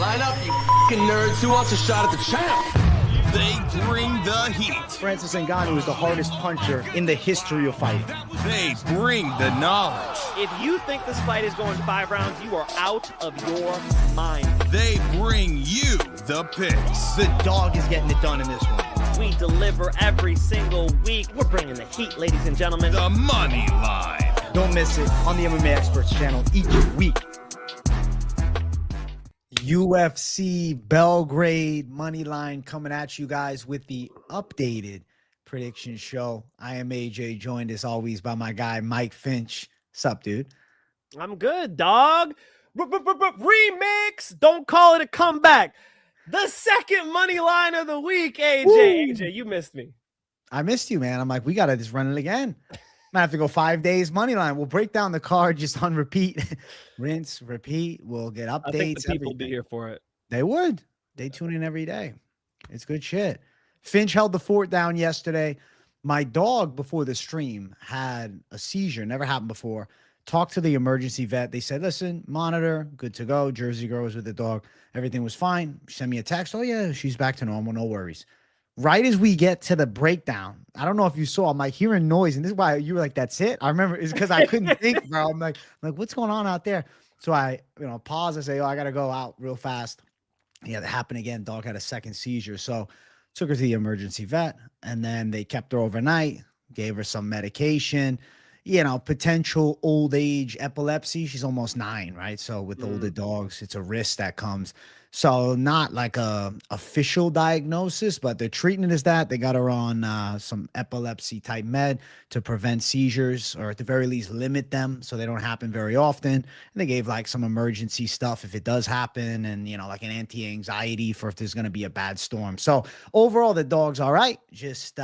Line up, you f***ing nerds. Who wants a shot at the champ? They bring the heat. Francis Ngannou is the hardest puncher in the history of fighting. They bring the knowledge. If you think this fight is going 5 rounds, you are out of your mind. They bring you the picks. The dog is getting it done in this one. We deliver every single week. We're bringing the heat, ladies and gentlemen. The money line. Don't miss it on the MMA Experts channel each week. UFC Belgrade Moneyline coming at you guys with the updated prediction show. I am AJ, joined as always by my guy Mike Finch. What's up, dude? I'm good, dog. Remix. Don't call it a comeback. The second money line of the week, AJ. Woo. AJ, you missed me. I missed you, man. I'm like, we got to just run it again. Might have to go 5 days money line. We'll break down the card just on repeat. Rinse, repeat. We'll get updates. I think the people will be here for it. They would. They tune in every day. It's good shit. Finch held the fort down yesterday. My dog before the stream had a seizure. Never happened before. Talked to the emergency vet. They said, listen, monitor, good to go. Jersey girl was with the dog. Everything was fine. Send me a text. Oh, yeah, she's back to normal. No worries. Right as we get to the breakdown, I don't know if you saw, I'm like hearing noise, and this is why you were like, that's it. I remember it's because I couldn't think, bro. I'm like, what's going on out there? So I, pause and say, oh, I got to go out real fast. Yeah, that happened again. Dog had a second seizure. So took her to the emergency vet, and then they kept her overnight, gave her some medication, potential old age epilepsy. She's almost 9, right? So with older dogs, it's a risk that comes. So not like a official diagnosis, but they're treating it as that. They got her on some epilepsy type med to prevent seizures, or at the very least limit them so they don't happen very often. And they gave like some emergency stuff if it does happen, and like an anti-anxiety for if there's going to be a bad storm. So overall the dog's all right. Just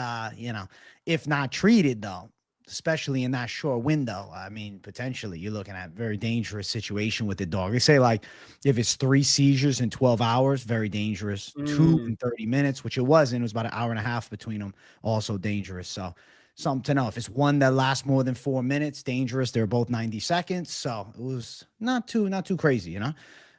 if not treated though, especially in that short window, I mean, potentially you're looking at a very dangerous situation with the dog. They say like if it's 3 seizures in 12 hours, very dangerous. 2 in 30 minutes, which it wasn't. It was about an hour and a half between them, also dangerous. So something to know. If it's one that lasts more than 4 minutes, dangerous. They're both 90 seconds. So it was not too crazy,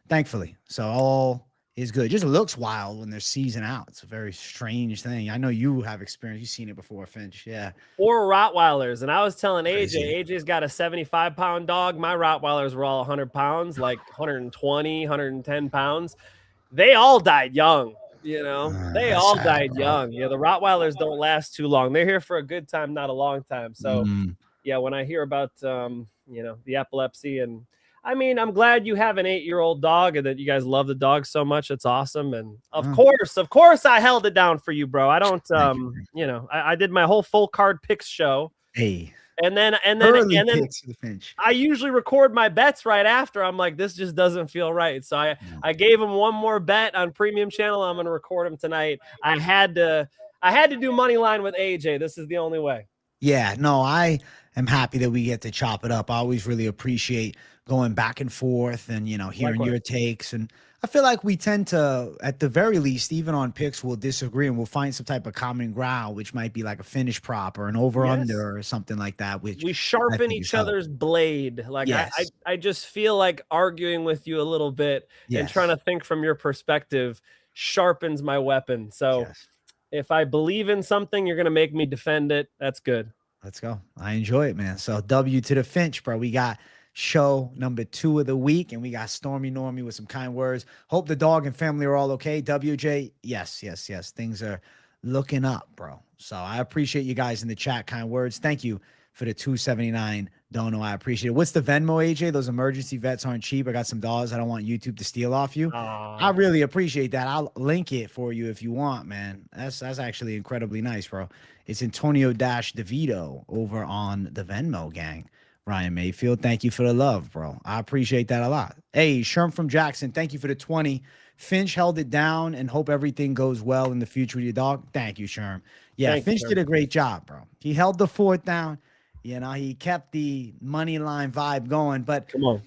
thankfully. So all is good. It just looks wild when they're seizing out. It's a very strange thing. I know you have experience. You've seen it before, Finch. Yeah. 4 Rottweilers. And I was telling AJ's got a 75-pound dog. My Rottweilers were all 100 pounds, like 120, 110 pounds. They all died young, They all died young. Yeah, the Rottweilers don't last too long. They're here for a good time, not a long time. So, yeah, when I hear about, the epilepsy, and I mean, I'm glad you have an 8-year-old dog and that you guys love the dog so much. It's awesome. And of course I held it down for you, bro. I don't, I did my whole full card picks show. Hey, and then I usually record my bets right after. I'm like, this just doesn't feel right. So I gave him one more bet on premium channel. I'm going to record him tonight. I had to do money line with AJ. This is the only way. Yeah, no, I am happy that we get to chop it up. I always really appreciate going back and forth and, hearing your takes. And I feel like we tend to, at the very least, even on picks, we'll disagree and we'll find some type of common ground, which might be like a finish prop or an over-under or something like that. Which we sharpen each other's blade. Like I just feel like arguing with you a little bit and trying to think from your perspective sharpens my weapon. So if I believe in something, you're going to make me defend it. That's good. Let's go. I enjoy it, man. So W to the Finch, bro. We got show number 2 of the week, and we got Stormy Normie with some kind words. Hope the dog and family are all okay. WJ, yes. Things are looking up, bro. So I appreciate you guys in the chat. Kind words. Thank you for the $2.79 dono. I appreciate it. What's the Venmo, AJ? Those emergency vets aren't cheap. I got some dollars I don't want YouTube to steal off you. I really appreciate that. I'll link it for you if you want, man. That's actually incredibly nice, bro. It's Antonio DeVito over on the Venmo gang. Ryan Mayfield, thank you for the love, bro. I appreciate that a lot. Hey, Sherm from Jackson, thank you for the 20. Finch held it down and hope everything goes well in the future with your dog. Thank you, Sherm. Yeah, Finch did a great job, bro. He held the fort down. He kept the money line vibe going. But, come on,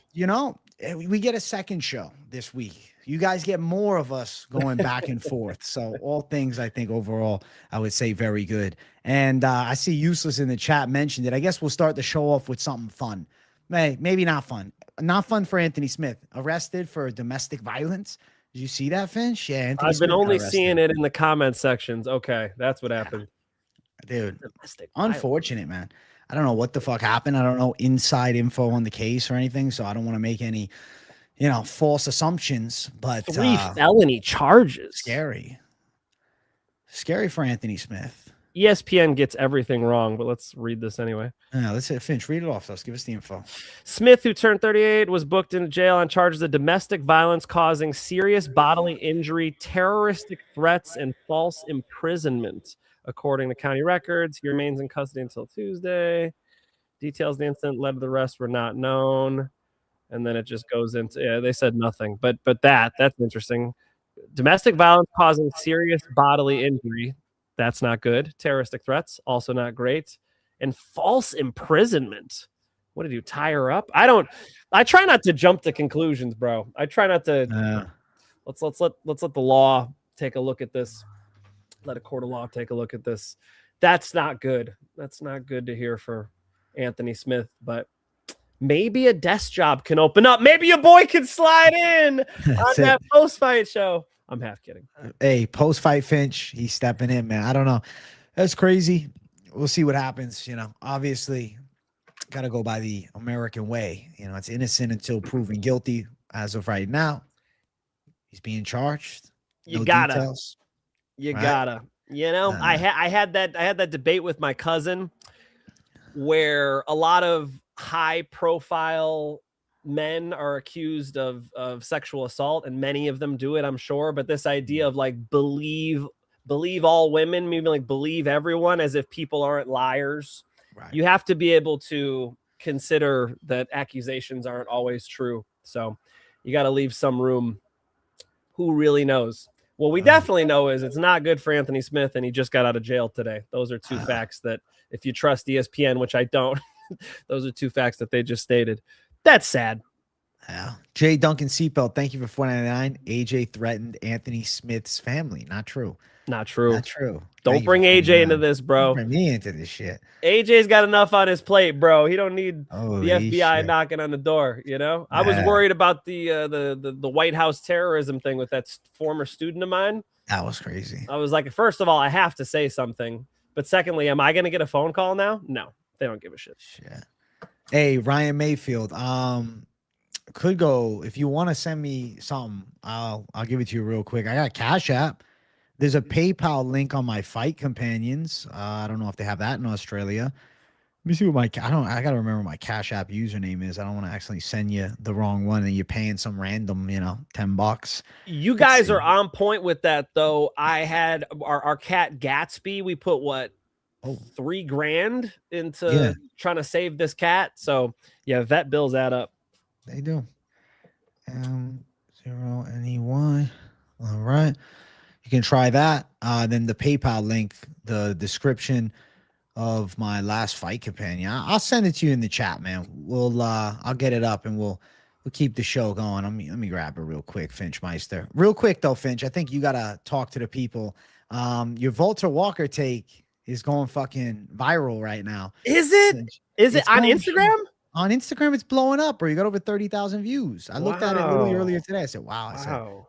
we get a second show this week. You guys get more of us going back and forth. So all things, I think, overall, I would say very good. And I see Useless in the chat mentioned it. I guess we'll start the show off with something fun. Maybe not fun. Not fun for Anthony Smith. Arrested for domestic violence. Did you see that, Finch? Yeah, Anthony I've been Smith got only arrested. seeing it in the comment sections. Okay, that's what happened. Dude, Domestic violence. unfortunate, man. I don't know what the fuck happened. I don't know inside info on the case or anything, so I don't want to make any, false assumptions. But 3 felony charges. scary for Anthony Smith. ESPN gets everything wrong, but let's read this anyway. Yeah, let's hit Finch. Read it off to us. Give us the info. Smith, who turned 38, was booked into jail on charges of domestic violence causing serious bodily injury, terroristic threats, and false imprisonment. According to county records, he remains in custody until Tuesday. Details of the incident led to the arrest were not known. And then it just goes into, they said nothing. But that's interesting. Domestic violence causing serious bodily injury. That's not good. Terroristic threats, also not great. And false imprisonment. What did you tie her up? I try not to jump to conclusions, bro. I try not to. Let's let the law take a look at this. Let a court of law take a look at this. That's not good. That's not good to hear for Anthony Smith, but maybe a desk job can open up. Maybe your boy can slide in on that post-fight show. I'm half kidding. Hey, post-fight Finch, he's stepping in, man. I don't know. That's crazy. We'll see what happens. Obviously, got to go by the American way. It's innocent until proven guilty. As of right now, he's being charged. You gotta. Details. You right? gotta. I had that debate with my cousin where a lot of high-profile men are accused of sexual assault, and many of them do it, I'm sure. But this idea of like believe all women, maybe like believe everyone, as if people aren't liars. Right. You have to be able to consider that accusations aren't always true. So you got to leave some room. Who really knows? What we definitely know is it's not good for Anthony Smith, and he just got out of jail today. Those are two facts that, if you trust ESPN, which I don't, those are two facts that they just stated. That's sad. Yeah. Jay Duncan Seatbelt, thank you for $4.99. AJ threatened Anthony Smith's family. Not true. Not true. Not true. Don't bring AJ into this, bro. Don't bring me into this shit. AJ's got enough on his plate, bro. He don't need Holy the FBI shit. knocking on the door. I was worried about the White House terrorism thing with that former student of mine. That was crazy. I was like, first of all, I have to say something. But secondly, am I going to get a phone call now? No, they don't give a shit. Shit. Hey, Ryan Mayfield. Could go if you want to send me something. I'll give it to you real quick. I got Cash App. There's a PayPal link on my Fight Companions. I don't know if they have that in Australia. Let me see what I gotta remember my Cash App username is. I don't want to actually send you the wrong one and you're paying some random, $10. You guys are on point with that, though. I had our cat Gatsby. We put $3,000 into trying to save this cat. So yeah, vet bills add up. They do. 0 NEY. All right. You can try that. Then the PayPal link, the description of my last Fight Companion. I'll send it to you in the chat, man. I'll get it up and we'll keep the show going. Let me grab it real quick, Finch Meister. Real quick though, Finch. I think you gotta talk to the people. Your Walter Walker take is going fucking viral right now. Is it? Finch. Is it on Instagram? On Instagram, it's blowing up, bro. You got over 30,000 views. I looked at it literally earlier today. I said, wow.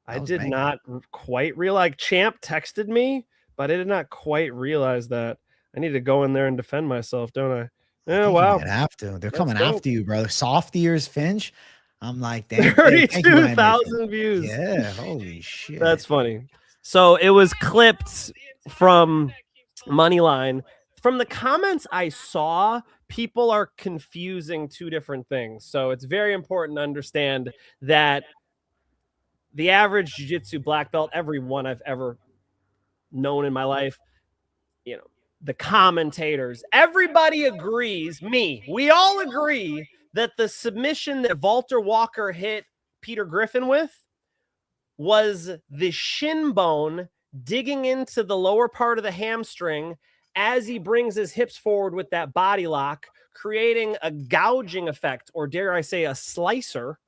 I did not quite realize. Champ texted me, but I did not quite realize that. I need to go in there and defend myself, don't I? Yeah, wow. You have to. They're coming after you, brother. Soft ears, Finch. I'm like, damn. 32,000 views. Yeah, holy shit. That's funny. So it was clipped from Moneyline. From the comments I saw, people are confusing two different things. So it's very important to understand that the average jiu-jitsu black belt, everyone I've ever known in my life, the commentators, everybody agrees, we all agree that the submission that Walter Walker hit Peter Griffin with was the shin bone digging into the lower part of the hamstring as he brings his hips forward with that body lock, creating a gouging effect, or dare I say a slicer,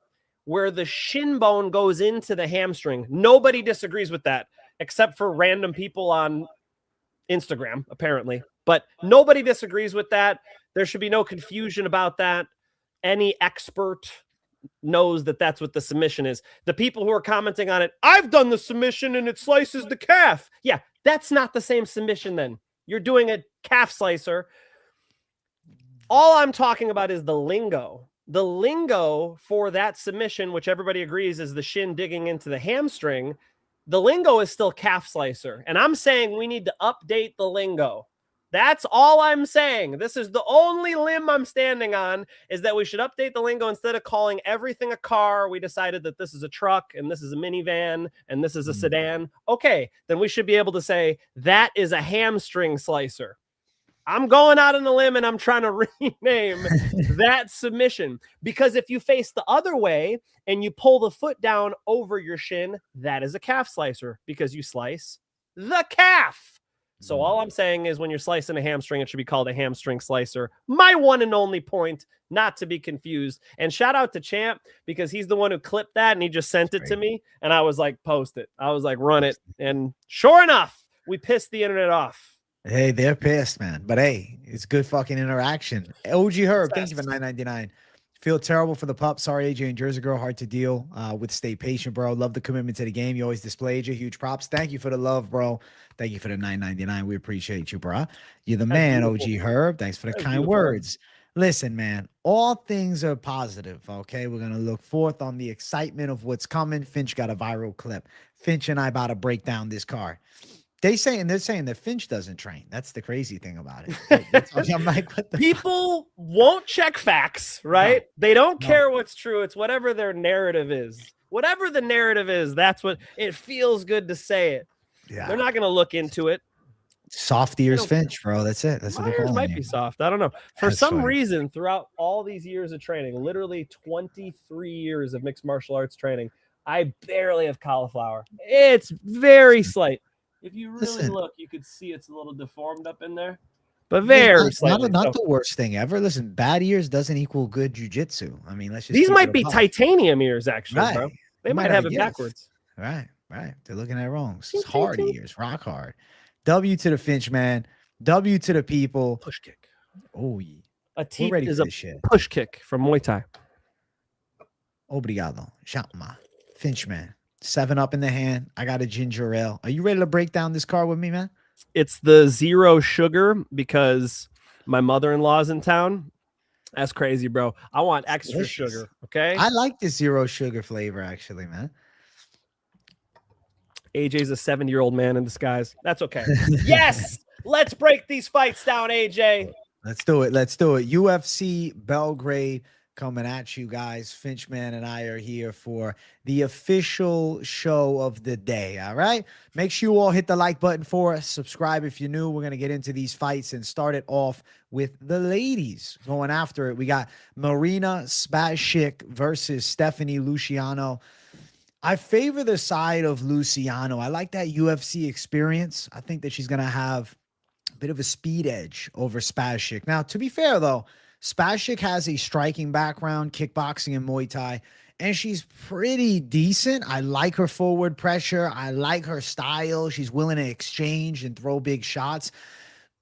where the shin bone goes into the hamstring. Nobody disagrees with that, except for random people on Instagram, apparently. But nobody disagrees with that. There should be no confusion about that. Any expert knows that that's what the submission is. The people who are commenting on it, I've done the submission and it slices the calf. Yeah, that's not the same submission then. You're doing a calf slicer. All I'm talking about is the lingo. The lingo for that submission, which everybody agrees is the shin digging into the hamstring, the lingo is still calf slicer. And I'm saying we need to update the lingo. That's all I'm saying. This is the only limb I'm standing on, is that we should update the lingo. Instead of calling everything a car, we decided that this is a truck and this is a minivan and this is a sedan. Okay, then we should be able to say that is a hamstring slicer. I'm going out on a limb and I'm trying to rename that submission, because if you face the other way and you pull the foot down over your shin, that is a calf slicer because you slice the calf. So all I'm saying is when you're slicing a hamstring, it should be called a hamstring slicer. My one and only point, not to be confused. And shout out to Champ, because he's the one who clipped that and he just sent it to me. And I was like, post it. I was like, run it. And sure enough, we pissed the internet off. Hey, they're pissed, man. But hey, it's good fucking interaction. OG Herb, thank you for $9.99. Feel terrible for the pup. Sorry, AJ and Jersey Girl. Hard to deal with. Stay patient, bro. Love the commitment to the game. You always display, AJ. Huge props. Thank you for the love, bro. Thank you for the $9.99. We appreciate you, bro. You're the man, OG Herb. Thanks for the kind words. Listen, man, all things are positive, okay? We're going to look forth on the excitement of what's coming. Finch got a viral clip. Finch and I about to break down this car. They're saying that Finch doesn't train. That's the crazy thing about it. I'm like, what the people won't check facts, right? No, they don't care what's true. It's whatever their narrative is. Whatever the narrative is, that's what it feels good to say it. Yeah. They're not going to look into it. Soft ears Finch, bro. That's it. That's what they're calling might be soft. I don't know. For some reason, throughout all these years of training, literally 23 years of mixed martial arts training, I barely have cauliflower. It's very slight. If you really look, you could see it's a little deformed up in there, but very slightly. Not the worst thing ever. Listen, bad ears doesn't equal good jujitsu. I mean, let's just. These might be titanium ears, actually, bro. They might have it backwards. Right. They're looking at it wrong. It's hard ears, rock hard. W to the Finch, man. W to the people. Push kick. Oh, yeah. A teep is a push kick from Muay Thai. Obrigado. Shama. Finch, man. 7-Up in the hand. I got a ginger ale. Are you ready to break down this car with me, man? It's the 0 sugar because my mother-in-law's in town. That's crazy, bro. I want extra sugar. Okay. I like the 0 sugar flavor, actually, man. AJ's a 70-year-old man in disguise. That's okay. Yes. Let's break these fights down, AJ. Let's do it. UFC Belgrade coming at you guys. Finchman and I are here for the official show of the day. All right. Make sure you all hit the like button for us. Subscribe if you're new. We're going to get into these fights and start it off with the ladies going after it. We got Marina Spasić versus Stephanie Luciano. I favor the side of Luciano. I like that UFC experience. I think that she's going to have a bit of a speed edge over Spasić. Now, to be fair, though, Spasić has a striking background, kickboxing and Muay Thai, and she's pretty decent. I like her forward pressure. I like her style. She's willing to exchange and throw big shots.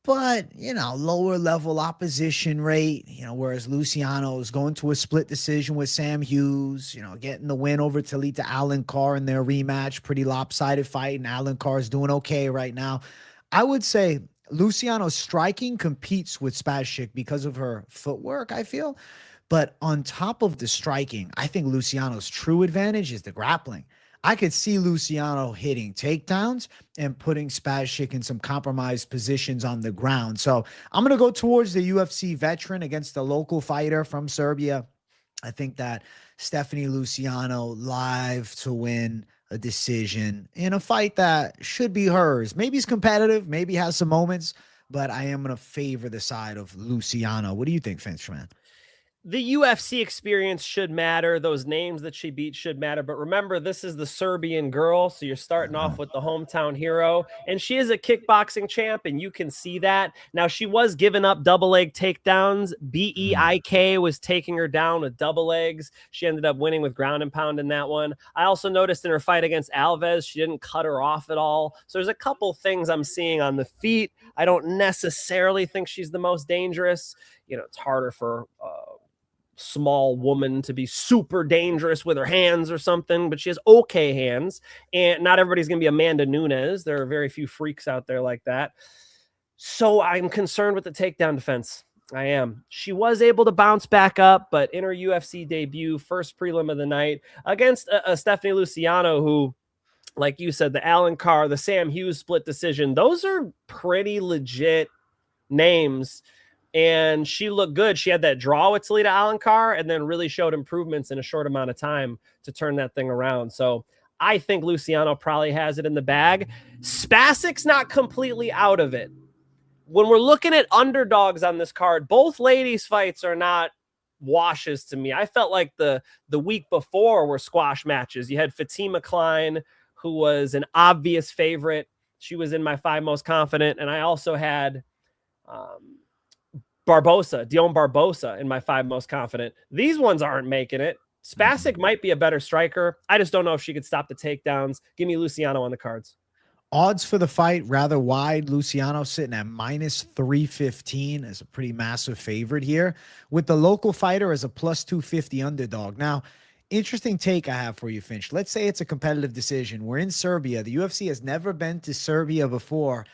But, lower level opposition rate, whereas Luciano is going to a split decision with Sam Hughes, getting the win over Talita Alencar in their rematch. Pretty lopsided fight, and Alencar is doing okay right now. I would say Luciano's striking competes with Spasić because of her footwork, I feel. But on top of the striking, I think Luciano's true advantage is the grappling. I could see Luciano hitting takedowns and putting Spasić in some compromised positions on the ground. So I'm going to go towards the UFC veteran against the local fighter from Serbia. I think that Stephanie Luciano live to win a decision in a fight that should be hers. Maybe it's competitive, maybe has some moments, but I am going to favor the side of Luciano. What do you think, Finchman? The UFC experience should matter. Those names that she beat should matter. But remember, this is the Serbian girl. So you're starting off with the hometown hero. And she is a kickboxing champ, and you can see that. Now, she was giving up double leg takedowns. BEIK was taking her down with double legs. She ended up winning with ground and pound in that one. I also noticed in her fight against Alves, she didn't cut her off at all. So there's a couple things I'm seeing on the feet. I don't necessarily think she's the most dangerous. It's harder for small woman to be super dangerous with her hands or something, but she has okay hands. And not everybody's going to be Amanda Nunes. There are very few freaks out there like that. So I'm concerned with the takedown defense. I am. She was able to bounce back up, but in her UFC debut, first prelim of the night against a Stephanie Luciano, who, like you said, the Alan Carr, the Sam Hughes split decision, those are pretty legit names. And she looked good. She had that draw with Talita Alan Carr and then really showed improvements in a short amount of time to turn that thing around. So I think Luciano probably has it in the bag. Spasic's not completely out of it. When we're looking at underdogs on this card, both ladies' fights are not washes to me. I felt like the week before were squash matches. You had Fatima Klein, who was an obvious favorite. She was in my 5 most confident. And I also had Dion Barbosa in my 5 most confident. These ones aren't making it. Spasić might be a better striker. I just don't know if she could stop the takedowns. Give me Luciano on the cards. Odds for the fight rather wide. Luciano sitting at -315 as a pretty massive favorite here, with the local fighter as a +250 underdog. Now, interesting take I have for you, Finch. Let's say it's a competitive decision. We're in Serbia. The UFC has never been to Serbia before.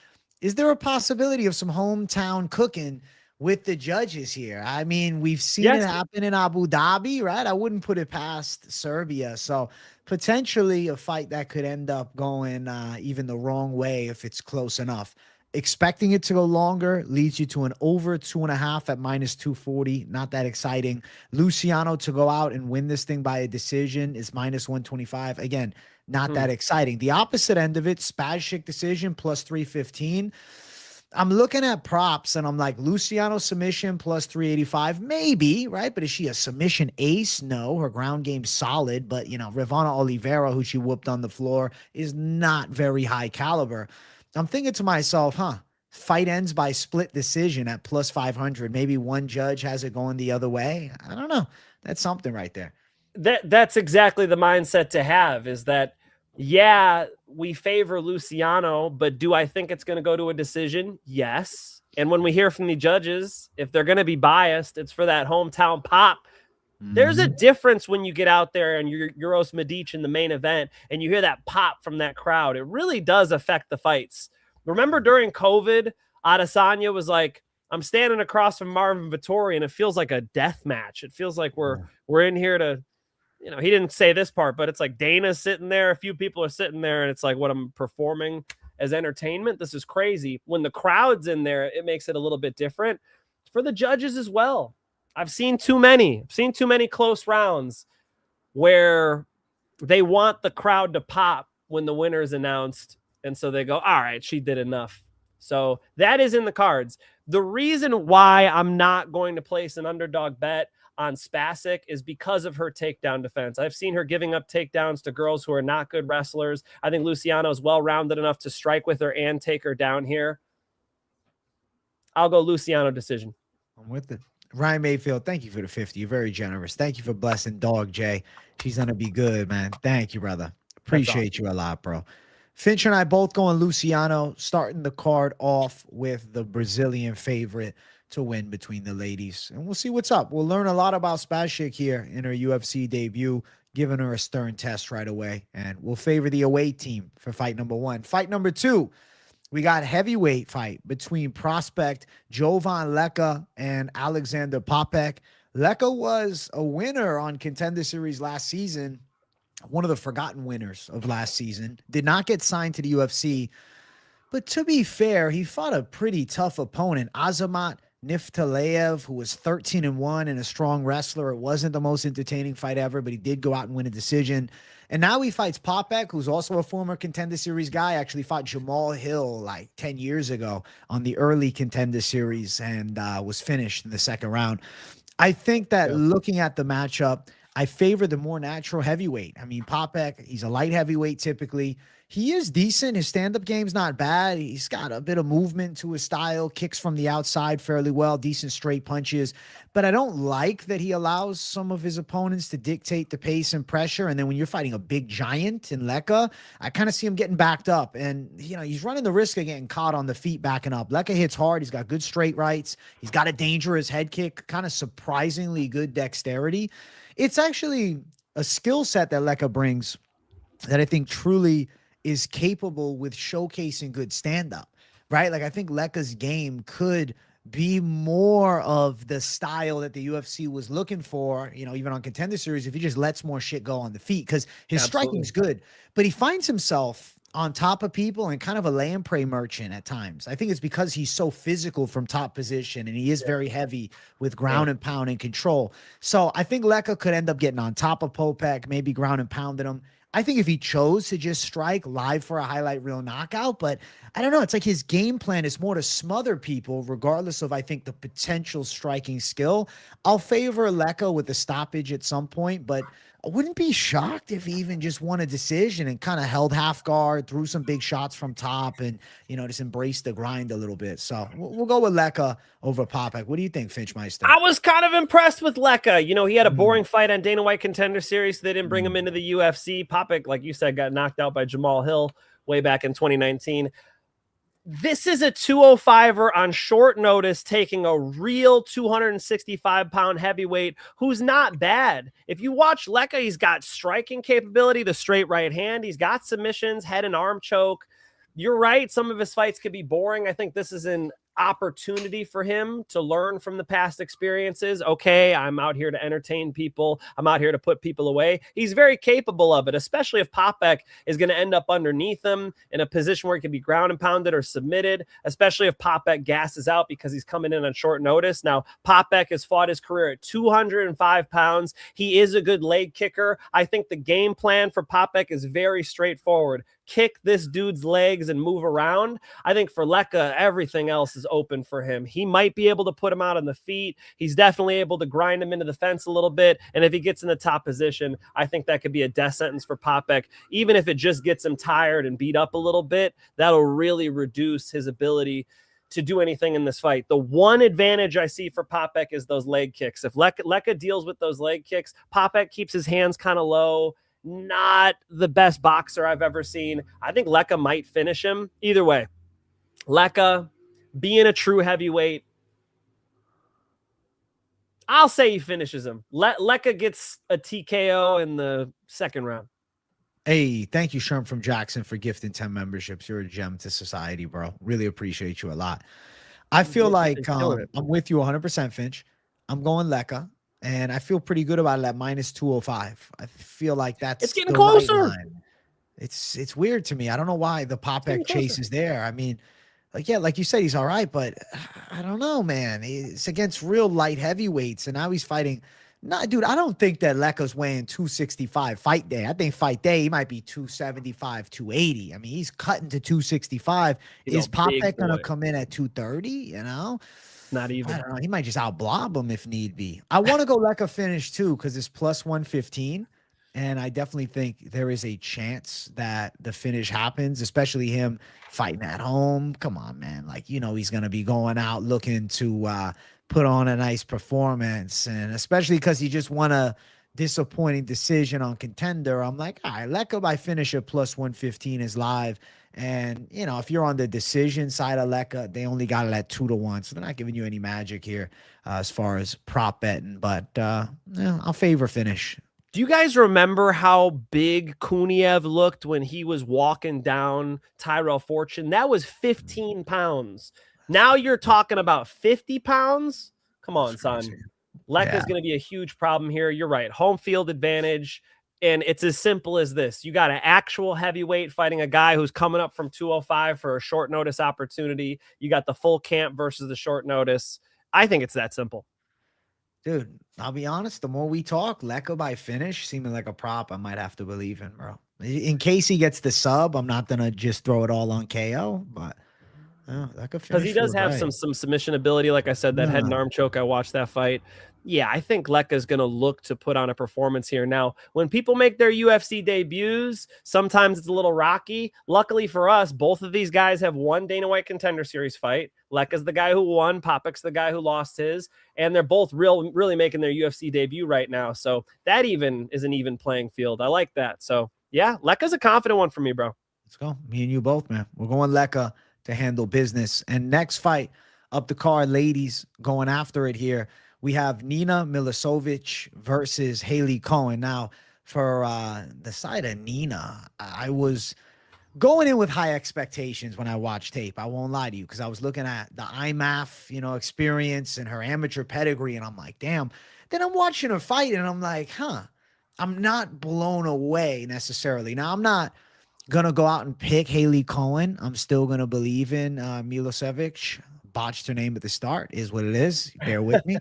Is there a possibility of some hometown cooking with the judges here? I mean, we've seen it happen in Abu Dhabi, right? I wouldn't put it past Serbia. So potentially a fight that could end up going even the wrong way if it's close enough. Expecting it to go longer leads you to an over 2.5 at -240. Not that exciting. Luciano to go out and win this thing by a decision is -125. Again, not that exciting. The opposite end of it, Spasić decision +315. I'm looking at props and I'm like, Luciano submission +385, maybe, right? But is she a submission ace? No, her ground game's solid, but Ivana Oliveira, who she whooped on the floor, is not very high caliber. I'm thinking to myself, fight ends by split decision at +500. Maybe one judge has it going the other way. I don't know. That's something right there. That's exactly the mindset to have, is that, yeah, we favor Luciano, but do I think it's going to go to a decision? Yes. And when we hear from the judges, if they're going to be biased, it's for that hometown pop. There's a difference when you get out there and you're Uros Medic in the main event and you hear that pop from that crowd. It really does affect the fights. Remember during COVID, Adesanya was like, I'm standing across from Marvin Vettori and it feels like a death match. It feels like we're in here to, he didn't say this part, but it's like Dana's sitting there. A few people are sitting there and it's like what I'm performing as entertainment. This is crazy. When the crowd's in there, it makes it a little bit different for the judges as well. I've seen too many close rounds where they want the crowd to pop when the winner is announced. And so they go, all right, she did enough. So that is in the cards. The reason why I'm not going to place an underdog bet on Spasić is because of her takedown defense. I've seen her giving up takedowns to girls who are not good wrestlers. I think Luciano is well-rounded enough to strike with her and take her down here. I'll go Luciano decision. I'm with it. Ryan Mayfield, thank you for the 50. You're very generous. Thank you for blessing Dog J. She's going to be good, man. Thank you, brother. Appreciate you a lot, bro. Finch and I both going Luciano, starting the card off with the Brazilian favorite to win between the ladies. And we'll see what's up. We'll learn a lot about Spasić here in her UFC debut, giving her a stern test right away. And we'll favor the away team for fight number 1. Fight number 2. We got heavyweight fight between prospect Jovan Leka and Alexander Poppeck. Leka was a winner on Contender Series last season, one of the forgotten winners of last season. Did not get signed to the UFC, but to be fair, he fought a pretty tough opponent, Azamat Niftalev, who was 13-1 and a strong wrestler. It wasn't the most entertaining fight ever, but he did go out and win a decision. And now he fights Poppeck, who's also a former Contender Series guy. Actually fought Jamal Hill like 10 years ago on the early Contender Series and was finished in the second round. I think that looking at the matchup, I favor the more natural heavyweight. I mean, Poppeck, he's a light heavyweight typically. He is decent. His stand-up game's not bad. He's got a bit of movement to his style, kicks from the outside fairly well, decent straight punches. But I don't like that he allows some of his opponents to dictate the pace and pressure. And then when you're fighting a big giant in Leka, I kind of see him getting backed up. And, you know, he's running the risk of getting caught on the feet backing up. Leka hits hard. He's got good straight rights. He's got a dangerous head kick, kind of surprisingly good dexterity. It's actually a skill set that Leka brings that I think truly is capable with showcasing good stand-up, right? Like, I think Leka's game could be more of the style that the UFC was looking for, you know, even on Contender Series, if he just lets more shit go on the feet, because his striking's good, but he finds himself on top of people and kind of a lay and pray merchant at times. I think it's because he's so physical from top position, and he is very heavy with ground and pound and control. So I think Leka could end up getting on top of Poppeck, maybe ground and pounding him. I think if he chose to just strike live for a highlight reel knockout, but I don't know. It's like his game plan is more to smother people, regardless of, I think, the potential striking skill. I'll favor Leka with the stoppage at some point, but I wouldn't be shocked if he even just won a decision and kind of held half guard, threw some big shots from top, and, you know, just embraced the grind a little bit. So we'll go with Leka over Poppeck. What do you think, Finchmeister? I was kind of impressed with Leka. You know, he had a boring fight on Dana White Contender Series. So they didn't bring him into the UFC. Poppeck, like you said, got knocked out by Jamal Hill way back in 2019. This is a 205er on short notice, taking a real 265-pound heavyweight who's not bad. If you watch Leka, he's got striking capability, the straight right hand. He's got submissions, head and arm choke. You're right. Some of his fights could be boring. I think this is an opportunity for him to learn from the past experiences. Okay, I'm out here to entertain people. I'm out here to put people away. He's very capable of it, especially if Poppeck is going to end up underneath him in a position where he can be ground and pounded or submitted, especially if Poppeck gasses out because he's coming in on short notice. Now, Poppeck has fought his career at 205 pounds. He is a good leg kicker. I think the game plan for Poppeck is very straightforward. Kick this dude's legs and move around. I think for Leka, everything else is open for him. He might be able to put him out on the feet. He's definitely able to grind him into the fence a little bit. And if he gets in the top position, I think that could be a death sentence for Poppeck. Even if it just gets him tired and beat up a little bit, that'll really reduce his ability to do anything in this fight. The one advantage I see for Poppeck is those leg kicks. If Leka deals with those leg kicks, Poppeck keeps his hands kind of low. Not the best boxer I've ever seen. I think Leka might finish him. Either way, Leka, being a true heavyweight, I'll say he finishes him. Leka gets a TKO in the second round. Hey, thank you, Sherm from Jackson, for gifting 10 memberships. You're a gem to society, bro. Really appreciate you a lot. I feel like I'm with you 100%, Finch. I'm going Leka. And I feel pretty good about it at minus 205. I feel like it's getting closer. Right line. It's weird to me. I don't know why the Poppeck chase is there. I mean, like you said, he's all right, but I don't know, man. It's against real light heavyweights, and now he's fighting. No, dude, I don't think that Leka's weighing 265 fight day. I think fight day he might be 275, 280. I mean, he's cutting to 265. Is Poppeck gonna come in at 230? You know. Not even. I don't know. He might just outblob him if need be. I want to go Leka finish too because it's plus 115. And I definitely think there is a chance that the finish happens, especially him fighting at home. Come on, man. Like, you know, he's going to be going out looking to put on a nice performance. And especially because he just won a disappointing decision on Contender. I'm like, all right, Leka by finish at plus 115 is live. And, you know, if you're on the decision side of Leka, they only got it at 2-1. So they're not giving you any magic here as far as prop betting. But yeah, I'll favor finish. Do you guys remember how big Kuniev looked when he was walking down Tyrell Fortune? That was 15 pounds. Now you're talking about 50 pounds? Come on, son. Leka's going to be a huge problem here. You're right. Home field advantage. And it's as simple as this. You got an actual heavyweight fighting a guy who's coming up from 205 for a short notice opportunity. You got the full camp versus the short notice. I think it's that simple. Dude, I'll be honest. The more we talk, Leka by finish seeming like a prop I might have to believe in, bro. In case he gets the sub, I'm not going to just throw it all on KO. But That could because finish he does her have right. some submission ability. Like I said, that head and arm choke, I watched that fight. Yeah, I think Leka's going to look to put on a performance here. Now, when people make their UFC debuts, sometimes it's a little rocky. Luckily for us, both of these guys have won Dana White Contender Series fight. Leka's the guy who won. Poppeck's the guy who lost his. And they're both really making their UFC debut right now. So that even is an even playing field. I like that. So, yeah, Leka's a confident one for me, bro. Let's go. Me and you both, man. We're going Leka to handle business. And next fight up the card, ladies, going after it here. We have Nina Milošević versus Hailey Cowan. Now, for the side of Nina, I was going in with high expectations when I watched tape. I won't lie to you, because I was looking at the IMAF, experience and her amateur pedigree, and I'm like, damn. Then I'm watching her fight, and I'm like, I'm not blown away necessarily. Now, I'm not gonna go out and pick Hailey Cowan. I'm still gonna believe in Milošević. Botched her name at the start, is what it is. Bear with me.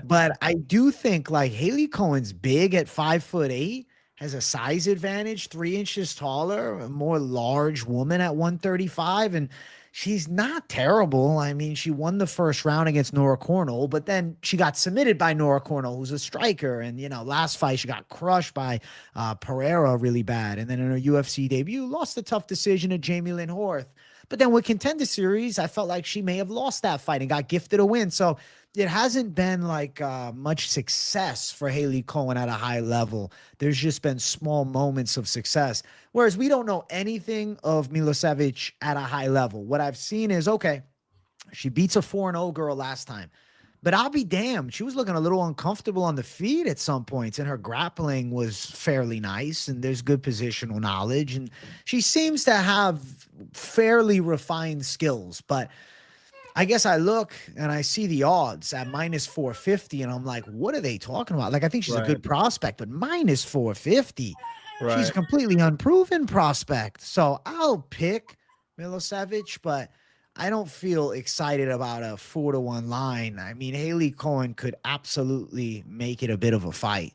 But I do think like Hailey Cowan's big at 5'8", has a size advantage, 3 inches taller, a more large woman at 135. And she's not terrible. I mean, she won the first round against Nora Cornell, but then she got submitted by Nora Cornell, who's a striker. And, last fight, she got crushed by Pereira really bad. And then in her UFC debut, lost a tough decision to Jamie Lynn Horth. But then with Contender Series, I felt like she may have lost that fight and got gifted a win. So it hasn't been like much success for Hailey Cowan at a high level. There's just been small moments of success. Whereas we don't know anything of Milošević at a high level. What I've seen is, okay, she beats a 4-0 girl last time. But I'll be damned, she was looking a little uncomfortable on the feet at some points, and her grappling was fairly nice, and there's good positional knowledge, and she seems to have fairly refined skills. But I guess I look and I see the odds at -450, and I'm like, what are they talking about? Like, I think she's a good prospect, but -450, she's a completely unproven prospect. So I'll pick Milošević, but I don't feel excited about a 4-1 line. I mean, Hailey Cowan could absolutely make it a bit of a fight.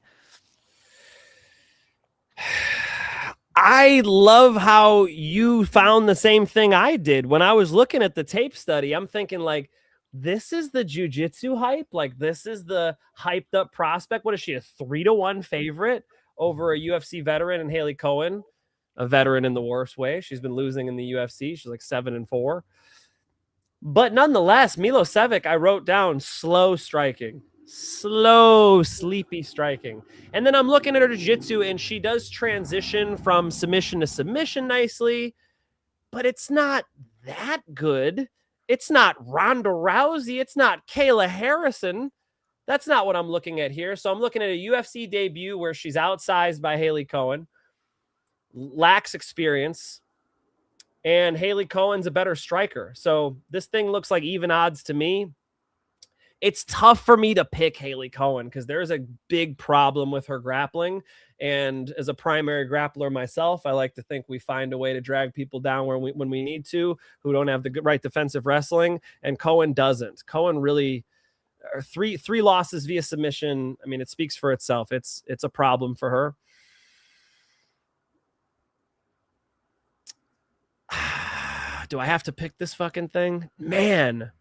I love how you found the same thing I did. When I was looking at the tape study, I'm thinking like, this is the jiu-jitsu hype. Like, this is the hyped up prospect. What is she, a 3-1 favorite over a UFC veteran and Hailey Cowan, a veteran in the worst way? She's been losing in the UFC. She's like 7-4. But nonetheless, Milošević, I wrote down slow striking, slow, sleepy striking. And then I'm looking at her jiu-jitsu, and she does transition from submission to submission nicely, but it's not that good. It's not Ronda Rousey. It's not Kayla Harrison. That's not what I'm looking at here. So I'm looking at a UFC debut where she's outsized by Hailey Cowan, lacks experience, and Hailey Cowan's a better striker. So this thing looks like even odds to me. It's tough for me to pick Hailey Cowan because there's a big problem with her grappling. And as a primary grappler myself, I like to think we find a way to drag people down when we need to, who don't have the right defensive wrestling. And Cowan doesn't. Cowan really, three losses via submission. I mean, it speaks for itself. It's a problem for her. Do I have to pick this fucking thing? Man,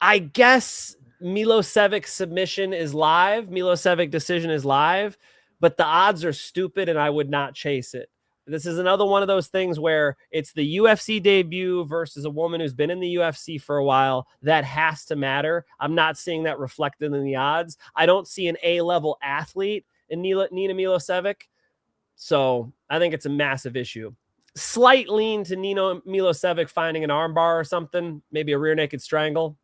I guess Milošević submission is live. Milošević decision is live, but the odds are stupid and I would not chase it. This is another one of those things where it's the UFC debut versus a woman who's been in the UFC for a while. That has to matter. I'm not seeing that reflected in the odds. I don't see an A-level athlete in Nina Milošević. So I think it's a massive issue. Slight lean to Nina Milošević finding an armbar or something, maybe a rear naked strangle,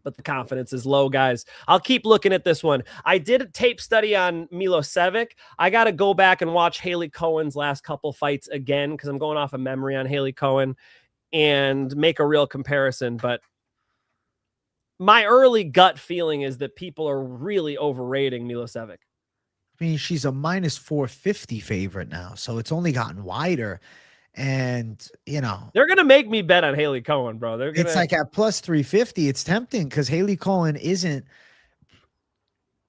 but the confidence is low, guys. I'll keep looking at this one. I did a tape study on Milošević. I got to go back and watch Hailey Cowan's last couple fights again because I'm going off of memory on Hailey Cowan and make a real comparison. But my early gut feeling is that people are really overrating Milošević. I mean, she's a -450 favorite now, so it's only gotten wider. And, they're going to make me bet on Hailey Cowan, bro. It's like at +350. It's tempting because Hailey Cowan isn't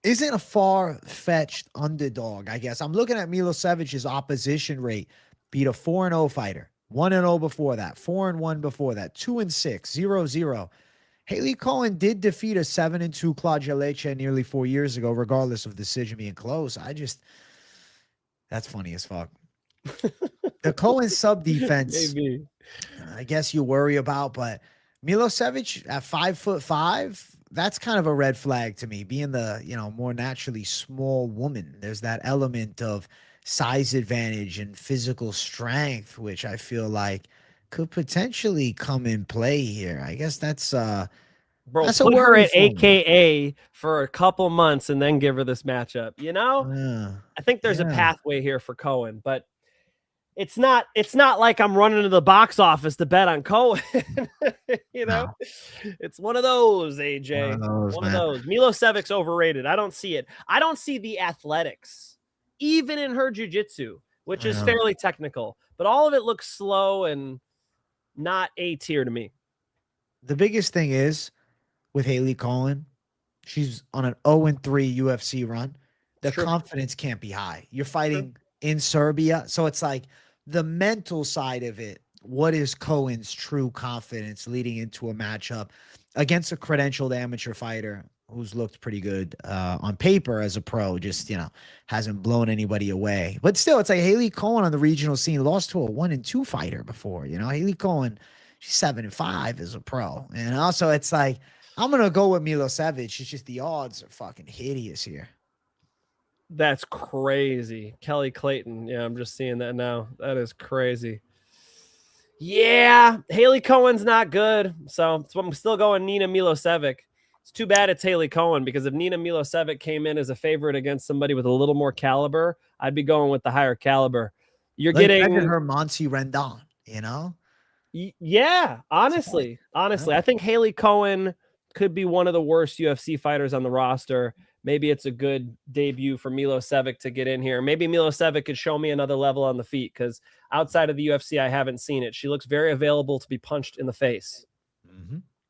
a far-fetched underdog, I guess. I'm looking at Milošević's opposition rate. Beat a 4-0 fighter, 1-0 before that, 4-1 before that, 2-6, 0-0. Hailey Cowan did defeat a 7-2 Claudia Leka nearly 4 years ago, regardless of decision being close. That's funny as fuck. The Cowan sub defense, Maybe. I guess you worry about, but Milošević at 5'5", that's kind of a red flag to me. Being the, more naturally small woman, there's that element of size advantage and physical strength, which I feel like could potentially come in play here. I guess that's Bro, that's a put her worry at for me. AKA for a couple months and then give her this matchup. I think there's a yeah. pathway here for Cowan, but it's not like I'm running to the box office to bet on Cowan. No. It's one of those, AJ. One of those. Milosevic's overrated. I don't see it. I don't see the athletics, even in her jiu-jitsu, which is fairly technical, but all of it looks slow and not A tier to me. The biggest thing is with Hailey Cowan, she's on an 0-3 UFC run. The confidence can't be high. You're fighting in Serbia. So it's like the mental side of it. What is Cowan's true confidence leading into a matchup against a credentialed amateur fighter who's looked pretty good on paper as a pro, just, hasn't blown anybody away. But still, it's like Hailey Cowan on the regional scene lost to a 1-2 fighter before, Hailey Cowan, she's 7-5 as a pro. And also it's like, I'm going to go with Milošević. It's just the odds are fucking hideous here. That's crazy. Kelly Clayton. Yeah, I'm just seeing that now. That is crazy. Yeah, Hailey Cowan's not good. So I'm still going Nina Milošević. It's too bad it's Hailey Cowan, because if Nina Milošević came in as a favorite against somebody with a little more caliber, I'd be going with the higher caliber. You're getting her Monty Rendon, Yeah, honestly, I think Hailey Cowan could be one of the worst UFC fighters on the roster. Maybe it's a good debut for Milošević to get in here. Maybe Milošević could show me another level on the feet, because outside of the UFC, I haven't seen it. She looks very available to be punched in the face.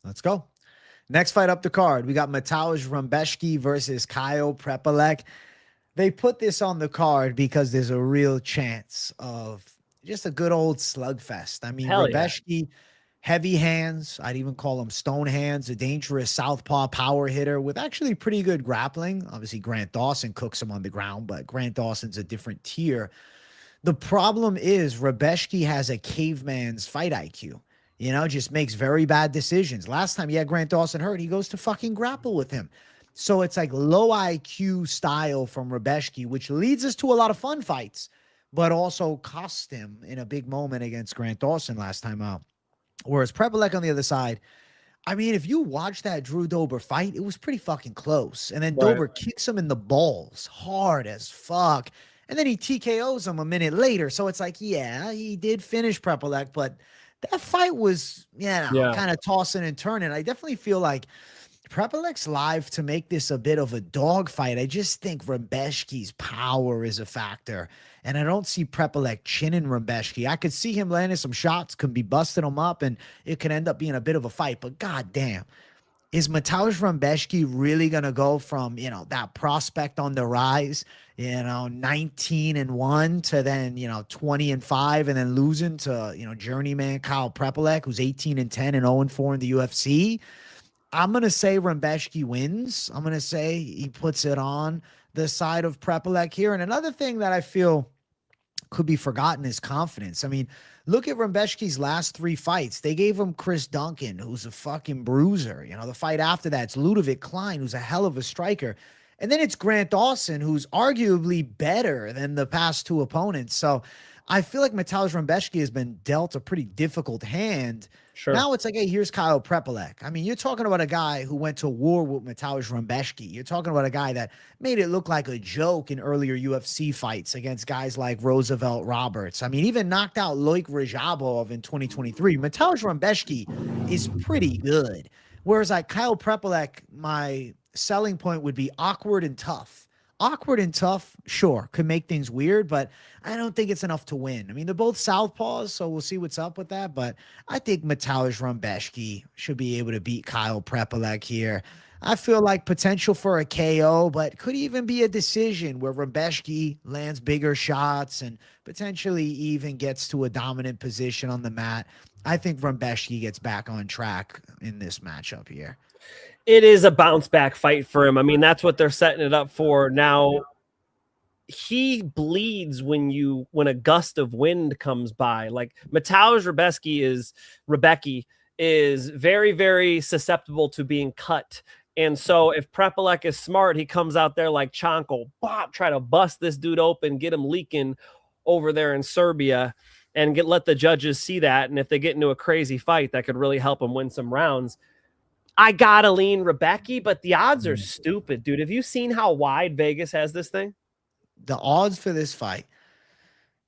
Let's go. Next fight up the card, we got Mateusz Rębecki versus Kyle Prepolec. They put this on the card because there's a real chance of just a good old slugfest. I mean, Rębecki, heavy hands. I'd even call him stone hands, a dangerous southpaw power hitter with actually pretty good grappling. Obviously, Grant Dawson cooks him on the ground, but Grant Dawson's a different tier. The problem is Rębecki has a caveman's fight IQ. Just makes very bad decisions. Last time he had Grant Dawson hurt, he goes to fucking grapple with him. So it's like low IQ style from Rębecki, which leads us to a lot of fun fights, but also cost him in a big moment against Grant Dawson last time out. Whereas Prepolec on the other side, I mean, if you watch that Drew Dober fight, it was pretty fucking close. And then Dober kicks him in the balls hard as fuck. And then he TKOs him a minute later. So it's like, yeah, he did finish Prepolec, but that fight was, kind of tossing and turning. I definitely feel like Prepolec's live to make this a bit of a dogfight. I just think Rębecki's power is a factor. And I don't see Prepolec chinning Rębecki. I could see him landing some shots, could be busting him up, and it could end up being a bit of a fight. But goddamn, is Mateusz Rębecki really going to go from, that prospect on the rise, 19-1 to then, 20-5 and then losing to, journeyman Kyle Prepolec, who's 18-10 and 0-4 in the UFC? I'm going to say Rębecki wins. I'm going to say he puts it on the side of Prepolec here. And another thing that I feel could be forgotten is confidence. I mean, look at Rębecki's last 3 fights. They gave him Chris Duncan, who's a fucking bruiser. The fight after that, it's Ludovic Klein, who's a hell of a striker. And then it's Grant Dawson, who's arguably better than the past 2 opponents. So I feel like Mateusz Rębecki has been dealt a pretty difficult hand. Sure. Now it's like, hey, here's Kyle Prepolec. I mean, you're talking about a guy who went to war with Mateusz Rębecki. You're talking about a guy that made it look like a joke in earlier UFC fights against guys like Roosevelt Roberts. I mean, even knocked out Loik Rajabov in 2023. Mateusz Rębecki is pretty good. Whereas like Kyle Prepolec, my selling point would be awkward and tough. Awkward and tough, sure, could make things weird, but I don't think it's enough to win. I mean, they're both southpaws, so we'll see what's up with that, but I think Mateusz Rębecki should be able to beat Kyle Prepolec here. I feel like potential for a KO, but could even be a decision where Rębecki lands bigger shots and potentially even gets to a dominant position on the mat. I think Rębecki gets back on track in this matchup here. It is a bounce back fight for him. I mean, that's what they're setting it up for. Now, he bleeds when a gust of wind comes by. Like Mateusz Rębecki is very, very susceptible to being cut. And so if Prepolec is smart, he comes out there like Chanko, try to bust this dude open, get him leaking over there in Serbia, and let the judges see that. And if they get into a crazy fight, that could really help him win some rounds. I gotta lean Rębecki, but the odds are stupid, dude. Have you seen how wide Vegas has this thing? The odds for this fight,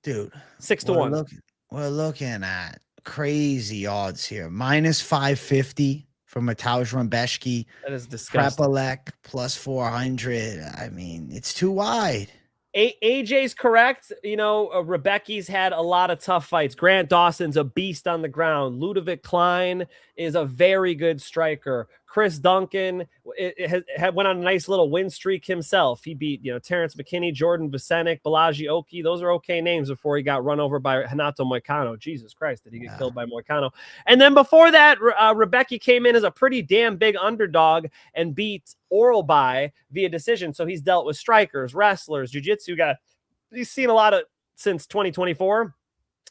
dude, 6-1. We're looking at crazy odds here. Minus 550 for Mateusz Rębecki. That is disgusting. Prepolec plus 400. I mean, it's too wide. AJ's correct. You know, Rębecki's had a lot of tough fights. Grant Dawson's a beast on the ground. Ludovic Klein is a very good striker. Chris Duncan went on a nice little win streak himself. He beat, Terrence McKinney, Jordan Vasenik, Balaji Oki. Those are okay names before he got run over by Renato Moicano. Jesus Christ, did he get killed by Moicano? And then before that, Rębecki came in as a pretty damn big underdog and beat Oralby via decision. So he's dealt with strikers, wrestlers, jiu-jitsu guys. He's seen a lot of since 2024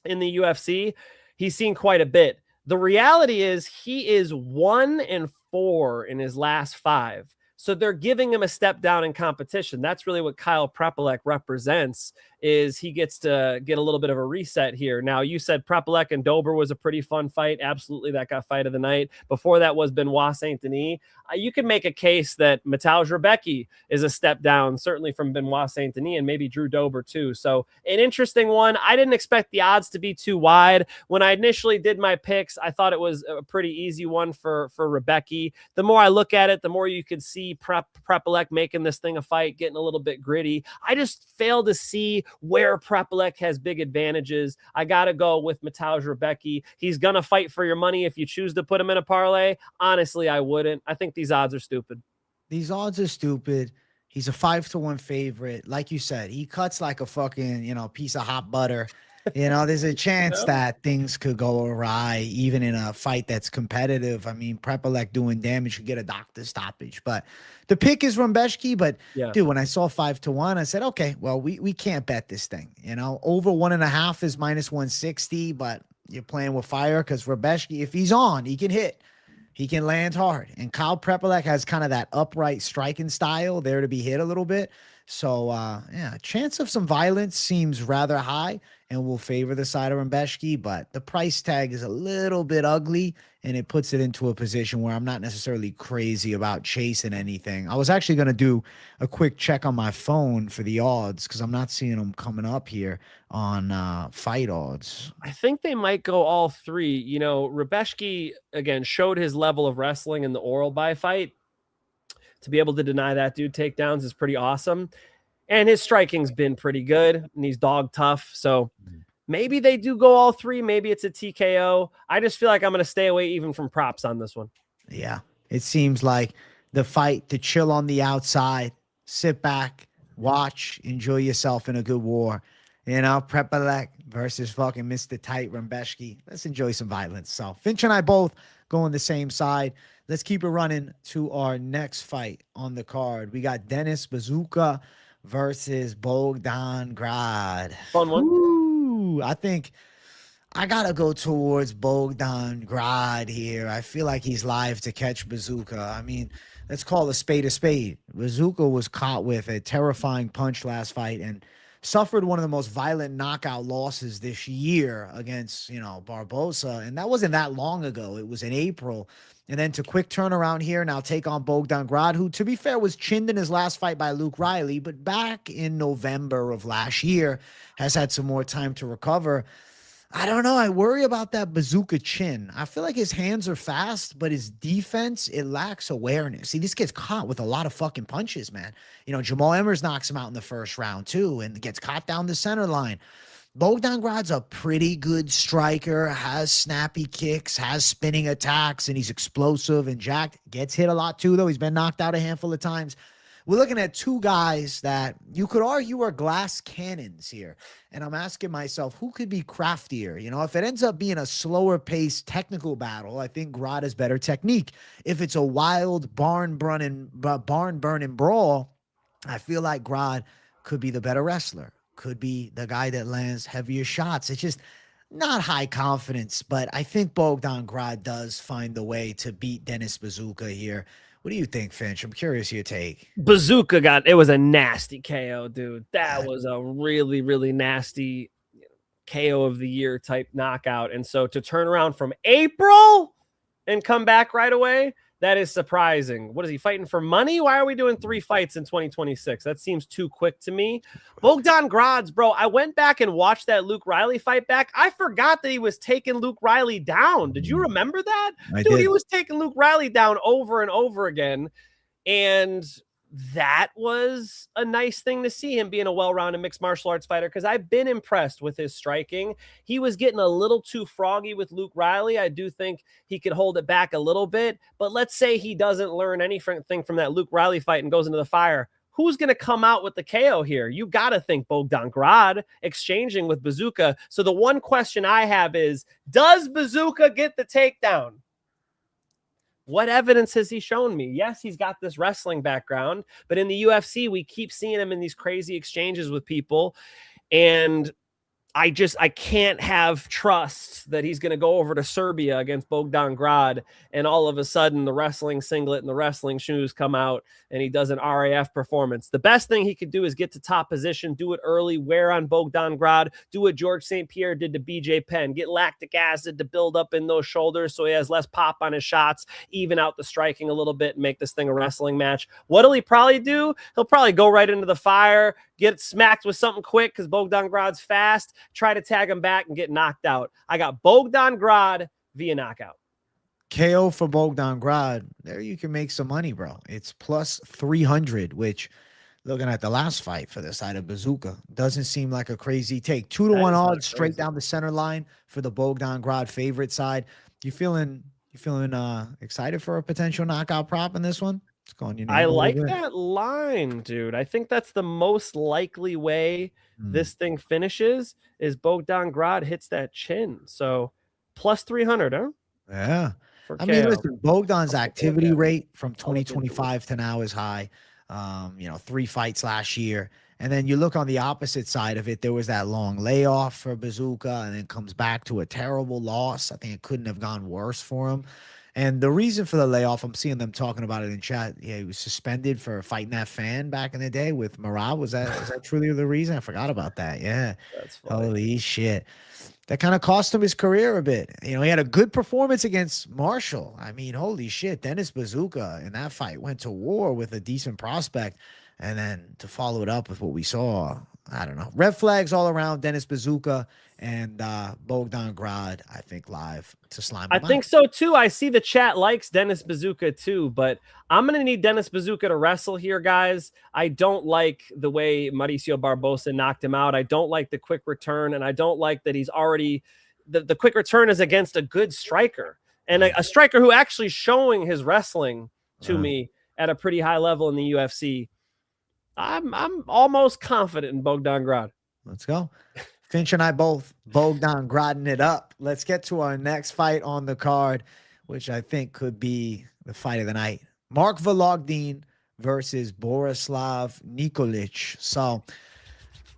in the UFC. He's seen quite a bit. The reality is he is 1-4 in his last 5. So they're giving him a step down in competition. That's really what Kyle Prepolec represents, is he gets to get a little bit of a reset here. Now, you said Prepolec and Dober was a pretty fun fight. Absolutely, that got fight of the night. Before that was Benoit Saint-Denis. You can make a case that Mateusz Rębecki is a step down, certainly from Benoit Saint-Denis, and maybe Drew Dober too. So an interesting one. I didn't expect the odds to be too wide. When I initially did my picks, I thought it was a pretty easy one for Rębecki. The more I look at it, the more you could see Prepolec making this thing a fight, getting a little bit gritty. I just fail to see where Prepolec has big advantages. I got to go with Mateusz Rębecki. He's going to fight for your money if you choose to put him in a parlay. Honestly, I wouldn't. I think these odds are stupid. These odds are stupid. He's a 5-1 favorite. Like you said, he cuts like a fucking, piece of hot butter. There's a chance that things could go awry, even in a fight that's competitive. I mean, Prepolec doing damage could get a doctor's stoppage. But the pick is Rębecki. But, dude, when I saw 5-1, I said, okay, well, we can't bet this thing. Over 1.5 is minus 160, but you're playing with fire because Rębecki, if he's on, he can hit. He can land hard. And Kyle Prepolec has kind of that upright striking style there to be hit a little bit. So, chance of some violence seems rather high and will favor the side of Rębecki, but the price tag is a little bit ugly, and it puts it into a position where I'm not necessarily crazy about chasing anything. I was actually going to do a quick check on my phone for the odds because I'm not seeing them coming up here on fight odds. I think they might go all three. Rębecki, again, showed his level of wrestling in the Oralby fight. To be able to deny that dude takedowns is pretty awesome. And his striking's been pretty good, and he's dog tough. So maybe they do go all three. Maybe it's a TKO. I just feel like I'm going to stay away even from props on this one. Yeah, it seems like the fight to chill on the outside, sit back, watch, enjoy yourself in a good war. Prepolec versus fucking Mr. Tight Rębecki. Let's enjoy some violence. So Finch and I both go on the same side. Let's keep it running to our next fight on the card. We got Denis Buzukja versus Bogdan Grad. Fun one. Ooh, I think I got to go towards Bogdan Grad here. I feel like he's live to catch Buzukja. I mean, let's call a spade a spade. Buzukja was caught with a terrifying punch last fight and suffered one of the most violent knockout losses this year against, Barbosa. And that wasn't that long ago. It was in April. And then to quick turnaround here, now take on Bogdan Grad, who, to be fair, was chinned in his last fight by Luke Riley, but back in November of last year has had some more time to recover. I don't know. I worry about that Buzukja chin. I feel like his hands are fast, but his defense, it lacks awareness. He just gets caught with a lot of fucking punches, man. Jamal Emmers knocks him out in the first round, too, and gets caught down the center line. Bogdan Grad's a pretty good striker, has snappy kicks, has spinning attacks, and he's explosive and jacked. Gets hit a lot too, though. He's been knocked out a handful of times. We're looking at two guys that you could argue are glass cannons here. And I'm asking myself, who could be craftier? You know, if it ends up being a slower paced technical battle, I think Grad has better technique. If it's a wild barn burning brawl, I feel like Grad could be the better wrestler, could be the guy that lands heavier shots. It's just not high confidence, but I think Bogdan Grad does find the way to beat Denis Buzukja here. What do you think, Finch? I'm curious your take. Buzukja it was a nasty KO, dude. That was a really, really nasty KO of the year type knockout. And so to turn around from April and come back right away, that is surprising. What is he fighting for money? Why are we doing 3 fights in 2026? That seems too quick to me. Bogdan Grad's, bro. I went back and watched that Luke Riley fight back. I forgot that he was taking Luke Riley down. Did you remember that? I Dude, did. He was taking Luke Riley down over and over again. And that was a nice thing to see, him being a well-rounded mixed martial arts fighter, because I've been impressed with his striking. He was getting a little too froggy with Luke Riley. I do think he could hold it back a little bit, but let's say he doesn't learn anything from that Luke Riley fight and goes into the fire. Who's going to come out with the KO here? You got to think Bogdan Grad exchanging with Buzukja. So the one question I have is, does Buzukja get the takedown? What evidence has he shown me? Yes, he's got this wrestling background, but in the UFC, we keep seeing him in these crazy exchanges with people. And I can't have trust that he's going to go over to Serbia against Bogdan Grad and all of a sudden the wrestling singlet and the wrestling shoes come out and he does an RAF performance. The best thing he could do is get to top position, do it early, wear on Bogdan Grad, do what George St. Pierre did to BJ Penn, get lactic acid to build up in those shoulders so he has less pop on his shots, even out the striking a little bit and make this thing a wrestling match. What'll he probably do? He'll probably go right into the fire, get smacked with something quick because Bogdan Grad's fast, try to tag him back and get knocked out. I got Bogdan Grad via knockout. KO for Bogdan Grad. There you can make some money, bro. It's plus 300, which, looking at the last fight for the side of Buzukja, doesn't seem like a crazy take. 2-1 odds straight down the center line for the Bogdan Grad favorite side. You feeling excited for a potential knockout prop in this one? It's going your name I a little like bit. that line, dude. I think that's the most likely way this thing finishes is Bogdan Grad hits that chin. So plus 300, huh? Yeah. I KO. mean, listen, Bogdan's activity rate from 2025 to now is high. 3 fights last year. And then you look on the opposite side of it, there was that long layoff for Buzukja and then comes back to a terrible loss. I think it couldn't have gone worse for him. And the reason for the layoff, I'm seeing them talking about it in chat. Yeah, he was suspended for fighting that fan back in the day with Marab. Was that truly the reason? I forgot about that. Yeah. That's funny. Holy shit. That kind of cost him his career a bit. You know, he had a good performance against Marshall. I mean, holy shit. Denis Buzukja in that fight went to war with a decent prospect. And then to follow it up with what we saw, I don't know. Red flags all around Denis Buzukja and Bogdan Grad, I think, live to slime. I think so too. I see the chat likes Denis Buzukja too, but I'm going to need Denis Buzukja to wrestle here, guys. I don't like the way Mauricio Barbosa knocked him out. I don't like the quick return, and I don't like that he's already the quick return is against a good striker and a striker who actually showing his wrestling to me at a pretty high level in the UFC. I'm almost confident in Bogdan Grad. Let's go. Finch and I both Bogdan Grading it up. Let's get to our next fight on the card, which I think could be the fight of the night. Mark Vologdin versus Borislav Nikolic. So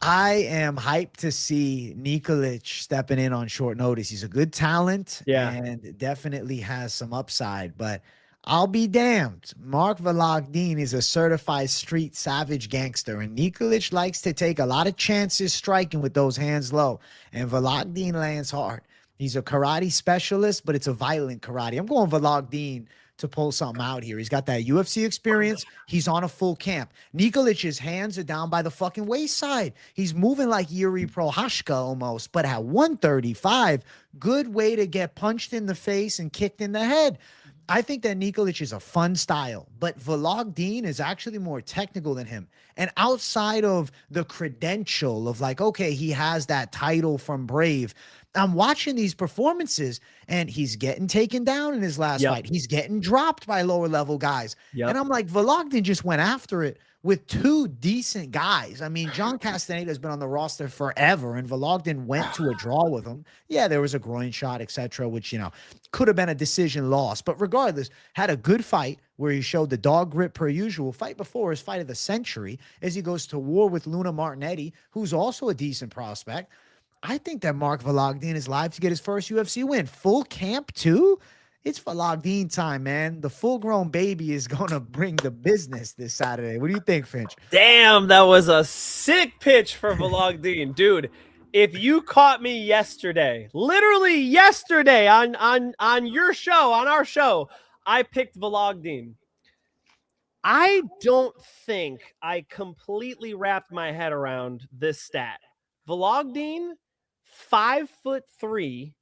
I am hyped to see Nikolic stepping in on short notice. He's a good talent and definitely has some upside, but I'll be damned. Mark Vologdin is a certified street savage gangster, and Nikolic likes to take a lot of chances striking with those hands low, and Vologdin lands hard. He's a karate specialist, but it's a violent karate. I'm going Vologdin to pull something out here. He's got that UFC experience. He's on a full camp. Nikolic's hands are down by the fucking wayside. He's moving like Yuri Prohashka almost, but at 135, good way to get punched in the face and kicked in the head. I think that Nikolic is a fun style, but Vologdin is actually more technical than him. And outside of the credential of like, okay, he has that title from Brave, I'm watching these performances and he's getting taken down in his last fight. He's getting dropped by lower level guys. And I'm like, Vologdin just went after it with two decent guys. I mean, John Castaneda has been on the roster forever, and Vologdin went to a draw with him. Yeah, there was a groin shot, etc., which, you know, could have been a decision loss. But regardless, had a good fight where he showed the dog grip per usual. Fight before his fight of the century as he goes to war with Luna Martinetti, who's also a decent prospect. I think that Mark Vologdin is live to get his first UFC win. Full camp, too? It's Vologdin time, man. The full-grown baby is going to bring the business this Saturday. What do you think, Finch? Damn, that was a sick pitch for Vologdin. Dude, if you caught me yesterday, literally yesterday on your show, on our show, I picked Vologdin. I don't think I completely wrapped my head around this stat. Vologdin, 5'3",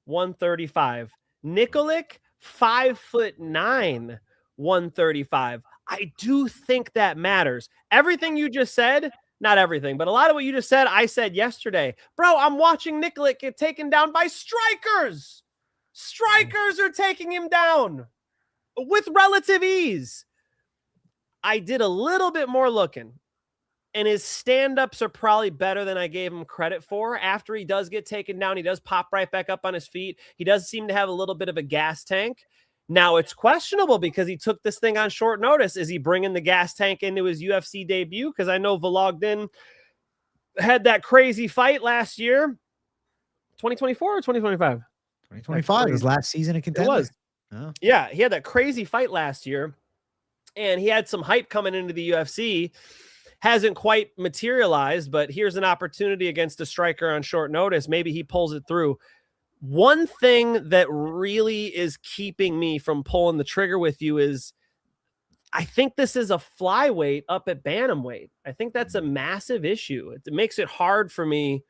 135. Nikolic, 5'9", 135. I do think that matters. Everything you just said, not everything, but a lot of what you just said, I said yesterday. Bro, I'm watching Nikolic get taken down by strikers. Strikers are taking him down with relative ease. I did a little bit more looking, and his stand-ups are probably better than I gave him credit for. After he does get taken down, he does pop right back up on his feet. He does seem to have a little bit of a gas tank. Now, it's questionable because he took this thing on short notice. Is he bringing the gas tank into his UFC debut? Because I know Vologdin had that crazy fight last year. 2024 or 2025? 2025 was last season in Contender. It was. Oh. Yeah, he had that crazy fight last year, and he had some hype coming into the UFC. Hasn't quite materialized, but here's an opportunity against a striker on short notice. Maybe he pulls it through. One thing that really is keeping me from pulling the trigger with you is I think this is a flyweight up at bantamweight. I think that's a massive issue. It makes it hard for me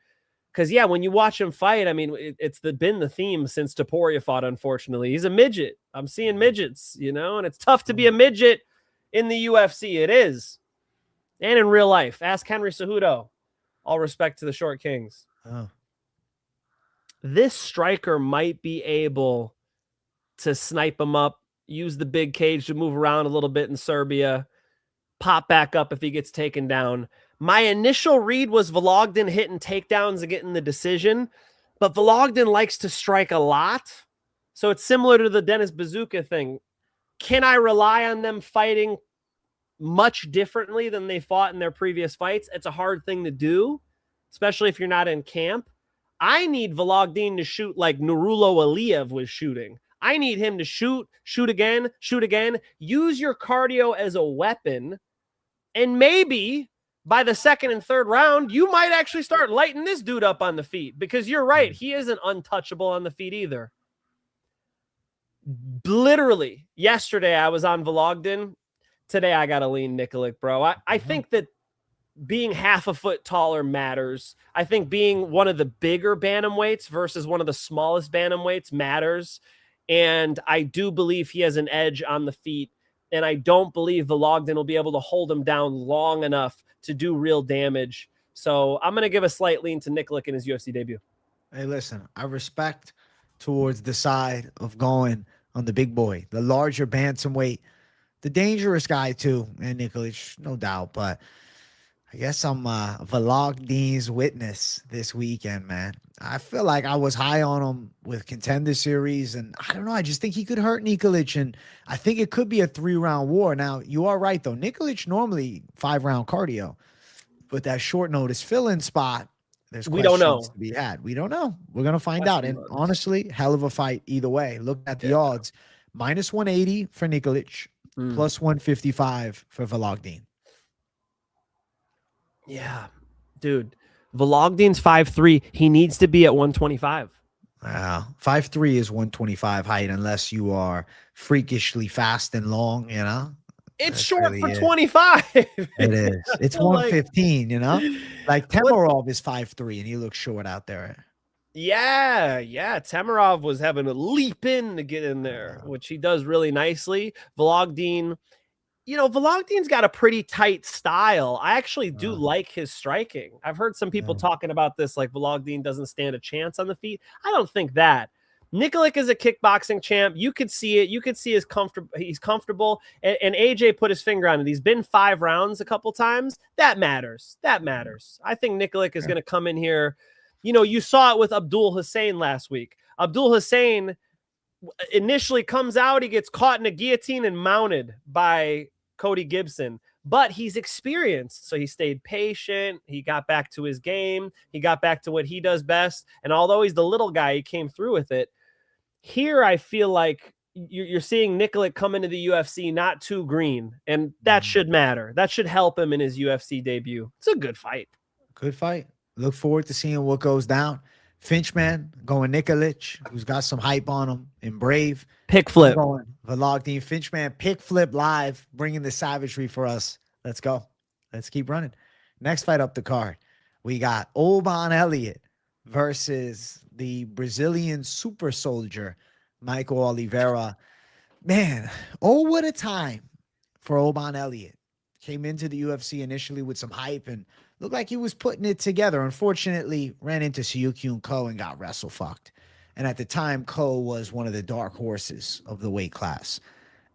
because, yeah, when you watch him fight, I mean, it's been the theme since Topuria fought, unfortunately. He's a midget. I'm seeing midgets, you know, and it's tough to be a midget in the UFC. It is. And in real life. Ask Henry Cejudo. All respect to the Short Kings. Oh. This striker might be able to snipe him up, use the big cage to move around a little bit in Serbia, pop back up if he gets taken down. My initial read was Vologdin hitting takedowns and getting the decision, but Vologdin likes to strike a lot. So it's similar to the Dennis Buzukja thing. Can I rely on them fighting much differently than they fought in their previous fights? It's a hard thing to do, especially if you're not in camp. I need Vologdin to shoot like Nurulo Aliyev was shooting. I need him to shoot again, use your cardio as a weapon, and maybe by the second and third round, you might actually start lighting this dude up on the feet, because you're right, he isn't untouchable on the feet either. Literally, yesterday I was on Vologdin. Today I got to lean Nikolic, bro. I think that being half a foot taller matters. I think being one of the bigger bantamweights versus one of the smallest bantamweights matters. And I do believe he has an edge on the feet. And I don't believe Vologdin will be able to hold him down long enough to do real damage. So I'm going to give a slight lean to Nikolic in his UFC debut. Hey, listen, I respect towards the side of going on the big boy, the larger bantamweight, the dangerous guy too, and Nikolic, no doubt. But I guess I'm Vologdin's witness this weekend, man. I feel like I was high on him with Contender Series, and I don't know. I just think he could hurt Nikolic, and I think it could be a 3-round war. Now, you are right, though. Nikolic normally 5-round cardio, but that short notice fill-in spot, we don't know. To be had. We don't know. We're going to find out. And honestly, hell of a fight either way. Look at the odds. Minus 180 for Nikolic, plus 155 for Vologdin. Yeah, dude. Vologdin's 5'3". He needs to be at 125. Wow. 5'3" is 125 height unless you are freakishly fast and long, you know? It's short really for 25. It is. It's 115, you know? Like Temerov is 5'3", and he looks short out there. Yeah. Tamarov was having to leap in to get in there, which he does really nicely. Vologdin, Vologdin's got a pretty tight style. I actually do like his striking. I've heard some people talking about this, like Vologdin doesn't stand a chance on the feet. I don't think that. Nikolic is a kickboxing champ. You could see it. You could see he's comfortable. And AJ put his finger on it. He's been 5 rounds a couple times. That matters. I think Nikolic is going to come in here. You saw it with Abdul Hussein last week. Abdul Hussein initially comes out. He gets caught in a guillotine and mounted by Cody Gibson. But he's experienced, so he stayed patient. He got back to his game. He got back to what he does best. And although he's the little guy, he came through with it. Here, I feel like you're seeing Nikolic come into the UFC not too green, and that should matter. That should help him in his UFC debut. It's a good fight. Good fight. Look forward to seeing what goes down. Finchman going Nikolic, who's got some hype on him, and Brave. Pick flip. Vologdin. Finchman, pick flip live, bringing the savagery for us. Let's go. Let's keep running. Next fight up the card, we got Oban Elliott versus the Brazilian super soldier, Michael Oliveira. Man, what a time for Oban Elliott. Came into the UFC initially with some hype and looked like he was putting it together. Unfortunately, ran into Siyuki and Ko and got wrestle fucked. And at the time, Ko was one of the dark horses of the weight class.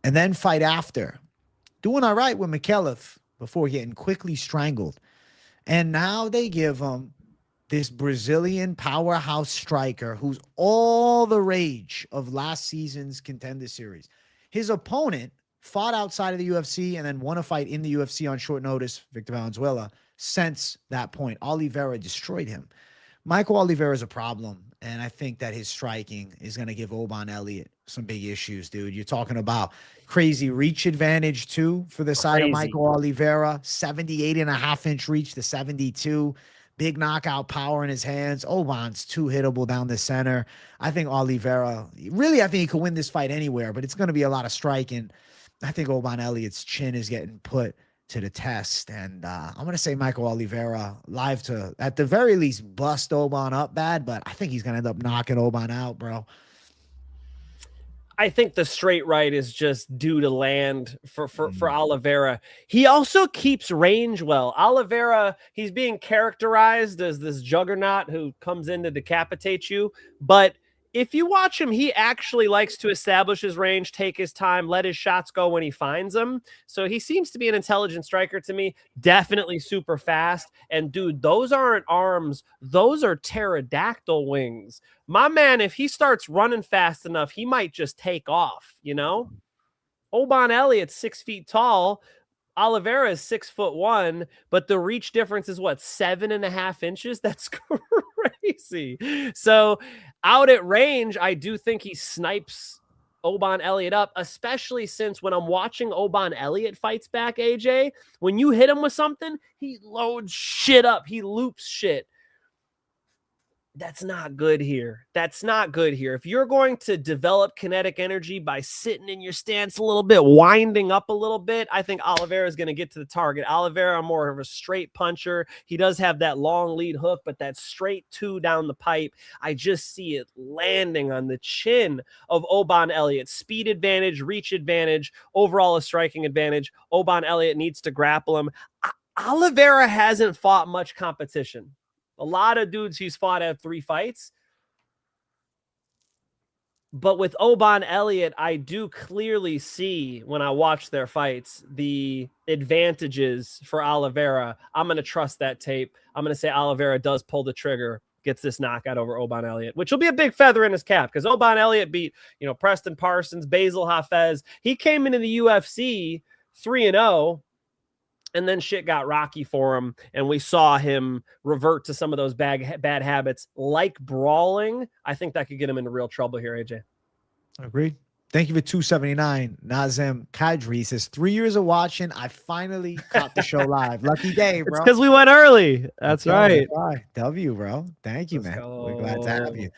And then fight after, doing all right with Milošević before getting quickly strangled. And now they give him this Brazilian powerhouse striker who's all the rage of last season's Contender Series. His opponent fought outside of the UFC and then won a fight in the UFC on short notice, Victor Valenzuela. Since that point, Oliveira destroyed him. Michael Oliveira is a problem, and I think that his striking is going to give Oban Elliott some big issues, dude. You're talking about crazy reach advantage, too, for the side of Michael Oliveira. 78.5-inch reach to 72. Big knockout power in his hands. Oban's too hittable down the center. I think Oliveira, really, I think he could win this fight anywhere, but it's going to be a lot of striking. I think Oban Elliott's chin is getting put to the test. And I'm going to say Michael Oliveira live to, at the very least, bust Oban up bad, but I think he's going to end up knocking Oban out, bro. I think the straight right is just due to land for Oliveira. He also keeps range well. Oliveira, he's being characterized as this juggernaut who comes in to decapitate you. But if you watch him, he actually likes to establish his range, take his time, let his shots go when he finds them. So he seems to be an intelligent striker to me. Definitely super fast. And dude, those aren't arms. Those are pterodactyl wings. My man, if he starts running fast enough, he might just take off, you know? Oban Elliott's 6 feet tall. Oliveira is 6'1", but the reach difference is what, 7.5 inches? That's crazy. So out at range, I do think he snipes Oban Elliott up, especially since when I'm watching Oban Elliott fights back, AJ, when you hit him with something, he loads shit up. He loops shit. That's not good here. That's not good here. If you're going to develop kinetic energy by sitting in your stance a little bit, winding up a little bit, I think Oliveira is going to get to the target. Oliveira, more of a straight puncher. He does have that long lead hook, but that straight 2 down the pipe, I just see it landing on the chin of Oban Elliott. Speed advantage, reach advantage, overall a striking advantage. Oban Elliott needs to grapple him. Oliveira hasn't fought much competition. A lot of dudes he's fought have 3 fights. But with Oban Elliott, I do clearly see when I watch their fights the advantages for Oliveira. I'm going to trust that tape. I'm going to say Oliveira does pull the trigger, gets this knockout over Oban Elliott, which will be a big feather in his cap because Oban Elliott beat, Preston Parsons, Basil Hafez. He came into the UFC 3-0. And then shit got rocky for him, and we saw him revert to some of those bad habits, like brawling. I think that could get him into real trouble here, AJ. Agreed. Thank you for 279. Nazem Kadri says, 3 years of watching. I finally caught the show live. Lucky day, bro. It's because we went eearly. That's right. W, bro. Thank you, man. Go. We're glad to have you.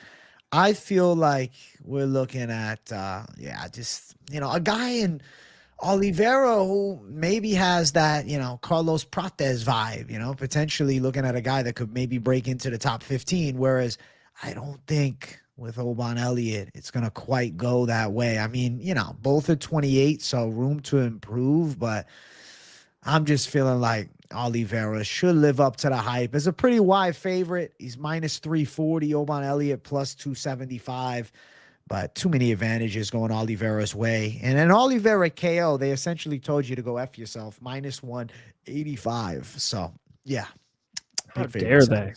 I feel like we're looking at, a guy in Oliveira who maybe has that, Carlos Prates vibe, potentially looking at a guy that could maybe break into the top 15. Whereas I don't think with Oban Elliott, it's going to quite go that way. I mean, both are 28, so room to improve, but I'm just feeling like Oliveira should live up to the hype. It's a pretty wide favorite. He's minus 340, Oban Elliott plus 275, but too many advantages going Oliveira's way. And an Oliveira KO, they essentially told you to go F yourself, minus 185. So, yeah. How dare they?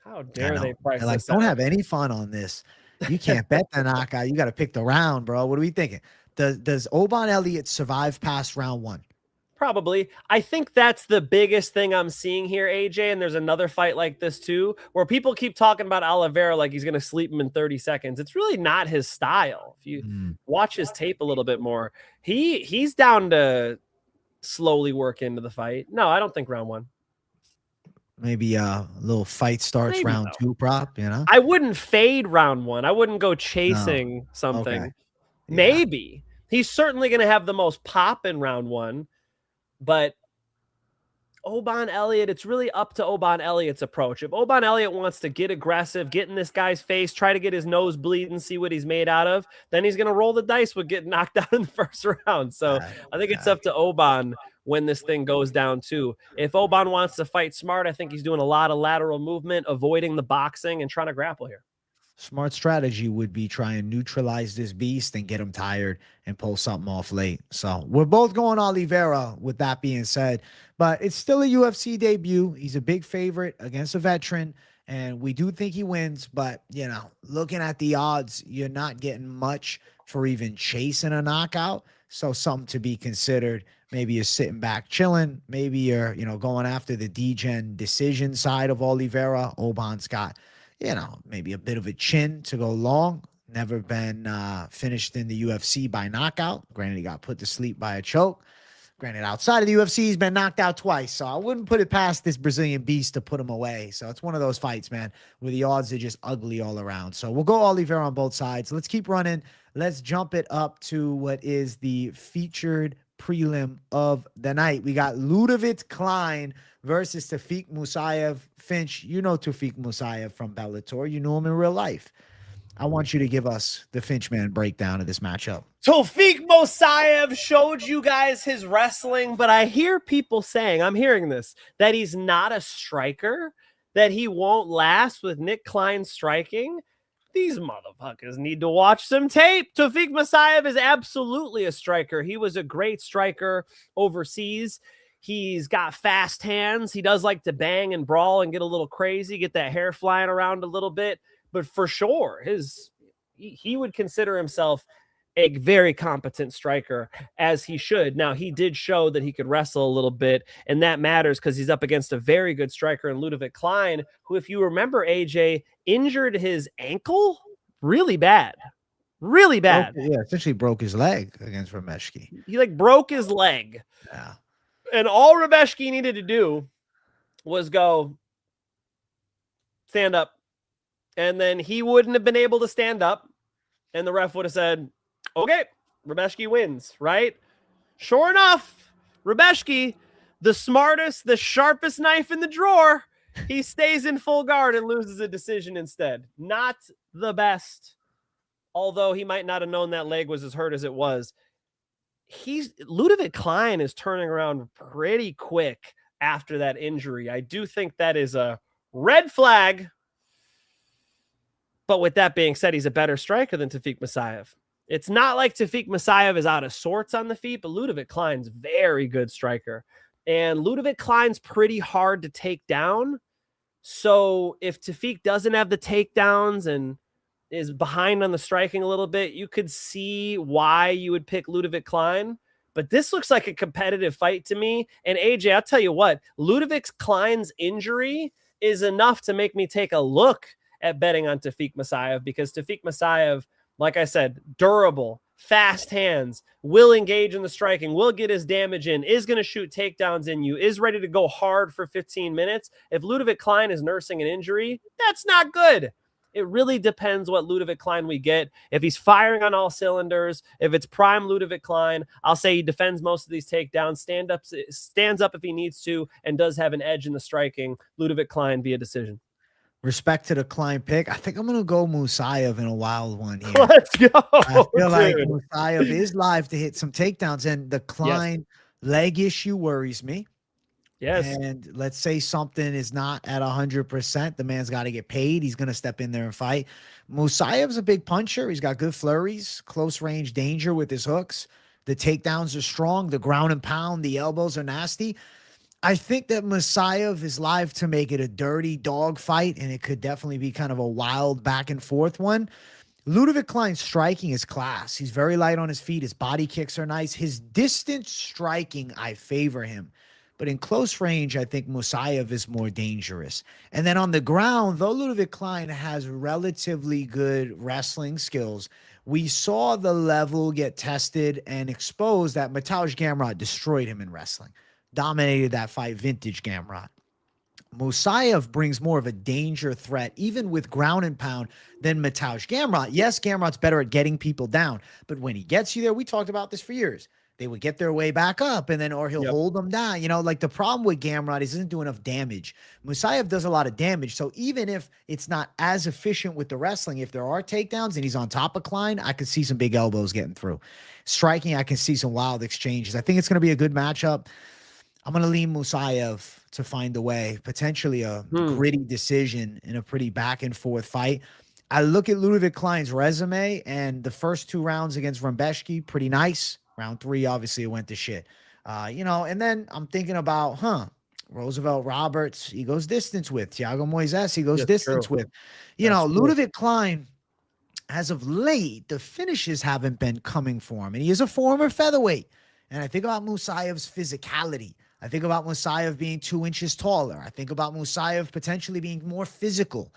How dare they price like, this don't out? have any fun on this. You can't bet the knockout. You got to pick the round, bro. What are we thinking? Does Oban Elliott survive past round 1? Probably. I think that's the biggest thing I'm seeing here, AJ. And there's another fight like this too, where people keep talking about Oliveira like he's going to sleep him in 30 seconds. It's really not his style. If you watch his tape a little bit more, he's down to slowly work into the fight. No, I don't think round 1. Maybe a little fight starts round 2 prop, I wouldn't fade round 1. I wouldn't go chasing something. Okay. Yeah. Maybe. He's certainly going to have the most pop in round 1, but Oban Elliott, it's really up to Oban Elliott's approach. If Oban Elliott wants to get aggressive, get in this guy's face, try to get his nose bleeding, see what he's made out of, then he's going to roll the dice with getting knocked out in the first round. So I think it's up to Oban when this thing goes down too. If Oban wants to fight smart, I think he's doing a lot of lateral movement, avoiding the boxing and trying to grapple here. Smart strategy would be try and neutralize this beast and get him tired and pull something off late. So we're both going Oliveira with that being said, but it's still a UFC debut. He's a big favorite against a veteran, and we do think he wins, but looking at the odds, you're not getting much for even chasing a knockout. So something to be considered. Maybe you're sitting back chilling. Maybe you're, going after the degen decision side of Oliveira. Oban's got, maybe a bit of a chin to go long. Never been finished in the UFC by knockout. Granted, he got put to sleep by a choke. Granted, outside of the UFC, he's been knocked out twice. So I wouldn't put it past this Brazilian beast to put him away. So it's one of those fights, man, where the odds are just ugly all around. So we'll go Oliveira on both sides. Let's keep running. Let's jump it up to what is the featured prelim of the night. We got Ludovic Klein versus Tofiq Musayev. Finch, you know Tofiq Musayev from Bellator. You know him in real life. I want you to give us the Finchman breakdown of this matchup. Tofiq Musayev showed you guys his wrestling, but I hear people saying, I'm hearing this, that he's not a striker, that he won't last with Nick Klein striking. These motherfuckers need to watch some tape. Tofiq Musayev is absolutely a striker. He was a great striker overseas. He's got fast hands. He does like to bang and brawl and get a little crazy, get that hair flying around a little bit. But for sure, he would consider himself a very competent striker, as he should. Now, he did show that he could wrestle a little bit, and that matters because he's up against a very good striker in Ludovic Klein, who, if you remember, AJ, injured his ankle really bad. Really bad. Essentially broke his leg against Rębecki. He broke his leg. Yeah. And all Rębecki needed to do was go stand up. And then he wouldn't have been able to stand up. And the ref would have said, okay, Rębecki wins, right? Sure enough, Rębecki, the smartest, the sharpest knife in the drawer, he stays in full guard and loses a decision instead. Not the best. Although he might not have known that leg was as hurt as it was. Ludovic Klein is turning around pretty quick after that injury. I do think that is a red flag. But with that being said, he's a better striker than Tofiq Musayev. It's not like Tofiq Musayev is out of sorts on the feet, but Ludovic Klein's very good striker. And Ludovic Klein's pretty hard to take down. So if Tofiq doesn't have the takedowns and is behind on the striking a little bit, you could see why you would pick Ludovic Klein. But this looks like a competitive fight to me. And AJ, I'll tell you what, Ludovic Klein's injury is enough to make me take a look at betting on Tofiq Musayev, because Tofiq Musayev, like I said, durable, fast hands, will engage in the striking, will get his damage in, is going to shoot takedowns in you, is ready to go hard for 15 minutes. If Ludovic Klein is nursing an injury, that's not good. It really depends what Ludovic Klein we get. If he's firing on all cylinders, if it's prime Ludovic Klein, I'll say he defends most of these takedowns, stands up if he needs to, and does have an edge in the striking. Ludovic Klein via decision. respect to the Klein pick. I think I'm gonna go Musayev in a wild one here. Let's go. I feel like dude. Musayev is live to hit some takedowns, and the Klein leg issue worries me. Yes. And let's say something is not at 100%. The man's got to get paid. He's going to step in there and fight. Musayev's a big puncher. He's got good flurries, close range danger with his hooks. The takedowns are strong. The ground and pound, the elbows are nasty. I think that Musayev is live to make it a dirty dog fight, and it could definitely be kind of a wild back and forth one. Ludovic Klein's striking is class. He's very light on his feet. His body kicks are nice. His distance striking, I favor him. But in close range, I think Musayev is more dangerous. And then on the ground, though Ludovic Klein has relatively good wrestling skills, we saw the level get tested and exposed that Mateusz Gamrot destroyed him in wrestling. Dominated that fight, vintage Gamrot. Musayev brings more of a danger threat, even with ground and pound, than Mateusz Gamrot. Yes, Gamrot's better at getting people down, but when he gets you there, we talked about this for years. They would get their way back up, and then, or he'll hold them down. You know, like the problem with Gamrot is he doesn't do enough damage. Musayev does a lot of damage. So even if it's not as efficient with the wrestling, if there are takedowns and he's on top of Klein, I could see some big elbows getting through. Striking, I can see some wild exchanges. I think it's going to be a good matchup. I'm going to lean Musayev to find a way, potentially a gritty decision in a pretty back and forth fight. I look at Ludovic Klein's resume, and the first 2 rounds against Rębecki, pretty nice. Round 3, obviously, it went to shit. You know, and then I'm thinking about, Roosevelt Roberts, he goes distance with. Thiago Moises, he goes distance with. You know, Ludovic Klein, as of late, the finishes haven't been coming for him. And he is a former featherweight. And I think about Musayev's physicality. I think about Musayev being 2 inches taller. I think about Musayev potentially being more physical.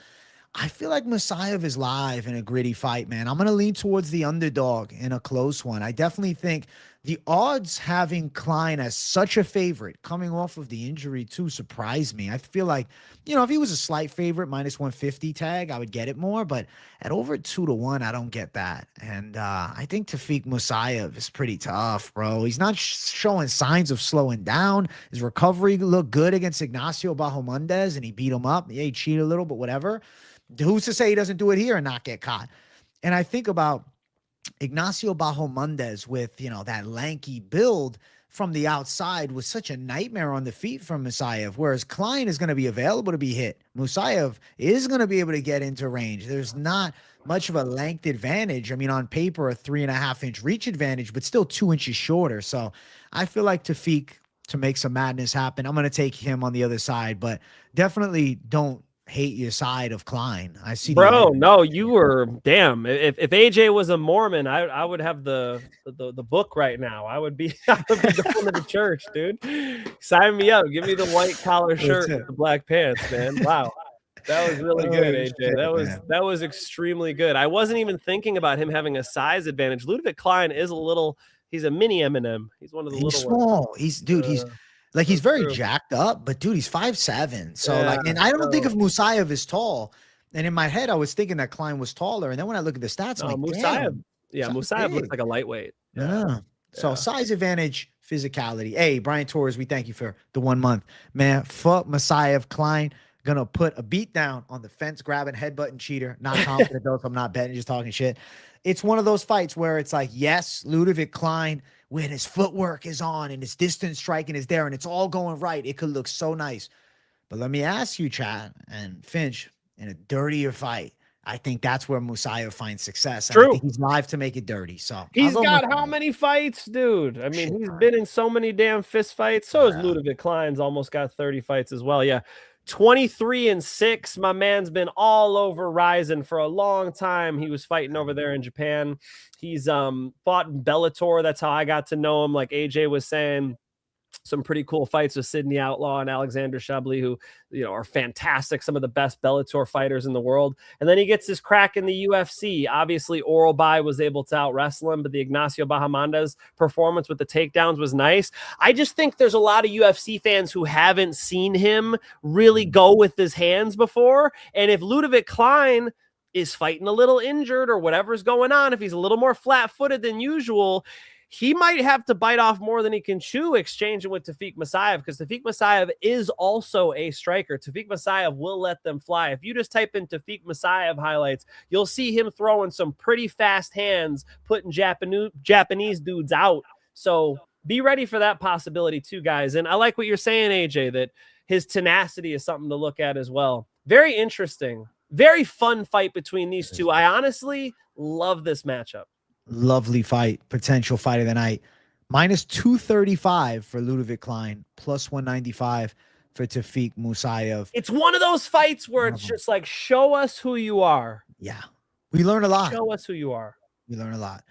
I feel like Musayev is live in a gritty fight, man. I'm going to lean towards the underdog in a close one. I definitely think the odds having Klein as such a favorite coming off of the injury too surprised me. I feel like, you know, if he was a slight favorite, minus 150 tag, I would get it more. But at over 2-1, I don't get that. And I think Tofiq Musayev is pretty tough, bro. He's not showing signs of slowing down. His recovery looked good against Ignacio Bahamondes, and he beat him up. Yeah, he cheated a little, but whatever. Who's to say he doesn't do it here and not get caught? And I think about Ignacio Bahamondes with, you know, that lanky build from the outside was such a nightmare on the feet from Musayev, whereas Klein is going to be available to be hit. Musayev is going to be able to get into range. There's not much of a length advantage. I mean, on paper, a 3.5-inch reach advantage, but still 2 inches shorter. So I feel like Tofiq, to make some madness happen, I'm going to take him on the other side, but definitely don't hate your side of Klein. I see, bro. No, you were damn. If AJ was a Mormon, I would have the book right now. I would be going to the church, dude. Sign me up. Give me the white collar shirt with the black pants, man. Wow, that was really good, AJ. Shit, that was extremely good. I wasn't even thinking about him having a size advantage. Ludovic Klein is a little. He's a mini Eminem. He's one of the he's little small. ones. He's very jacked up, but dude, he's 5'7". So and I don't think of Musayev as tall. And in my head, I was thinking that Klein was taller. And then when I look at the stats, I'm like, Musayev. Yeah, Musayev looks like a lightweight. Yeah. So size advantage, physicality. Hey, Brian Torres, we thank you for the 1 month. Man, fuck Musayev. Klein gonna put a beat down on the fence grabbing, headbutting cheater. Not confident though, so I'm not betting, just talking shit. It's one of those fights where it's like, yes, Ludovic Klein, when his footwork is on and his distance striking is there and it's all going right, it could look so nice. But let me ask you, Chad and Finch, in a dirtier fight, I think that's where Musayev finds success. True. I think he's live to make it dirty. So he's got how many fights, dude? I mean, he's been in so many damn fist fights. So is Ludovic Klein's almost got 30 fights as well. Yeah. 23-6. My man's been all over Ryzen for a long time. He was fighting over there in Japan. He's fought in Bellator. That's how I got to know him. Like AJ was saying, some pretty cool fights with Sidney Outlaw and Alexander Chablis, who, you know, are fantastic, some of the best Bellator fighters in the world. And then he gets his crack in the UFC. Obviously, Oralbai was able to out-wrestle him, but the Ignacio Bahamondes performance with the takedowns was nice. I just think there's a lot of UFC fans who haven't seen him really go with his hands before. And if Ludovic Klein is fighting a little injured or whatever's going on, if he's a little more flat-footed than usual, he might have to bite off more than he can chew exchanging with Tofiq Musayev, because Tofiq Musayev is also a striker. Tofiq Musayev will let them fly. If you just type in Tofiq Musayev highlights, you'll see him throwing some pretty fast hands, putting Japanese dudes out. So be ready for that possibility too, guys. And I like what you're saying, AJ, that his tenacity is something to look at as well. Very interesting. Very fun fight between these two. I honestly love this matchup. Lovely fight. Potential fight of the night. Minus 235 for Ludovic Klein. Plus 195 for Tofiq Musayev. It's one of those fights where it's just like, show us who you are. Yeah. We learn a lot. Show us who you are. We learn a lot.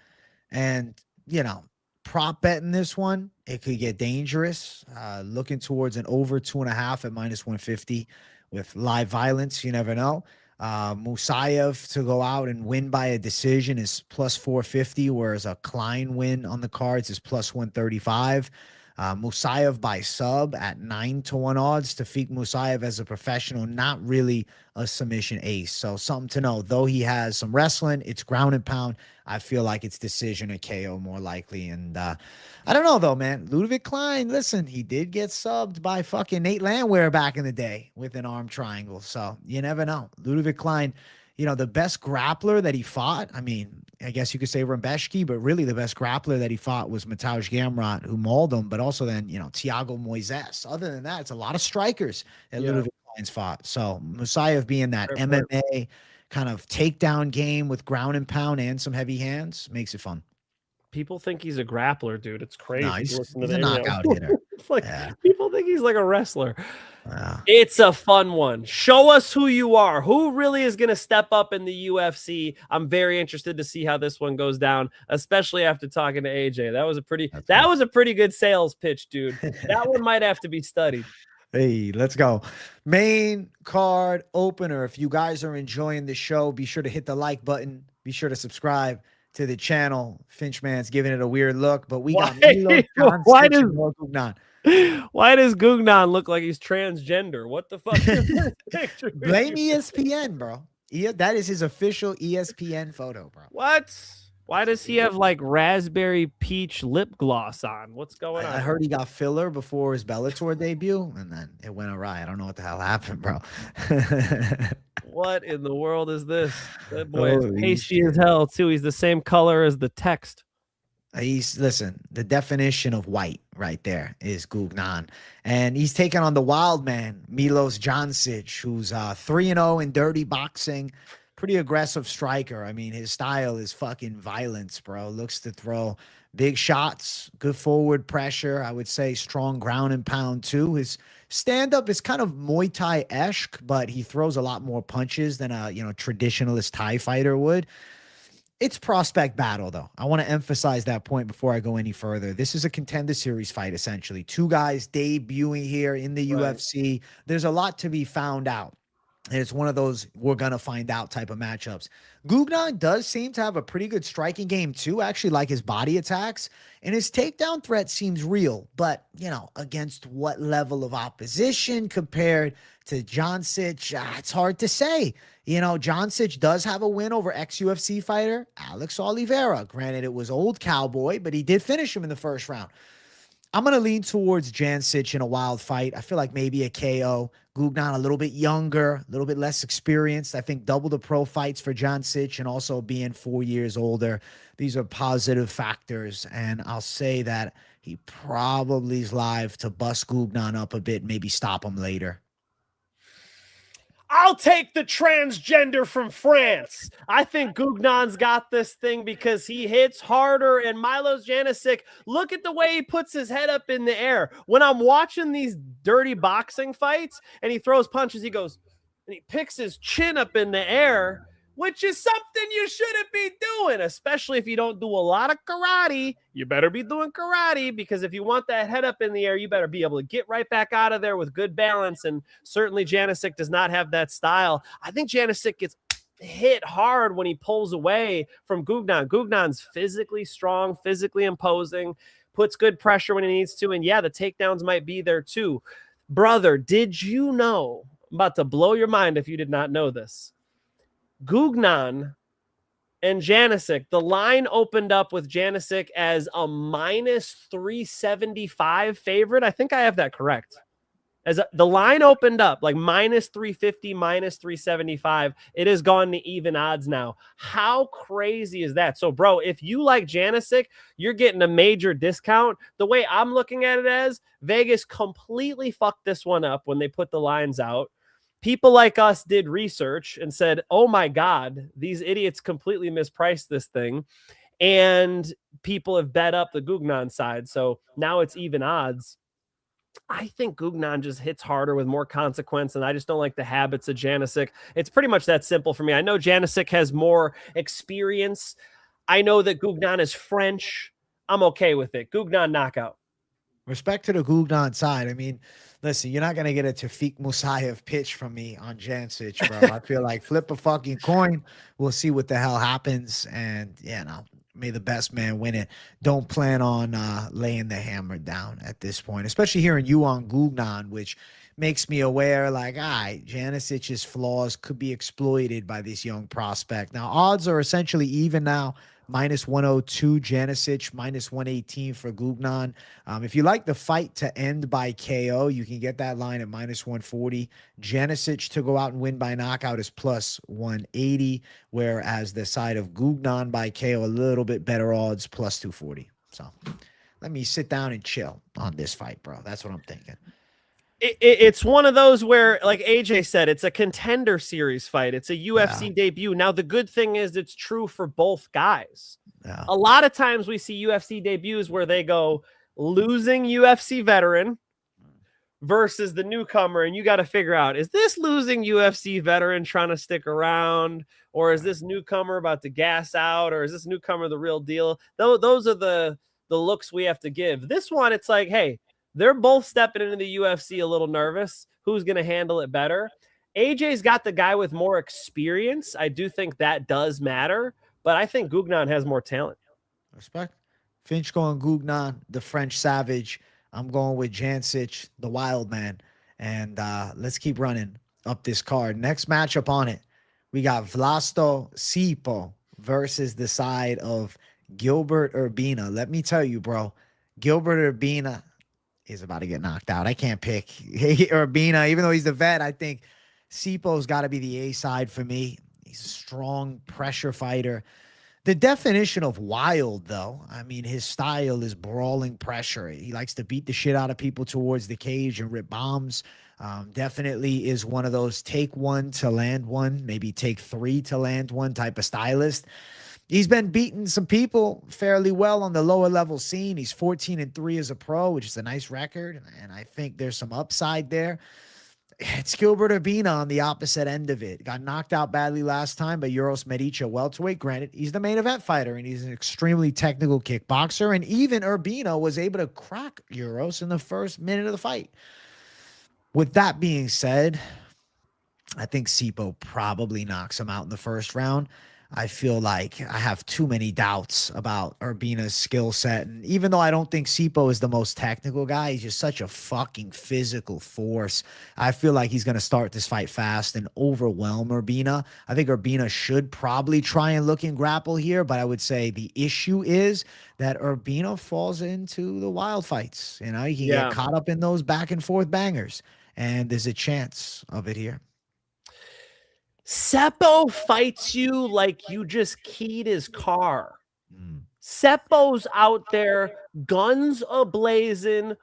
And, you know, prop betting this one, it could get dangerous. Looking towards an over 2.5 at minus 150 with live violence. You never know. Musayev to go out and win by a decision is plus 450, whereas a Klein win on the cards is plus 135. Musayev by sub at 9-1 odds. Tofiq Musayev as a professional, not really a submission ace. So something to know. Though he has some wrestling, it's ground and pound. I feel like it's decision or KO more likely. And I don't know, though, man. Ludovic Klein, listen, he did get subbed by fucking Nate Landwehr back in the day with an arm triangle. So you never know. Ludovic Klein, you know, the best grappler that he fought, I mean, I guess you could say Rębecki, but really the best grappler that he fought was Mateusz Gamrot, who mauled him, but also then, you know, Thiago Moises. Other than that, it's a lot of strikers that Ludovic Klein's fought. So Musayev being that MMA kind of takedown game with ground and pound and some heavy hands makes it fun. People think he's a grappler, dude. It's crazy. No, he's a knockout hitter. It's like, people think he's like a wrestler. It's a fun one. Show us who you are. Who really is going to step up in the UFC? I'm very interested to see how this one goes down, especially after talking to AJ. That was a pretty good sales pitch, dude. That one might have to be studied. Hey, let's go. Main card opener. If you guys are enjoying the show, be sure to hit the like button. Be sure to subscribe to the channel. Finchman's giving it a weird look, but we got why does Gugnon look like he's transgender? What the fuck is this picture? Blame ESPN, bro. That is his official ESPN photo, bro. What? Why does he have like raspberry peach lip gloss on? What's going on? I heard he got filler before his Bellator debut, and then it went awry. I don't know what the hell happened, bro. What in the world is this? That boy is pasty as hell, too. He's the same color as the text. Listen, the definition of white right there is Gugnon. And he's taking on the wild man, Miloš Janičić, who's 3-0 in dirty boxing. Pretty aggressive striker. I mean, his style is fucking violence, bro. Looks to throw big shots, good forward pressure. I would say strong ground and pound too. His stand-up is kind of Muay Thai-esque, but he throws a lot more punches than a, you know, traditionalist Thai fighter would. It's prospect battle, though. I want to emphasize that point before I go any further. This is a contender series fight, essentially. Two guys debuting here in the UFC. There's a lot to be found out. And it's one of those we're going to find out type of matchups. Gugnon does seem to have a pretty good striking game too. Actually like his body attacks. And his takedown threat seems real. But, you know, against what level of opposition compared to Janičić, it's hard to say. You know, Janičić does have a win over ex-UFC fighter Alex Oliveira. Granted, it was old cowboy, but he did finish him in the first round. I'm going to lean towards Janičić in a wild fight. I feel like maybe a KO. Gugnon a little bit younger, a little bit less experienced. I think double the pro fights for Janičić and also being 4 years older. These are positive factors. And I'll say that he probably is live to bust Gugnon up a bit, maybe stop him later. I'll take the transgender from France. I think Gugnon's got this thing because he hits harder. And Miloš Janičić, look at the way he puts his head up in the air. When I'm watching these dirty boxing fights and he throws punches, he goes and he picks his chin up in the air, which is something you shouldn't be doing, especially if you don't do a lot of karate. You better be doing karate, because if you want that head up in the air, you better be able to get right back out of there with good balance. And certainly Janičić does not have that style. I think Janičić gets hit hard when he pulls away from Gugnon. Gugnon's physically strong, physically imposing, puts good pressure when he needs to. And yeah, the takedowns might be there too. Brother, did you know? I'm about to blow your mind if you did not know this. Gugnon and Janicic. The line opened up with Janicic as a minus 375 favorite. I think I have that correct. The line opened up like minus 350, minus 375. It has gone to even odds now. How crazy is that? So, bro, if you like Janicic, you're getting a major discount. The way I'm looking at it as, Vegas completely fucked this one up when they put the lines out. People like us did research and said, oh my God, these idiots completely mispriced this thing. And people have bet up the Gugnon side. So now it's even odds. I think Gugnon just hits harder with more consequence, and I just don't like the habits of Janicic. It's pretty much that simple for me. I know Janicic has more experience. I know that Gugnon is French. I'm okay with it. Gugnon knockout. Respect to the Gugnon side. I mean, listen, you're not going to get a Tofiq Musayev pitch from me on Janičić, bro. I feel like flip a fucking coin. We'll see what the hell happens. And, yeah, no, may the best man win it. Don't plan on laying the hammer down at this point, especially hearing you on Gugnon, which makes me aware, like, all right, Janicic's flaws could be exploited by this young prospect. Now, odds are essentially even now. Minus 102 Janicic, minus 118 for Gugnon. If you like the fight to end by KO, you can get that line at minus 140. Janicic to go out and win by knockout is plus 180, whereas the side of Gugnon by KO, a little bit better odds, plus 240. So let me sit down and chill on this fight, bro. That's what I'm thinking. It's one of those where, like AJ said, it's a contender series fight. It's a UFC debut. Now, the good thing is it's true for both guys. Yeah. A lot of times we see UFC debuts where they go losing UFC veteran versus the newcomer, and you got to figure out, is this losing UFC veteran trying to stick around, or is this newcomer about to gas out, or is this newcomer the real deal? Those are the looks we have to give. This one, it's like, hey, they're both stepping into the UFC a little nervous. Who's going to handle it better? AJ's got the guy with more experience. I do think that does matter, but I think Gugnon has more talent. Respect. Finch going Gugnon, the French savage. I'm going with Janicic, the wild man. And let's keep running up this card. Next matchup on it, we got Vlasto Sipo versus the side of Gilbert Urbina. Let me tell you, bro, Gilbert Urbina is about to get knocked out. I can't pick Urbina, even though he's the vet. I think Sipo's got to be the A side for me. He's a strong pressure fighter. The definition of wild, though, I mean, his style is brawling pressure. He likes to beat the shit out of people towards the cage and rip bombs. Definitely is one of those take one to land one, maybe take three to land one type of stylist. He's been beating some people fairly well on the lower level scene. He's 14-3 as a pro, which is a nice record. And I think there's some upside there. It's Gilbert Urbina on the opposite end of it. Got knocked out badly last time by Uros Medici, welterweight. Granted, he's the main event fighter, and he's an extremely technical kickboxer. And even Urbina was able to crack Uros in the first minute of the fight. With that being said, I think Sipo probably knocks him out in the first round. I feel like I have too many doubts about Urbina's skill set. And even though I don't think Sipo is the most technical guy, he's just such a fucking physical force. I feel like he's going to start this fight fast and overwhelm Urbina. I think Urbina should probably try and look and grapple here, but I would say the issue is that Urbina falls into the wild fights. You know, he can get caught up in those back and forth bangers, and there's a chance of it here. Seppo fights you like you just keyed his car. Seppo's out there, guns a-blazing.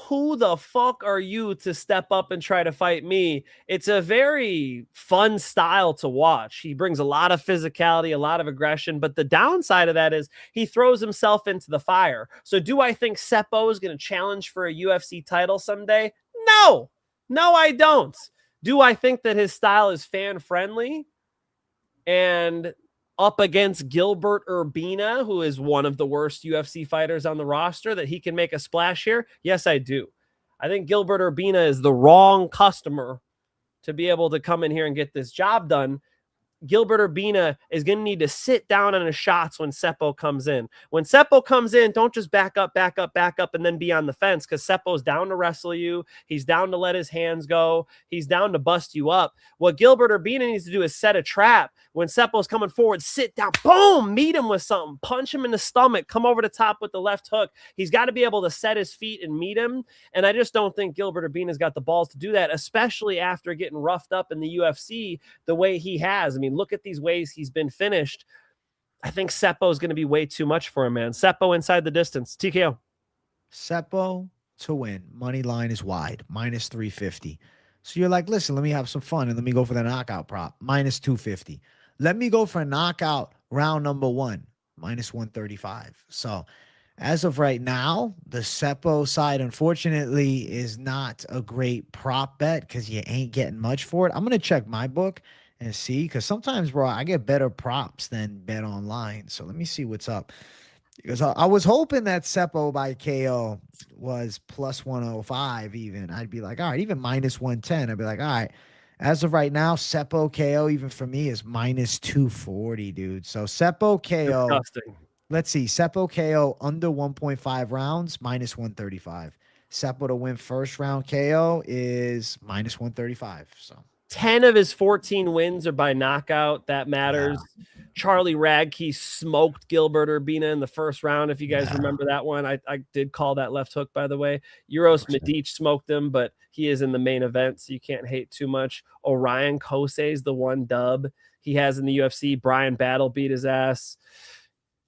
Who the fuck are you to step up and try to fight me? It's a very fun style to watch. He brings a lot of physicality, a lot of aggression, but the downside of that is he throws himself into the fire. So do I think Seppo is going to challenge for a UFC title someday? No, I don't. Do I think that his style is fan-friendly and up against Gilbert Urbina, who is one of the worst UFC fighters on the roster, that he can make a splash here? Yes, I do. I think Gilbert Urbina is the wrong customer to be able to come in here and get this job done. Gilbert Urbina is going to need to sit down on his shots when Seppo comes in. When Seppo comes in, don't just back up, and then be on the fence, because Seppo's down to wrestle you. He's down to let his hands go. He's down to bust you up. What Gilbert Urbina needs to do is set a trap. When Seppo's coming forward, sit down, boom, meet him with something, punch him in the stomach, come over the top with the left hook. He's got to be able to set his feet and meet him. And I just don't think Gilbert Urbina's got the balls to do that, especially after getting roughed up in the UFC the way he has. I mean, look at these ways he's been finished. I think Seppo is going to be way too much for him, man. Seppo inside the distance. TKO. Seppo to win. Money line is wide, minus 350. So you're like, listen, let me have some fun and let me go for the knockout prop, minus 250. Let me go for a knockout round number 1, minus 135. So as of right now, the Seppo side, unfortunately, is not a great prop bet because you ain't getting much for it. I'm going to check my book and see, because sometimes, bro, I get better props than bet online. So let me see what's up. Because I was hoping that Seppo by KO was plus 105 even. I'd be like, all right, even minus 110. I'd be like, all right. As of right now, Seppo KO, even for me, is minus 240, dude. So Seppo KO. Disgusting. Let's see. Seppo KO under 1.5 rounds, minus 135. Seppo to win first round KO is minus 135. So 10 of his 14 wins are by knockout. That matters. Yeah. Charlie Radke smoked Gilbert Urbina in the first round. If you guys remember that one, I did call that left hook, by the way. Uros Medic smoked him, but he is in the main event, so you can't hate too much. Orion Kosei is the one dub he has in the UFC. Brian Battle beat his ass.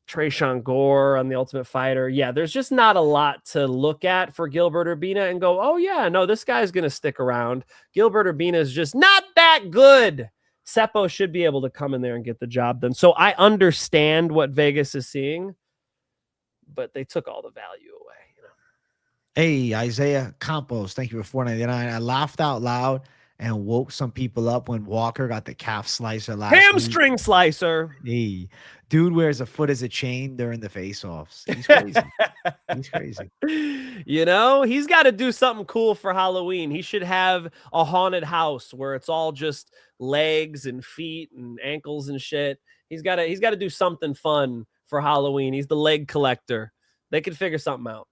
Trayshawn Gore on The Ultimate Fighter. Yeah, there's just not a lot to look at for Gilbert Urbina and go, oh, yeah, no, this guy's going to stick around. Gilbert Urbina is just not that good. Seppo should be able to come in there and get the job done. So I understand what Vegas is seeing, but they took all the value away. You know? Hey, Isaiah Campos, thank you for $4.99. I laughed out loud and woke some people up when Walker got the calf slicer last hamstring slicer. Hey, dude wears a foot as a chain during the face-offs. He's crazy. He's crazy. You know, he's got to do something cool for Halloween. He should have a haunted house where it's all just legs and feet and ankles and shit. He's got to do something fun for Halloween. He's the leg collector. They could figure something out.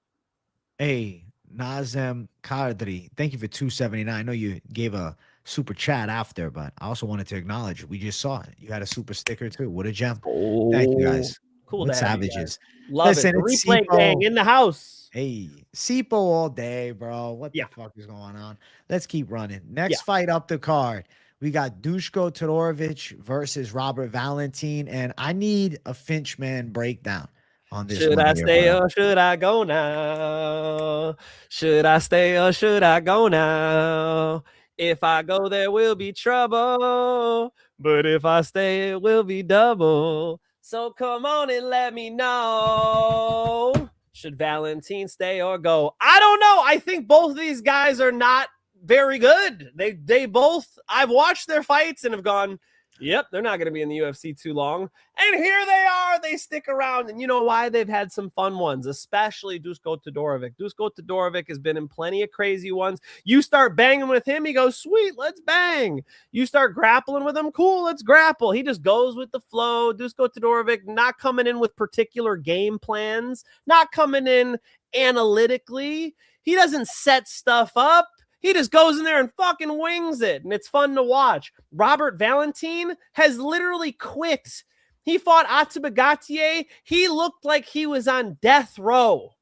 Hey, Nazem Kadri, thank you for $2.79. I know you gave a super chat after, but I also wanted to acknowledge we just saw it. You had a super sticker too. What a gem. Oh, thank you guys. Cool. What savages. Love Listen, it. Replay gang in the house. Hey, Sipo all day, bro. What the fuck is going on? Let's keep running. Next fight up the card. We got Duško Todorovic versus Robert Valentin, and I need a Finchman breakdown on this. Should I stay or should I go now? Should I stay or should I go now? If I go, there will be trouble, but if I stay, it will be double. So come on and let me know. Should Valentin stay or go? I don't know. I think both of these guys are not very good. They both, I've watched their fights and have gone, yep, they're not going to be in the UFC too long. And here they are. They stick around. And you know why? They've had some fun ones, especially Duško Todorovic. Duško Todorovic has been in plenty of crazy ones. You start banging with him, he goes, sweet, let's bang. You start grappling with him, cool, let's grapple. He just goes with the flow. Duško Todorovic not coming in with particular game plans, not coming in analytically. He doesn't set stuff up. He just goes in there and fucking wings it, and it's fun to watch. Robert Valentin has literally quit. He fought Atubagatier. He looked like he was on death row.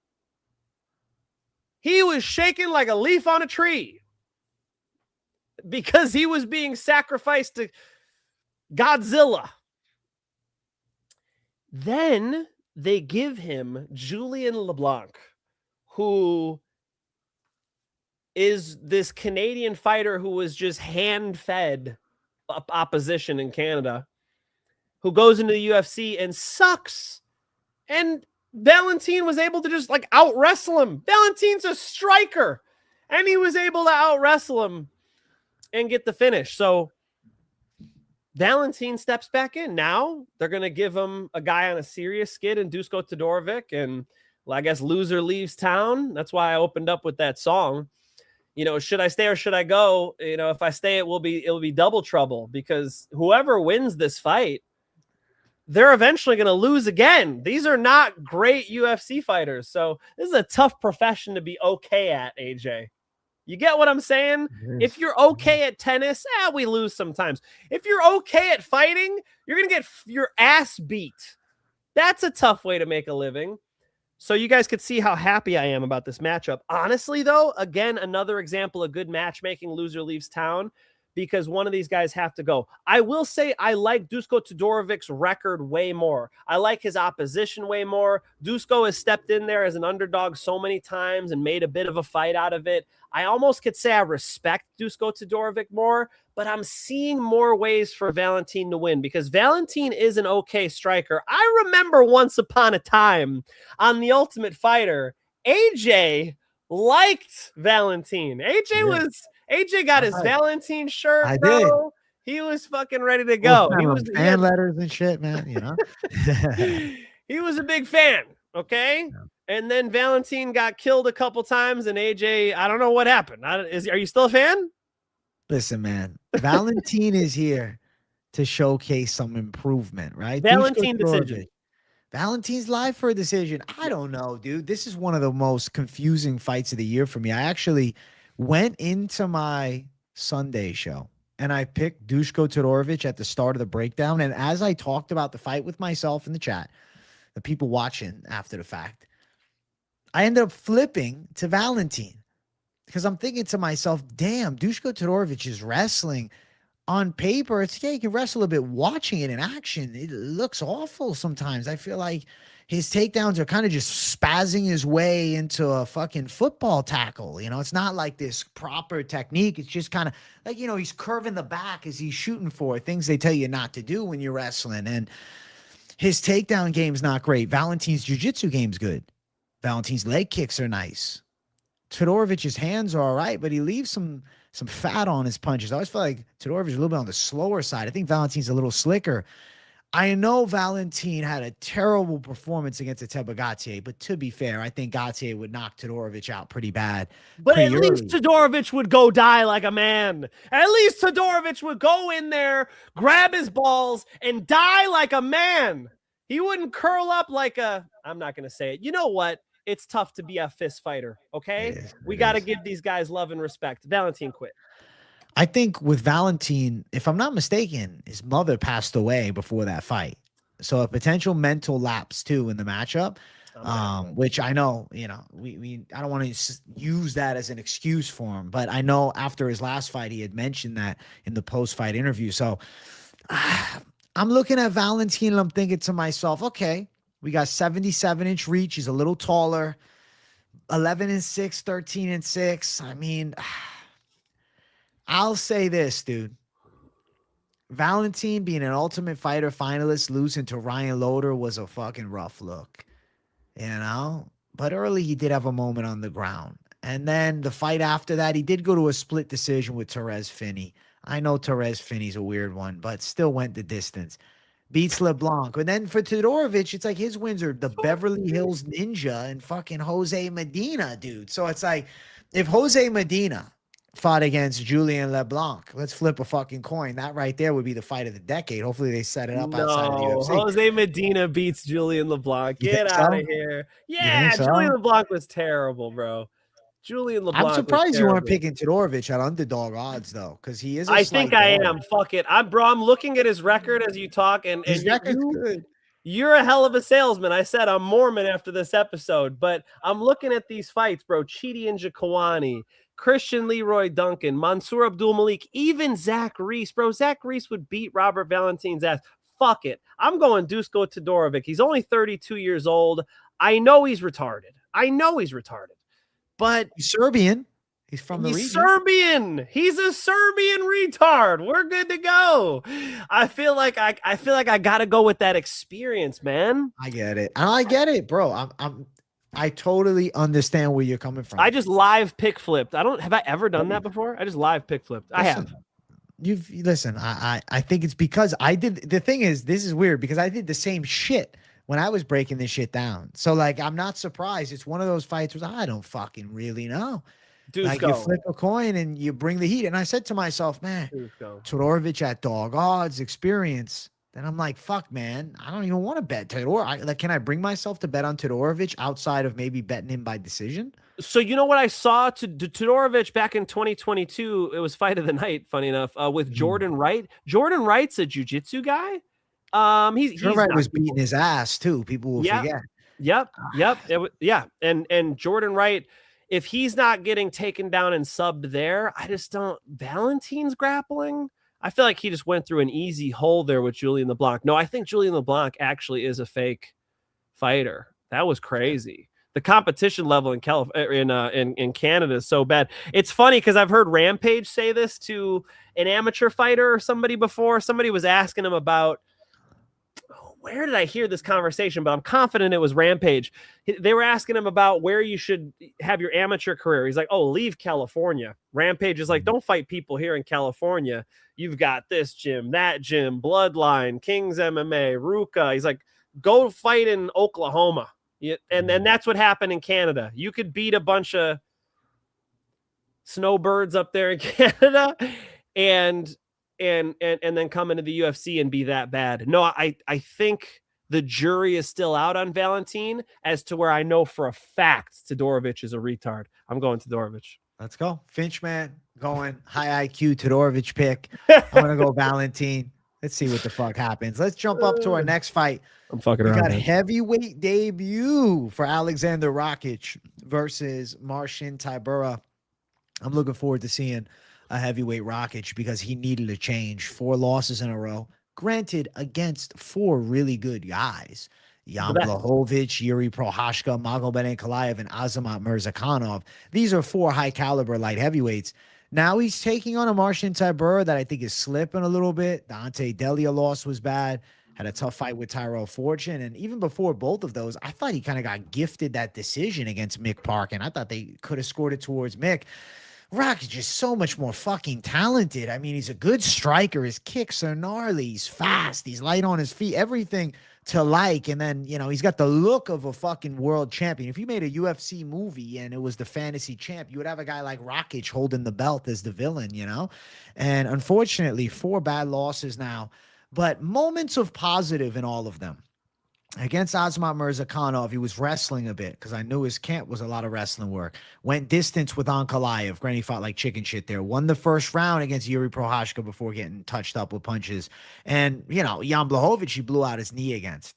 He was shaking like a leaf on a tree because he was being sacrificed to Godzilla. Then they give him Julian LeBlanc, who is this Canadian fighter who was just hand-fed opposition in Canada, who goes into the UFC and sucks. And Valentin was able to just like out-wrestle him. Valentin's a striker, and he was able to out-wrestle him and get the finish. So Valentin steps back in. Now they're going to give him a guy on a serious skid in Duško Todorovic, and well, I guess loser leaves town. That's why I opened up with that song. should I stay or should I go? If I stay, it will be double trouble, because whoever wins this fight, they're eventually going to lose again. These are not great UFC fighters. So this is a tough profession to be okay at, AJ. You get what I'm saying? If you're okay at tennis, we lose sometimes. If you're okay at fighting, you're going to get your ass beat. That's a tough way to make a living. So you guys could see how happy I am about this matchup. Honestly, though, again, another example of good matchmaking. Loser leaves town, because one of these guys have to go. I will say I like Duško Todorovic's record way more. I like his opposition way more. Duško has stepped in there as an underdog so many times and made a bit of a fight out of it. I almost could say I respect Duško Todorovic more, but I'm seeing more ways for Valentin to win, because Valentin is an okay striker. I remember once upon a time on The Ultimate Fighter, AJ liked Valentin. AJ got his Valentin shirt. I bro. did. He was fucking ready to go. He was fan letters and shit, man. He was a big fan. Okay. Yeah. And then Valentin got killed a couple times, and AJ, I don't know what happened. Are you still a fan? Listen, man, Valentin is here to showcase some improvement, right? Valentin decision. Valentin's live for a decision. I don't know, dude. This is one of the most confusing fights of the year for me. I actually went into my Sunday show and I picked Duško Todorovic at the start of the breakdown. And as I talked about the fight with myself in the chat, the people watching after the fact, I ended up flipping to Valentin, because I'm thinking to myself, damn, Duško Todorovic is wrestling on paper. You can wrestle a bit. Watching it in action, it looks awful sometimes. I feel like his takedowns are kind of just spazzing his way into a fucking football tackle. It's not like this proper technique. It's just kind of like, he's curving the back as he's shooting for things they tell you not to do when you're wrestling. And his takedown game's not great. Valentin's jiu-jitsu game's good. Valentin's leg kicks are nice. Todorovic's hands are all right, but he leaves some fat on his punches. I always feel like Todorovic is a little bit on the slower side. I think Valentin's a little slicker. I know Valentin had a terrible performance against Tybura Gautier, but to be fair, I think Gautier would knock Todorovic out pretty bad. But at least Todorovic would go die like a man. At least Todorovic would go in there, grab his balls, and die like a man. He wouldn't curl up like I'm not going to say it. You know what? It's tough to be a fist fighter, okay? We got to give these guys love and respect. Valentin quit. I think with Valentin, if I'm not mistaken, his mother passed away before that fight. So a potential mental lapse too in the matchup, which I know, I don't want to use that as an excuse for him, but I know after his last fight, he had mentioned that in the post-fight interview. So I'm looking at Valentin and I'm thinking to myself, okay, we got 77-inch reach. He's a little taller, 11-6, 13-6. I mean, I'll say this, dude. Valentin being an Ultimate Fighter finalist, losing to Ryan Loder was a fucking rough look, But early, he did have a moment on the ground. And then the fight after that, he did go to a split decision with Therese Finney. I know Therese Finney's a weird one, but still went the distance. Beats LeBlanc. And then for Todorovic, it's like his wins are the Beverly Hills Ninja and fucking Jose Medina, dude. So it's like, if Jose Medina fought against Julian LeBlanc, let's flip a fucking coin. That right there would be the fight of the decade. Hopefully they set it up outside of the UFC. Jose Medina beats Julian LeBlanc. Get out of here. Yeah, Julian LeBlanc was terrible, bro. Julian LeBlanc. I'm surprised you weren't picking Todorovic at underdog odds, though, because he is. I think I am. Fuck it. I'm looking at his record as you talk, and his record's good. You're a hell of a salesman. I said I'm Mormon after this episode, but I'm looking at these fights, bro. Chidi Njokuani, Christian Leroy Duncan, Mansour Abdul Malik, even Zach Reese, bro. Zach Reese would beat Robert Valentin's ass. Fuck it. I'm going Duško Todorovic. He's only 32 years old. I know he's retarded. But he's Serbian. He's from the region. Serbian. He's a Serbian retard. We're good to go. I feel like I gotta go with that experience, man. I get it, bro. I totally understand where you're coming from. I just live pick flipped. Have I ever done that before? I just live pick flipped. I have. I think it's because I did. The thing is, this is weird because I did the same shit when I was breaking this shit down. So like, I'm not surprised. It's one of those fights where I don't fucking really know. Like you flip a coin and you bring the heat. And I said to myself, man, Todorovic at dog odds, experience. Then I'm like, fuck, man, I don't even want to bet Todor. Can I bring myself to bet on Todorovic outside of maybe betting him by decision? So you know what I saw to Todorovic back in 2022? It was fight of the night, funny enough, with Jordan Wright. Jordan Wright's a jiu-jitsu guy. Jordan Wright was beating his ass too. People will forget. Yep. And Jordan Wright, if he's not getting taken down and subbed there, I just don't. Valentin's grappling. I feel like he just went through an easy hole there with Julian LeBlanc. No, I think Julian LeBlanc actually is a fake fighter. That was crazy. The competition level in Canada is so bad. It's funny because I've heard Rampage say this to an amateur fighter or somebody before. Somebody was asking him about, where did I hear this conversation? But I'm confident it was Rampage. They were asking him about where you should have your amateur career. He's like, oh, leave California. Rampage is like, don't fight people here in California. You've got this gym, that gym, Bloodline, Kings MMA, Ruka. He's like, go fight in Oklahoma. And that's what happened in Canada. You could beat a bunch snowbirds up there in Canada and then come into the UFC and be that bad. No, I think the jury is still out on Valentin as to where I know for a fact Todorovic is a retard. I'm going Todorovic. Let's go. Finch, man, going high IQ Todorovic pick. I'm going to go Valentin. Let's see what the fuck happens. Let's jump up to our next fight. I'm fucking around. We got heavyweight debut for Alexander Rakic versus Marcin Tybura. I'm looking forward to seeing a heavyweight Rakic because he needed a change. 4 losses in a row. Granted, against 4 really good guys. Jan Blachowicz, Yuri Prohashka, Magomed Ankalaev, and Azamat Mirzakhanov. These are 4 high-caliber light heavyweights. Now he's taking on a Marcin Tybura that I think is slipping a little bit. Dante Delia loss was bad. Had a tough fight with Tyrell Fortune. And even before both of those, I thought he kind of got gifted that decision against Mick Park. And I thought they could have scored it towards Mick. Rock is just so much more fucking talented. I mean, he's a good striker. His kicks are gnarly. He's fast. He's light on his feet. Everything to like. And then, he's got the look of a fucking world champion. If you made a UFC movie and it was the fantasy champ, you would have a guy like Rakic holding the belt as the villain, And unfortunately, 4 bad losses now, but moments of positive in all of them. Against Azamat Mirzakhanov, he was wrestling a bit because I knew his camp was a lot of wrestling work. Went distance with Ankalaev. Granny fought like chicken shit there. Won the first round against Yuri Prohashka before getting touched up with punches. And, Jan Blachowicz, he blew out his knee against.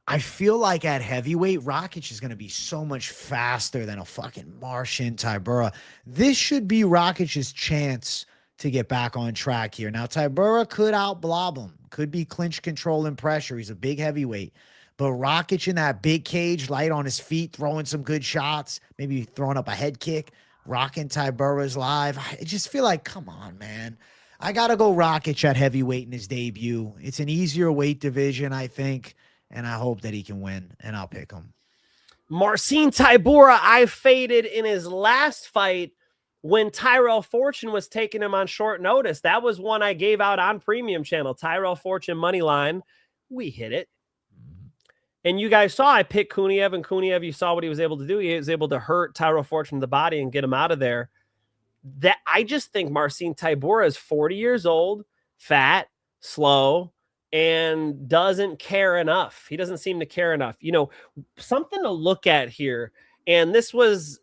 I feel like at heavyweight, Rakic is going to be so much faster than a fucking Marcin Tybura. This should be Rakic's chance to get back on track here. Now, Tybura could outblob him. Could be clinch control and pressure. He's a big heavyweight. But Rakic in that big cage, light on his feet, throwing some good shots, maybe throwing up a head kick, rocking Tybura's live. I just feel like, come on, man. I got to go Rakic at heavyweight in his debut. It's an easier weight division, I think, and I hope that he can win, and I'll pick him. Marcin Tybura, I faded in his last fight when Tyrell Fortune was taking him on short notice. That was one I gave out on Premium Channel. Tyrell Fortune Moneyline. We hit it. And you guys saw I picked Kuniev, and Kuniev, you saw what he was able to do. He was able to hurt Tyrell Fortune in the body and get him out of there. That I just think Marcin Tybura is 40 years old, fat, slow, and doesn't care enough. He doesn't seem to care enough. Something to look at here. And this was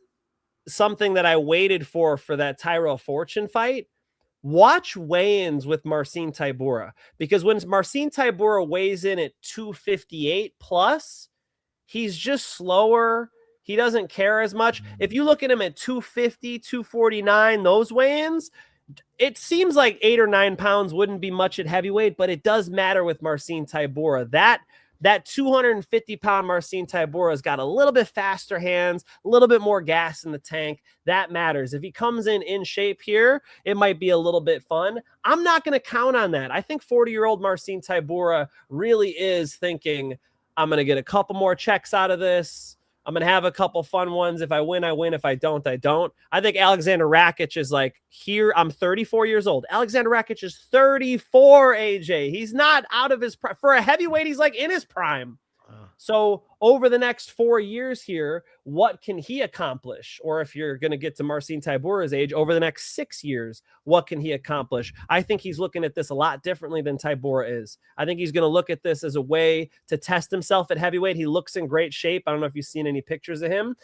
something that I waited for that Tyrell Fortune fight. Watch weigh-ins with Marcin Tybura, because when Marcin Tybura weighs in at 258 plus, he's just slower. He doesn't care as much. If you look at him at 250, 249, those weigh-ins, it seems like 8 or 9 pounds wouldn't be much at heavyweight, but it does matter with Marcin Tybura. That 250-pound Marcin Tybura has got a little bit faster hands, a little bit more gas in the tank. That matters. If he comes in shape here, it might be a little bit fun. I'm not going to count on that. I think 40-year-old Marcin Tybura really is thinking, I'm going to get a couple more checks out of this. I'm going to have a couple fun ones. If I win, I win. If I don't, I don't. I think Alexander Rakic is like, here, I'm 34 years old. Alexander Rakic is 34, AJ. He's not out of his prime. For a heavyweight, he's like in his prime. So over the next 4 years here, what can he accomplish? Or if you're going to get to Marcin Tybura's age, over the next 6 years, what can he accomplish? I think he's looking at this a lot differently than Tybura is. I think he's going to look at this as a way to test himself at heavyweight. He looks in great shape. I don't know if you've seen any pictures of him.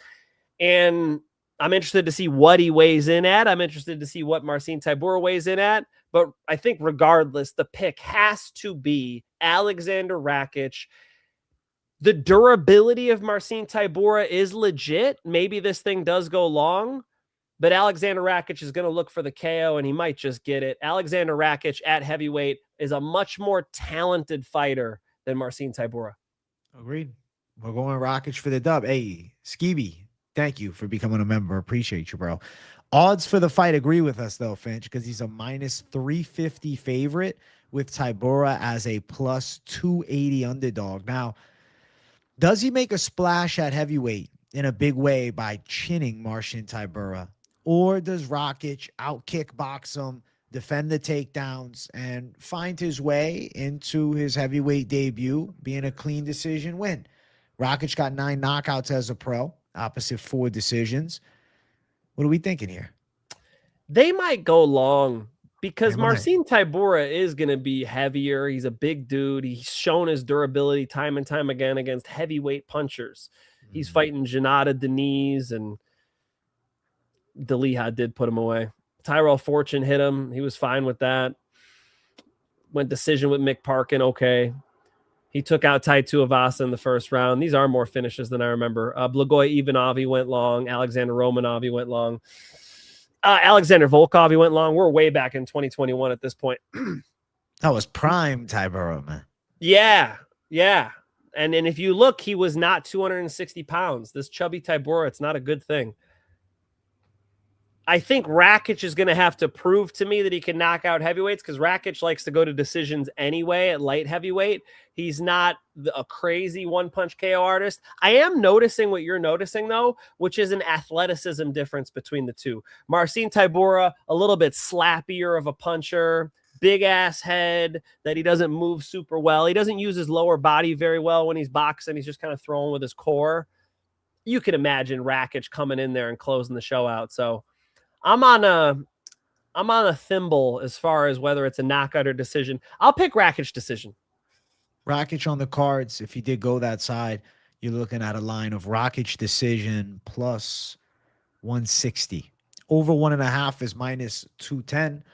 And I'm interested to see what he weighs in at. I'm interested to see what Marcin Tybura weighs in at. But I think regardless, the pick has to be Alexander Rakic. The durability of Marcin Tybura is legit. Maybe this thing does go long, but Alexander Rakic is going to look for the KO, and he might just get it. Alexander Rakic at heavyweight is a much more talented fighter than Marcin Tybura. Agreed. We're going Rakic for the dub. Hey, Skeeby, thank you for becoming a member. Appreciate you, bro. Odds for the fight agree with us, though, Finch, because he's a minus 350 favorite with Tybura as a plus 280 underdog. Now, does he make a splash at heavyweight in a big way by chinning Marcin Tybura? Or does Rakic out-kickbox him, defend the takedowns, and find his way into his heavyweight debut being a clean decision win? Rakic got 9 knockouts as a pro, opposite 4 decisions. What are we thinking here? They might go long because Marcin Tybura is going to be heavier. He's a big dude. He's shown his durability time and time again against heavyweight punchers. He's fighting Janata Denise, and Deliha did put him away. Tyrell Fortune hit him. He was fine with that. Went decision with Mick Parkin. Okay. He took out Tai Tuivasa in the first round. These are more finishes than I remember. Blagoy Ivanov, he went long. Alexander Romanov, he went long. Alexander Volkov, he went long. We're way back in 2021 at this point. That was prime Tybura, man. Yeah. And if you look, he was not 260 pounds. This chubby Tybura, it's not a good thing. I think Rakic is going to have to prove to me that he can knock out heavyweights because Rakic likes to go to decisions anyway at light heavyweight. He's not a crazy one-punch KO artist. I am noticing what you're noticing, though, which is an athleticism difference between the two. Marcin Tybura, a little bit slappier of a puncher, big-ass head that he doesn't move super well. He doesn't use his lower body very well when he's boxing. He's just kind of throwing with his core. You can imagine Rakic coming in there and closing the show out, so I'm on a thimble as far as whether it's a knockout or decision. I'll pick Rakic decision. Rakic on the cards. If you did go that side, you're looking at a line of Rakic decision plus 160. Over 1.5 is minus 210.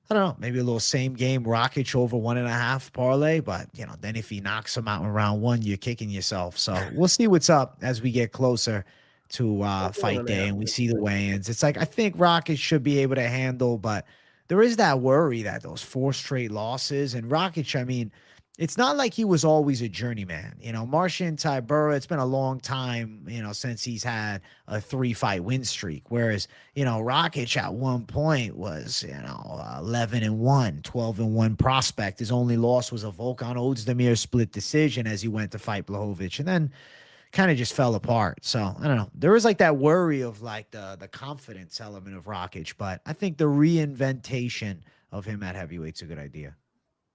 I don't know, maybe a little same game Rakic over 1.5 parlay, but then if he knocks him out in round 1, you're kicking yourself. So we'll see what's up as we get closer to fight day and we see the weigh-ins. It's like I think Rakic should be able to handle, but there is that worry that those 4 straight losses, and Rakic, I mean, it's not like he was always a journeyman. Marcin Tybura, it's been a long time, since he's had a 3-fight win streak. Whereas, Rakic at one point was, 11-1, 12-1 prospect. His only loss was a Volkan Ozdemir split decision as he went to fight Blachowicz. And then kind of just fell apart. So I don't know. There is like that worry of like the confidence element of Rakic, but I think the reinventation of him at heavyweight's a good idea.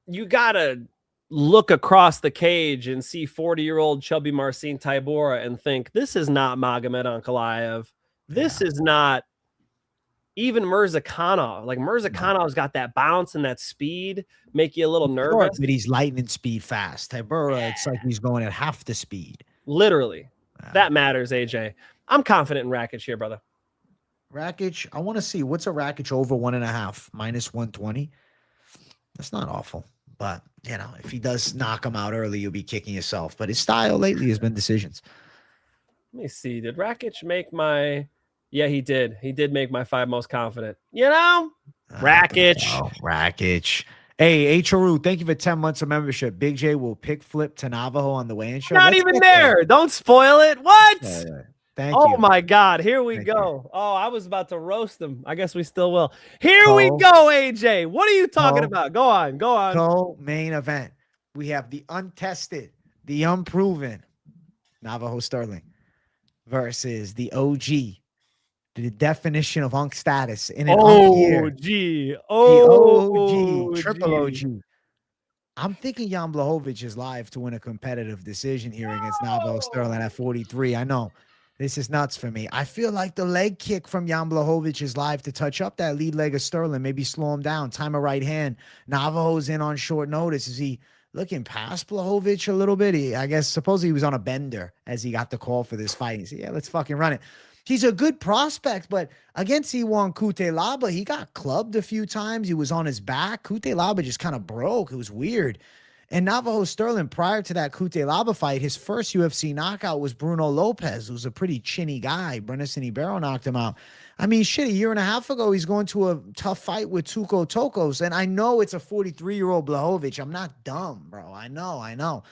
You gotta look across the cage and see 40-year-old chubby Marcin Tybura and think this is not Magomed Ankalaev. This is not even Mirzakhanov. Like Mirzakhanov's got that bounce and that speed, make you a little nervous. But he's lightning speed fast. Tybura, it's like he's going at half the speed. Literally. That matters, AJ. I'm confident in Rakic here, brother. Rakic, I want to see what's a Rakic over 1.5 minus 120. That's not awful. But, if he does knock him out early, you'll be kicking yourself. But his style lately has been decisions. Let me see. Did Rakic make my... Yeah, he did. He did make my 5 most confident. Rakic. Rakic. Hey, Haru, thank you for 10 months of membership. Big J will pick flip to Navajo on the weigh-in show. Not even there. Don't spoil it. What? Thank you. Oh, my God. Here we go. Oh, I was about to roast them. I guess we still will. Here we go, AJ. What are you talking about? Go on. Co-main event. We have the untested, the unproven Navajo Stirling versus the OG, the definition of unk status in an unk year. The OG, triple OG. I'm thinking Jan Blachowicz is live to win a competitive decision here against Navajo Sterling at 43. I know this is nuts for me. I feel like the leg kick from Jan Blachowicz is live to touch up that lead leg of Sterling, maybe slow him down, time a right hand. Navajo's in on short notice. Is he looking past Blachowicz a little bit? I guess supposedly he was on a bender as he got the call for this fight. He said, yeah, let's fucking run it. He's a good prospect, but against Iwan Kutelaba, he got clubbed a few times. He was on his back. Kutelaba just kind of broke. It was weird. And Navajo Sterling, prior to that Kutelaba fight, his first UFC knockout was Bruno Lopez, who's a pretty chinny guy. Brennison Ibero knocked him out. I mean, shit, a year and a half ago, he's going to a tough fight with Tuco Tokos. And I know it's a 43-year-old Blachowicz. I'm not dumb, bro. I know.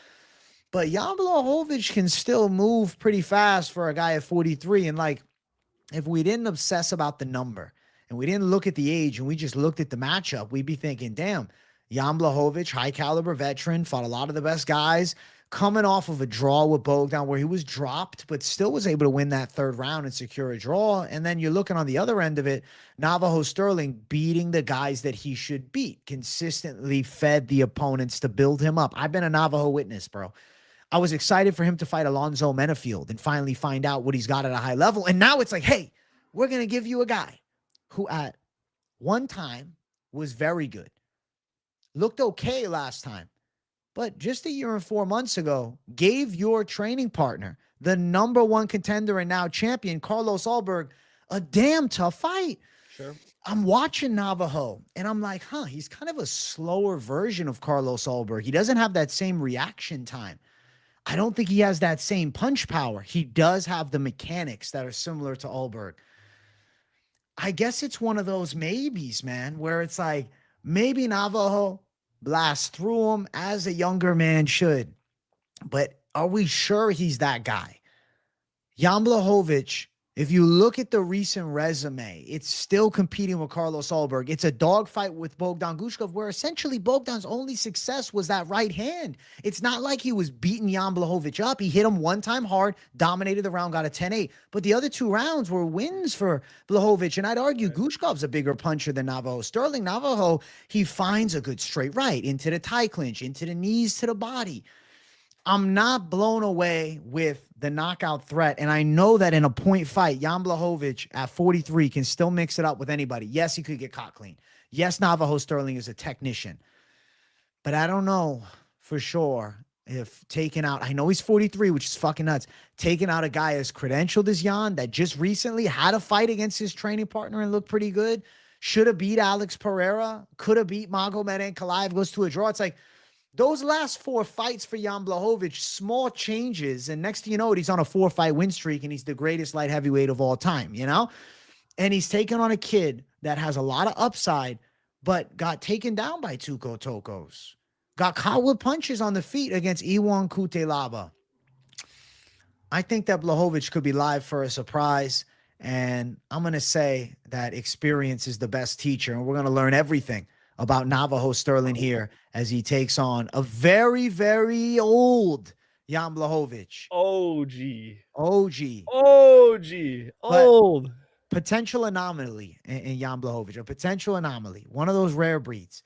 But Jan Blachowicz can still move pretty fast for a guy at 43. And like, if we didn't obsess about the number and we didn't look at the age and we just looked at the matchup, we'd be thinking, damn, Jan Blachowicz, high caliber veteran, fought a lot of the best guys, coming off of a draw with Bogdan where he was dropped, but still was able to win that third round and secure a draw. And then you're looking on the other end of it, Navajo Sterling beating the guys that he should beat, consistently fed the opponents to build him up. I've been a Navajo witness, bro. I was excited for him to fight Alonzo Menafield and finally find out what he's got at a high level. And now it's like, hey, we're going to give you a guy who at one time was very good. Looked okay last time. But just a year and 4 months ago, gave your training partner, the #1 contender and now champion, Carlos Ulberg, a damn tough fight. Sure. I'm watching Navajo, and I'm like, he's kind of a slower version of Carlos Ulberg. He doesn't have that same reaction time. I don't think he has that same punch power. He does have the mechanics that are similar to Ulberg. I guess it's one of those maybes, man, where it's like maybe Navajo blasts through him as a younger man should. But are we sure he's that guy? Jan Blachowicz, if you look at the recent resume, it's still competing with Carlos Ulberg. It's a dogfight with Bogdan Gushkov, where essentially Bogdan's only success was that right hand. It's not like he was beating Jan Blachowicz up. He hit him one time hard, dominated the round, got a 10-8. But the other 2 rounds were wins for Blachowicz. And I'd argue Gushkov's a bigger puncher than Navajo Sterling. Navajo, he finds a good straight right into the tie clinch, into the knees, to the body. I'm not blown away with the knockout threat. And I know that in a point fight, Jan Blachowicz at 43 can still mix it up with anybody. Yes, he could get caught clean. Yes, Navajo Sterling is a technician. But I don't know for sure if taking out, I know he's 43, which is fucking nuts, taking out a guy as credentialed as Jan that just recently had a fight against his training partner and looked pretty good, should have beat Alex Pereira, could have beat Magomed Ankalaev, goes to a draw. It's like, those last 4 fights for Jan Blachowicz, small changes, and next thing you know, he's on a 4-fight win streak, and he's the greatest light heavyweight of all time, you know? And he's taken on a kid that has a lot of upside, but got taken down by Tuco Tokos. Got caught with punches on the feet against Iwan Kutelaba. I think that Blachowicz could be live for a surprise, and I'm going to say that experience is the best teacher, and we're going to learn everything about Navajo Sterling here as he takes on a very, very old Jan Blachowicz. OG. Old. Potential anomaly in Jan Blachowicz. A potential anomaly. One of those rare breeds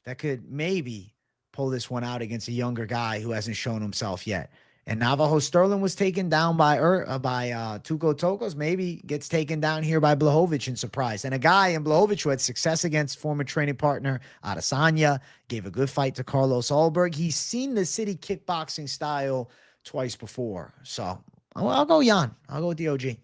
that could maybe pull this one out against a younger guy who hasn't shown himself yet. And Navajo Sterling was taken down by Tuco Tokos. Maybe gets taken down here by Blachowicz in surprise. And a guy in Blachowicz who had success against former training partner Adesanya, gave a good fight to Carlos Ulberg. He's seen the city kickboxing style twice before. So I'll go Jan. I'll go with the OG.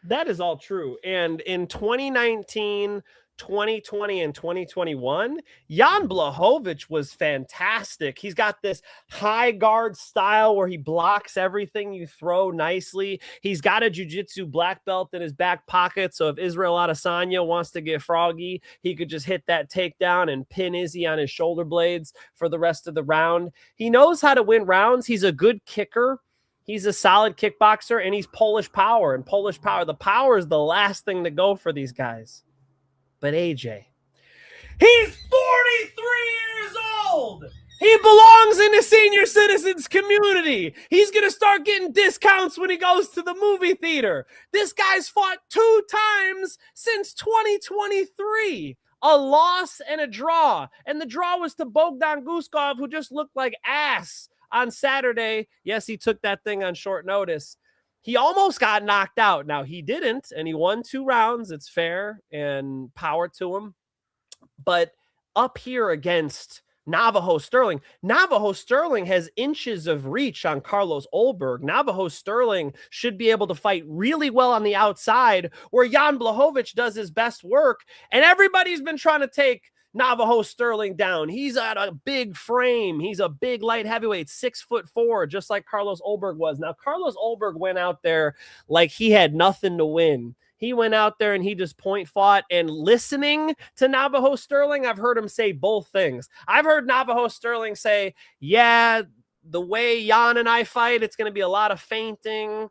That is all true. And in 2019, 2020 and 2021, Jan Blachowicz was fantastic. He's got this high guard style where he blocks everything you throw nicely. He's got a jiu-jitsu black belt in his back pocket, so if Israel Adesanya wants to get froggy, he could just hit that takedown and pin Izzy on his shoulder blades for the rest of the round. He knows how to win rounds. He's a good kicker. He's a solid kickboxer, and he's Polish power. And Polish power, the power is the last thing to go for these guys. But AJ, he's 43 years old. He belongs in the senior citizens community. He's going to start getting discounts when he goes to the movie theater. This guy's fought 2 times since 2023. a loss and a draw. And the draw was to Bogdan Guskov, who just looked like ass on Saturday. Yes, he took that thing on short notice. He almost got knocked out. Now, he didn't, and he won 2 rounds. It's fair, and power to him. But up here against Navajo Sterling has inches of reach on Carlos Olberg. Navajo Sterling should be able to fight really well on the outside, where Jan Blachowicz does his best work. And everybody's been trying to take Navajo Sterling down. He's at a big frame. He's a big light heavyweight, 6'4", just like Carlos Olberg was. Now, Carlos Olberg went out there like he had nothing to win. He went out there and he just point fought. And listening to Navajo Sterling, I've heard him say both things. I've heard Navajo Sterling say, yeah, the way Jan and I fight, it's going to be a lot of feinting.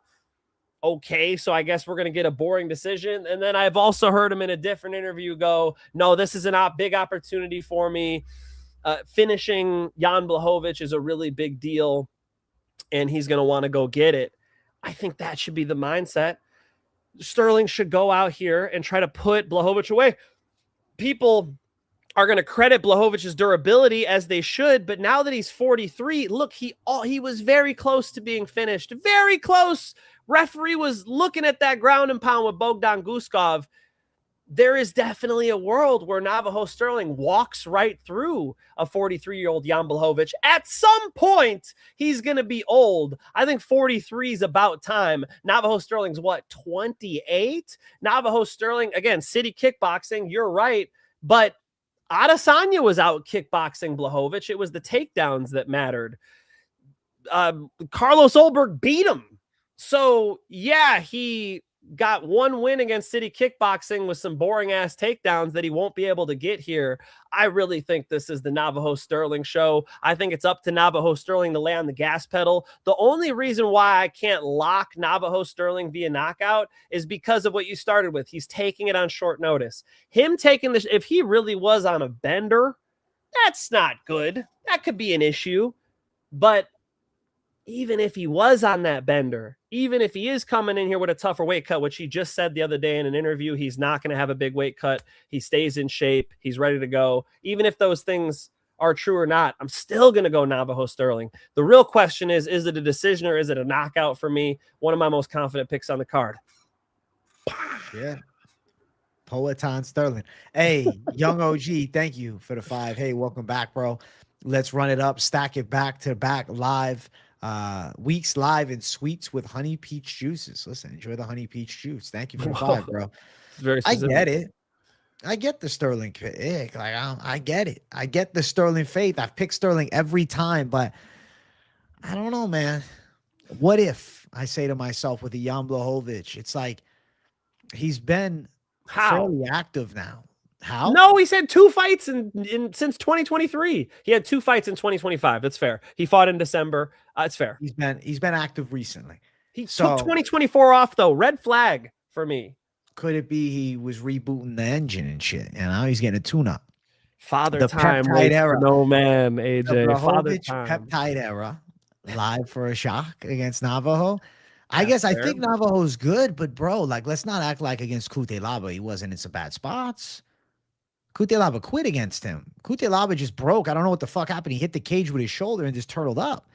Okay, so I guess we're going to get a boring decision. And then I've also heard him in a different interview go, no, this is a big opportunity for me. Finishing Jan Blachowicz is a really big deal, and he's going to want to go get it. I think that should be the mindset. Sterling should go out here and try to put Blachowicz away. People are going to credit Blachowicz's durability, as they should, but now that he's 43, look, he was very close to being finished. Very close. Referee was looking at that ground and pound with Bogdan Guskov. There is definitely a world where Navajo Sterling walks right through a 43-year-old Jan Blachowicz. At some point, he's going to be old. I think 43 is about time. Navajo Sterling's what, 28? Navajo Sterling, again, city kickboxing, you're right, but Adesanya was out kickboxing Blachowicz. It was the takedowns that mattered. Carlos Olberg beat him. So, yeah, he got one win against city kickboxing with some boring-ass takedowns that he won't be able to get here. I really think this is the Navajo Sterling show. I think it's up to Navajo Sterling to lay on the gas pedal. The only reason why I can't lock Navajo Sterling via knockout is because of what you started with. He's taking it on short notice. Him taking this, if he really was on a bender, that's not good. That could be an issue. But even if he was on that bender, even if he is coming in here with a tougher weight cut, which he just said the other day in an interview, he's not going to have a big weight cut. He stays in shape. He's ready to go. Even if those things are true or not, I'm still going to go Navajo Sterling. The real question is it a decision or is it a knockout for me? One of my most confident picks on the card. Yeah. Poetan Sterling. Hey, young OG, thank you for the 5. Hey, welcome back, bro. Let's run it up, stack it back to back live. Weeks live in sweets with honey peach juices. Listen, enjoy the honey peach juice. Thank you for the 5, bro. Very specific. I get it. I get the Sterling pick. Like, I get it. I get the Sterling faith. I've picked Sterling every time, but I don't know, man. What if I say to myself with a Jan Blachowicz, it's like he's been fairly active now. How? No, he's had 2 fights in since 2023. He had 2 fights in 2025. That's fair. He fought in December. It's fair. He's been active recently. He took 2024 off though. Red flag for me. Could it be he was rebooting the engine and shit? And now he's getting a tune-up. Father time. Peptide era. No man, AJ. Father time. Peptide era. Live for a shock against Navajo. I guess I think Navajo's good, but bro, like, let's not act like against Cutelaba he wasn't in some bad spots. Cutelaba quit against him. Cutelaba just broke. I don't know what the fuck happened. He hit the cage with his shoulder and just turtled up.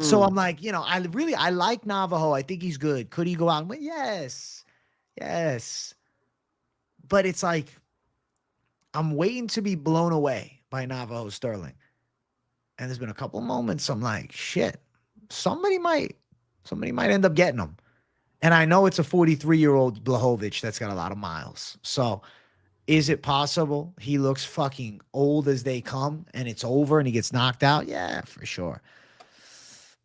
So I'm like, you know, I like Navajo. I think he's good. Could he go out and win? Yes. But it's like, I'm waiting to be blown away by Navajo Sterling. And there's been a couple of moments I'm like, shit, somebody might end up getting him. And I know it's a 43-year-old Blachowicz that's got a lot of miles. So is it possible he looks fucking old as they come and it's over and he gets knocked out? Yeah, for sure.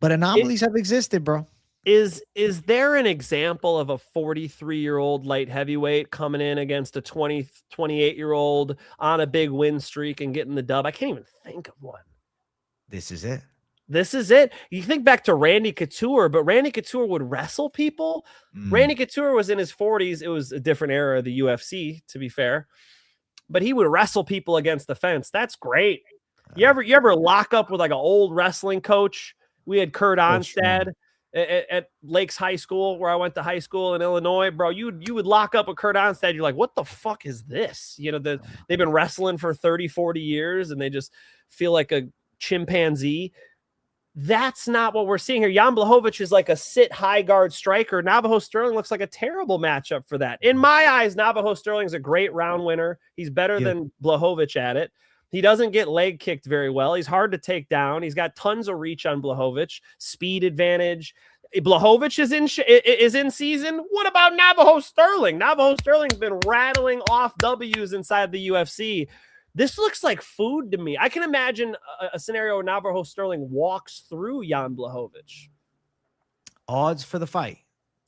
But anomalies have existed, bro. Is there an example of a 43-year-old light heavyweight coming in against a 28-year-old on a big win streak and getting the dub? I can't even think of one. This is it. You think back to Randy Couture, but Randy Couture would wrestle people. Randy Couture was in his 40s. It was a different era of the UFC, to be fair. But he would wrestle people against the fence. That's great. You ever lock up with like an old wrestling coach? We had Kurt Onstad, at Lakes High School, where I went to high school in Illinois, bro, you would lock up a Kurt Onstad. You're like, what the fuck is this? You know, they've been wrestling for 30, 40 years and they just feel like a chimpanzee. That's not what we're seeing here. Jan Blachowicz is like a sit high guard striker. Navajo Sterling looks like a terrible matchup for that. In my eyes, Navajo Sterling's a great round winner. He's better than Blachowicz at it. He doesn't get leg kicked very well. He's hard to take down. He's got tons of reach on Blachowicz, speed advantage. Blachowicz is in season. What about Navajo Sterling? Navajo Sterling's been rattling off W's inside the UFC. This looks like food to me. I can imagine a scenario where Navajo Sterling walks through Jan Blachowicz. Odds for the fight.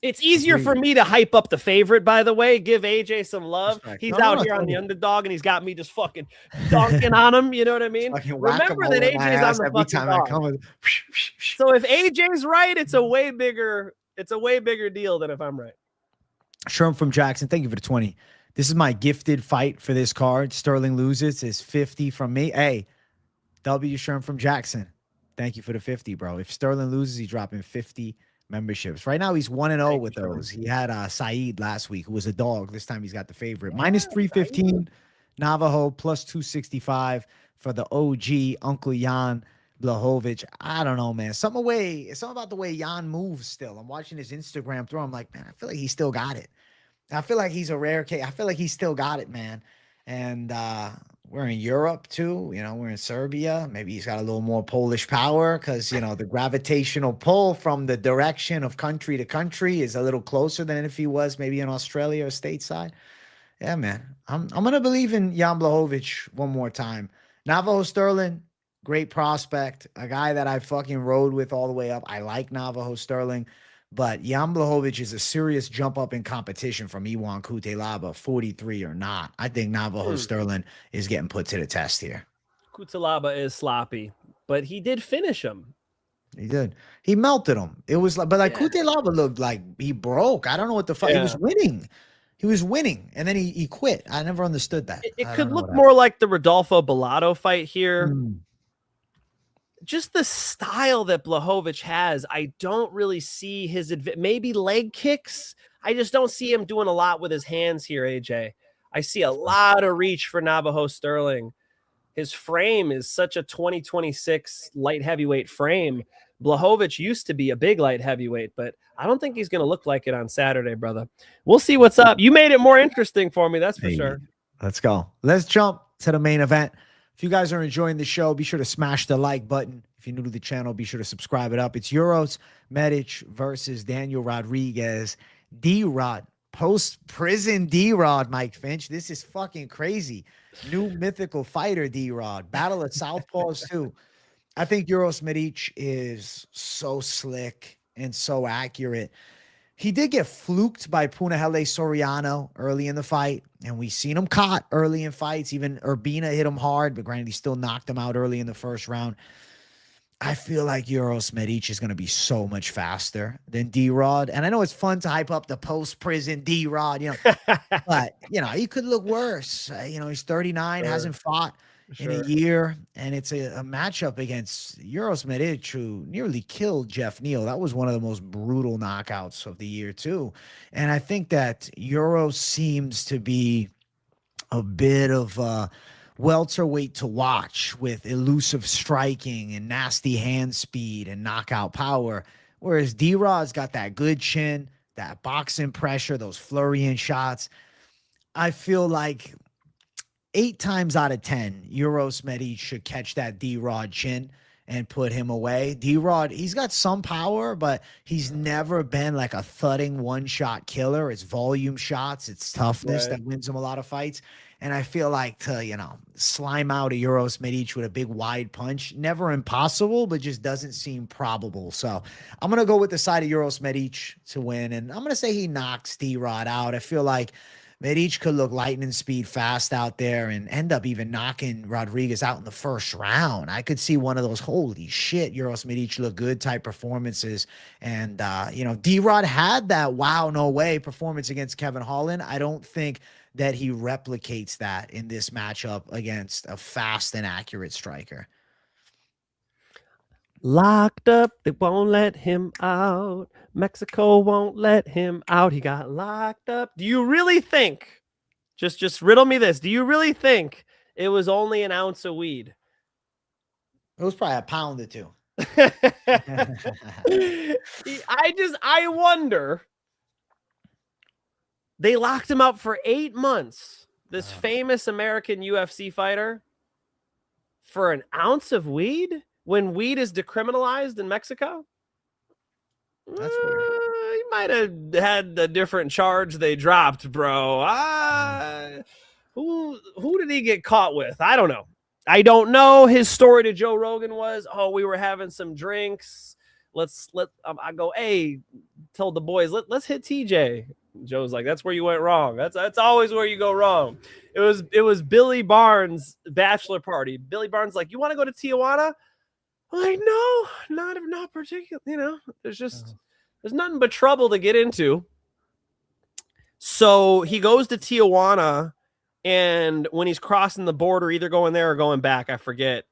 It's easier for me to hype up the favorite, by the way. Give AJ some love. He's out here on the underdog, and he's got me just fucking dunking on him. You know what I mean? Remember that AJ's on the fucking dog. So if AJ's right, it's a way bigger deal than if I'm right. Sherm from Jackson, thank you for the 20. This is my gifted fight for this card. Sterling loses is 50 from me. Hey, W Sherm from Jackson. Thank you for the 50, bro. If Sterling loses, he's dropping 50 memberships. Right now, he's 1-0 with those. He had Saeed last week, who was a dog. This time, he's got the favorite. Minus 315, Navajo, plus 265 for the OG, Uncle Jan Blachowicz. I don't know, man. Something about the way Jan moves still. I'm watching his Instagram throw. I'm like, man, I feel like he still got it. I feel like he's a rare case. I feel like he's still got it, man. And we're in Europe too. You know, we're in Serbia. Maybe he's got a little more Polish power because, you know, the gravitational pull from the direction of country to country is a little closer than if he was maybe in Australia or stateside. Yeah, man. I'm gonna believe in Jan Blachowicz one more time. Navajo Sterling, great prospect, a guy that I fucking rode with all the way up. I like Navajo Sterling. But Jan Blachowicz is a serious jump up in competition from Iwan Kutelaba, 43 or not. I think Navajo Sterling is getting put to the test here. Kutelaba is sloppy, but he did finish him. He did. He melted him. It was like, but like Kutelaba looked like he broke. I don't know what the fuck. He was winning. He was winning, and then he quit. I never understood that. It could look more like the Rodolfo Bellato fight here. Just the style that Blachowicz has, I don't really see his maybe leg kicks. I just don't see him doing a lot with his hands here, AJ. I see a lot of reach for Navajo Sterling. His frame is such a 2026 light heavyweight frame. Blachowicz used to be a big light heavyweight, but I don't think he's going to look like it on Saturday, brother. We'll see what's up. You made it more interesting for me, that's for sure. Let's go. Let's jump to the main event. If you guys are enjoying the show, be sure to smash the like button. If you're new to the channel, be sure to subscribe it up. It's Uros Medic versus Daniel Rodriguez. D-Rod, post-prison D-Rod, Mike Finch. This is fucking crazy. New mythical fighter D-Rod. Battle of Southpaws too. I think Uros Medic is so slick and so accurate. He did get fluked by Punahele Soriano early in the fight, and we seen him caught early in fights. Even Urbina hit him hard, but granted, he still knocked him out early in the first round. I feel like Uros Medic is going to be so much faster than D-Rod. And I know it's fun to hype up the post-prison D-Rod, you know, but, you know, he could look worse. You know, he's 39, hasn't fought in a year, and it's a matchup against Uros Medic, who nearly killed Jeff Neal. That was one of the most brutal knockouts of the year too. And I think that Uros seems to be a bit of a welterweight to watch with elusive striking and nasty hand speed and knockout power, whereas D-Rod's got that good chin, that boxing pressure, those flurrying shots. I feel like 8 times out of 10, Uros Medic should catch that D-Rod chin and put him away. D-Rod, he's got some power, but he's never been like a thudding one-shot killer. It's volume shots, it's toughness that wins him a lot of fights. And I feel like to, you know, slime out a Uros Medic with a big wide punch, never impossible, but just doesn't seem probable. So I'm going to go with the side of Uros Medic to win. And I'm going to say he knocks D-Rod out. I feel like Medic could look lightning speed fast out there and end up even knocking Rodriguez out in the first round. I could see one of those, holy shit, Uros Medic look good type performances. And, you know, D-Rod had that wow, no way performance against Kevin Holland. I don't think that he replicates that in this matchup against a fast and accurate striker. Locked up, they won't let him out. Mexico won't let him out. He got locked up. Do you really think, just riddle me this, do you really think it was only an ounce of weed? It was probably a pound or two. I wonder. They locked him up for 8 months. This famous American UFC fighter for an ounce of weed when weed is decriminalized in Mexico. That's weird. He might have had a different charge they dropped, bro. Who did he get caught with? I don't know. I don't know. His story to Joe Rogan was, oh, we were having some drinks. I go, hey, told the boys, let's hit TJ. Joe's like, that's where you went wrong. That's always where you go wrong. It was Billy Barnes' bachelor party. Billy Barnes like, you want to go to Tijuana? I'm like, no, not particular. You know, there's nothing but trouble to get into. So he goes to Tijuana, and when he's crossing the border, either going there or going back, I forget,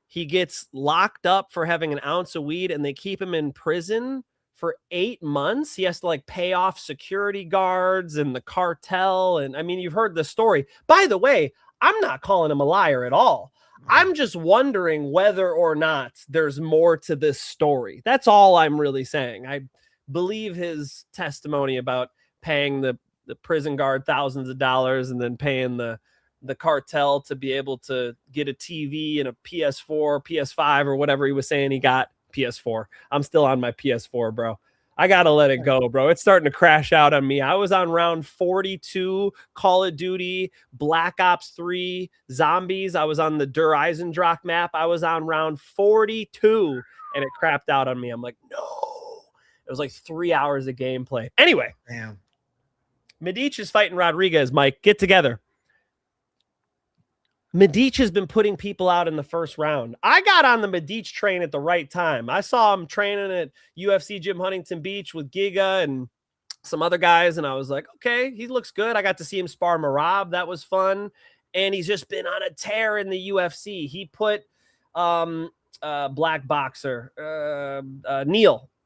he gets locked up for having an ounce of weed, and they keep him in prison for 8 months. He has to like pay off security guards and the cartel. And I mean, you've heard the story. By the way, I'm not calling him a liar at all. I'm just wondering whether or not there's more to this story. That's all I'm really saying. I believe his testimony about paying the prison guard thousands of dollars and then paying the cartel to be able to get a TV and a PS4, PS5, or whatever he was saying he got. PS4. I'm still on my PS4, bro. I gotta let it go, bro. It's starting to crash out on me. I was on round 42, Call of Duty, Black Ops 3, Zombies. I was on the Der Eisendrache map. I was on round 42, and it crapped out on me. I'm like, no. It was like 3 hours of gameplay. Anyway, damn. Medic is fighting Rodriguez, Mike. Get together. Medic has been putting people out in the first round. I got on the Medic train at the right time. I saw him training at UFC Gym Huntington Beach with Giga and some other guys, and I was like, okay, he looks good. I got to see him spar Marab. That was fun. And he's just been on a tear in the UFC. He put black boxer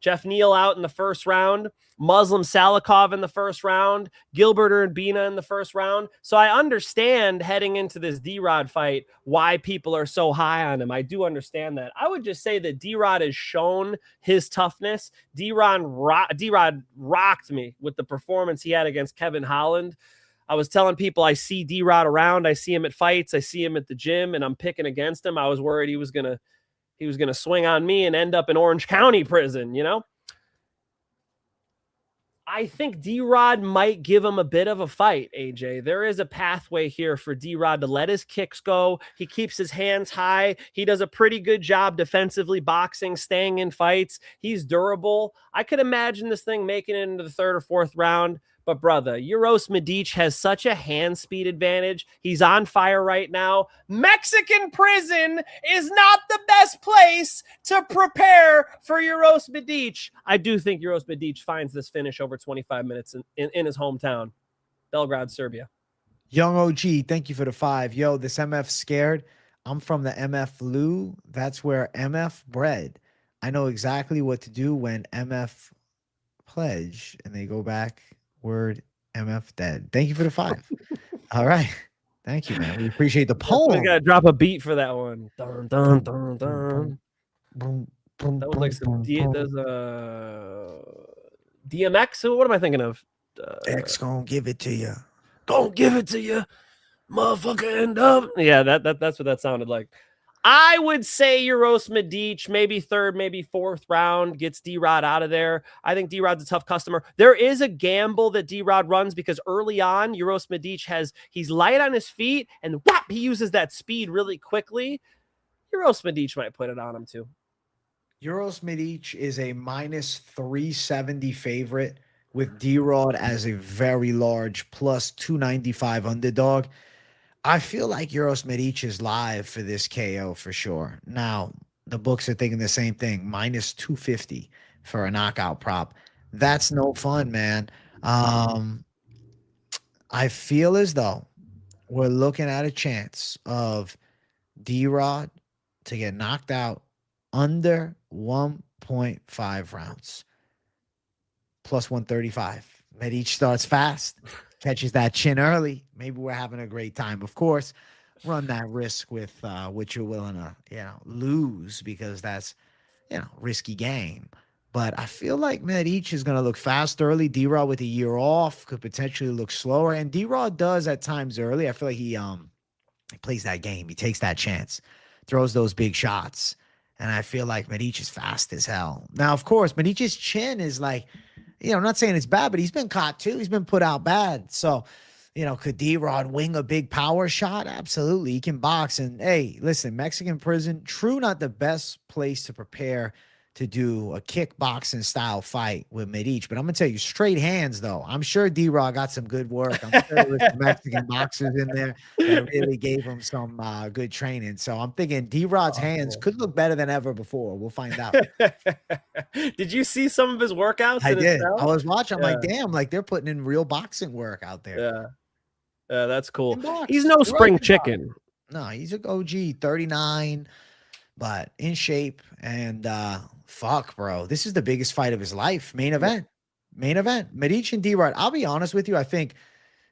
Jeff Neal out in the first round, Muslim Salikov in the first round, Gilbert Urbina in the first round. So I understand heading into this D-Rod fight why people are so high on him. I do understand that. I would just say that D-Rod has shown his toughness. D-Rod rocked me with the performance he had against Kevin Holland. I was telling people I see D-Rod around. I see him at fights. I see him at the gym, and I'm picking against him. I was worried he was going to swing on me and end up in Orange County prison, you know? I think D-Rod might give him a bit of a fight, AJ. There is a pathway here for D-Rod to let his kicks go. He keeps his hands high. He does a pretty good job defensively boxing, staying in fights. He's durable. I could imagine this thing making it into the third or fourth round. But brother, Uros Medic has such a hand speed advantage. He's on fire right now. Mexican prison is not the best place to prepare for Uros Medic. I do think Uros Medic finds this finish over 25 minutes in his hometown, Belgrade, Serbia. Young OG, thank you for the 5. Yo, this MF scared. I'm from the MF Lou. That's where MF bred. I know exactly what to do when MF pledge and they go back. Word MF dead. Thank you for the 5. All right. Thank you, man. We appreciate the poem. We gotta drop a beat for that one. Dun, dun, dun, dun. That was like some DMX. What am I thinking of? X gonna give it to you. Gonna give it to you, motherfucker. End up. Yeah, that's what that sounded like. I would say Uros Medic, maybe third, maybe fourth round, gets D-Rod out of there. I think D-Rod's a tough customer. There is a gamble that D-Rod runs because early on, Uros Medic he's light on his feet, and whop, he uses that speed really quickly. Uros Medic might put it on him too. Uros Medic is a minus 370 favorite with D-Rod as a very large plus 295 underdog. I feel like Uros Medic is live for this KO for sure. Now, the books are thinking the same thing, minus 250 for a knockout prop. That's no fun, man. I feel as though we're looking at a chance of D-Rod to get knocked out under 1.5 rounds. Plus 135. Medić starts fast, catches that chin early. Maybe we're having a great time. Of course, run that risk with what you're willing to, lose, because that's, risky game. But I feel like Medić is going to look fast early. D-Rod with a year off could potentially look slower. And D-Rod does at times early. I feel like he plays that game. He takes that chance, throws those big shots. And I feel like Medić is fast as hell. Now, of course, Medic's chin is like, I'm not saying it's bad, but he's been caught too. He's been put out bad. So, could D-Rod wing a big power shot? Absolutely. He can box. And hey, listen, Mexican prison, true, not the best place to prepare to do a kickboxing style fight with Medić. But I'm going to tell you, straight hands, though. I'm sure D-Rod got some good work. I'm sure there was some Mexican boxers in there that really gave him some good training. So I'm thinking D-Rod's hands could look better than ever before. We'll find out. Did you see some of his workouts? I did. I was watching. I'm like, damn, like they're putting in real boxing work out there. Yeah, that's cool. He's no spring chicken. No, he's an OG, 39, but in shape. And fuck, bro, this is the biggest fight of his life. Main event. Medić and D-Rod. I'll be honest with you. I think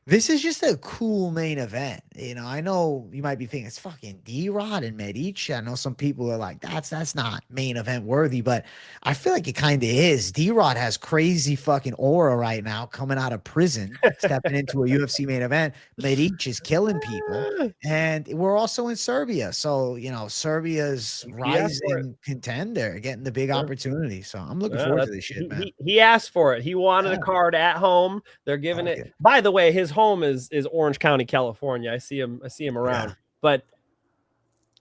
this is just a cool main event. I know you might be thinking it's fucking D-Rod and Medić. I know some people are like, that's not main event worthy, but I feel like it kind of is. D-Rod has crazy fucking aura right now coming out of prison, stepping into a UFC main event. Medić is killing people. And we're also in Serbia. So, Serbia's rising contender, getting the big opportunity. So I'm looking forward to this shit, man. He asked for it. He wanted a card at home. They're giving it. By the way, his home is Orange County, California. I see him around. But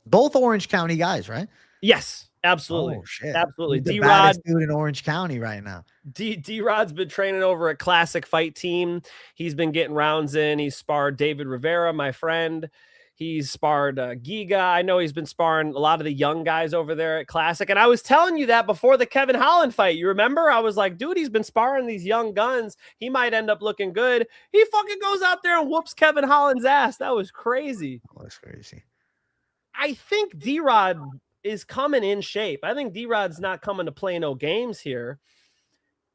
both Orange County guys, right? Yes, absolutely. Oh, shit. Absolutely. D-Rod dude in Orange County right now. D-Rod's been training over at Classic Fight Team. He's been getting rounds in. He's sparred David Rivera, my friend. He's sparred Giga. I know he's been sparring a lot of the young guys over there at Classic. And I was telling you that before the Kevin Holland fight. You remember? I was like, dude, he's been sparring these young guns. He might end up looking good. He fucking goes out there and whoops Kevin Holland's ass. That was crazy. That's crazy. I think D-Rod is coming in shape. I think D-Rod's not coming to play no games here.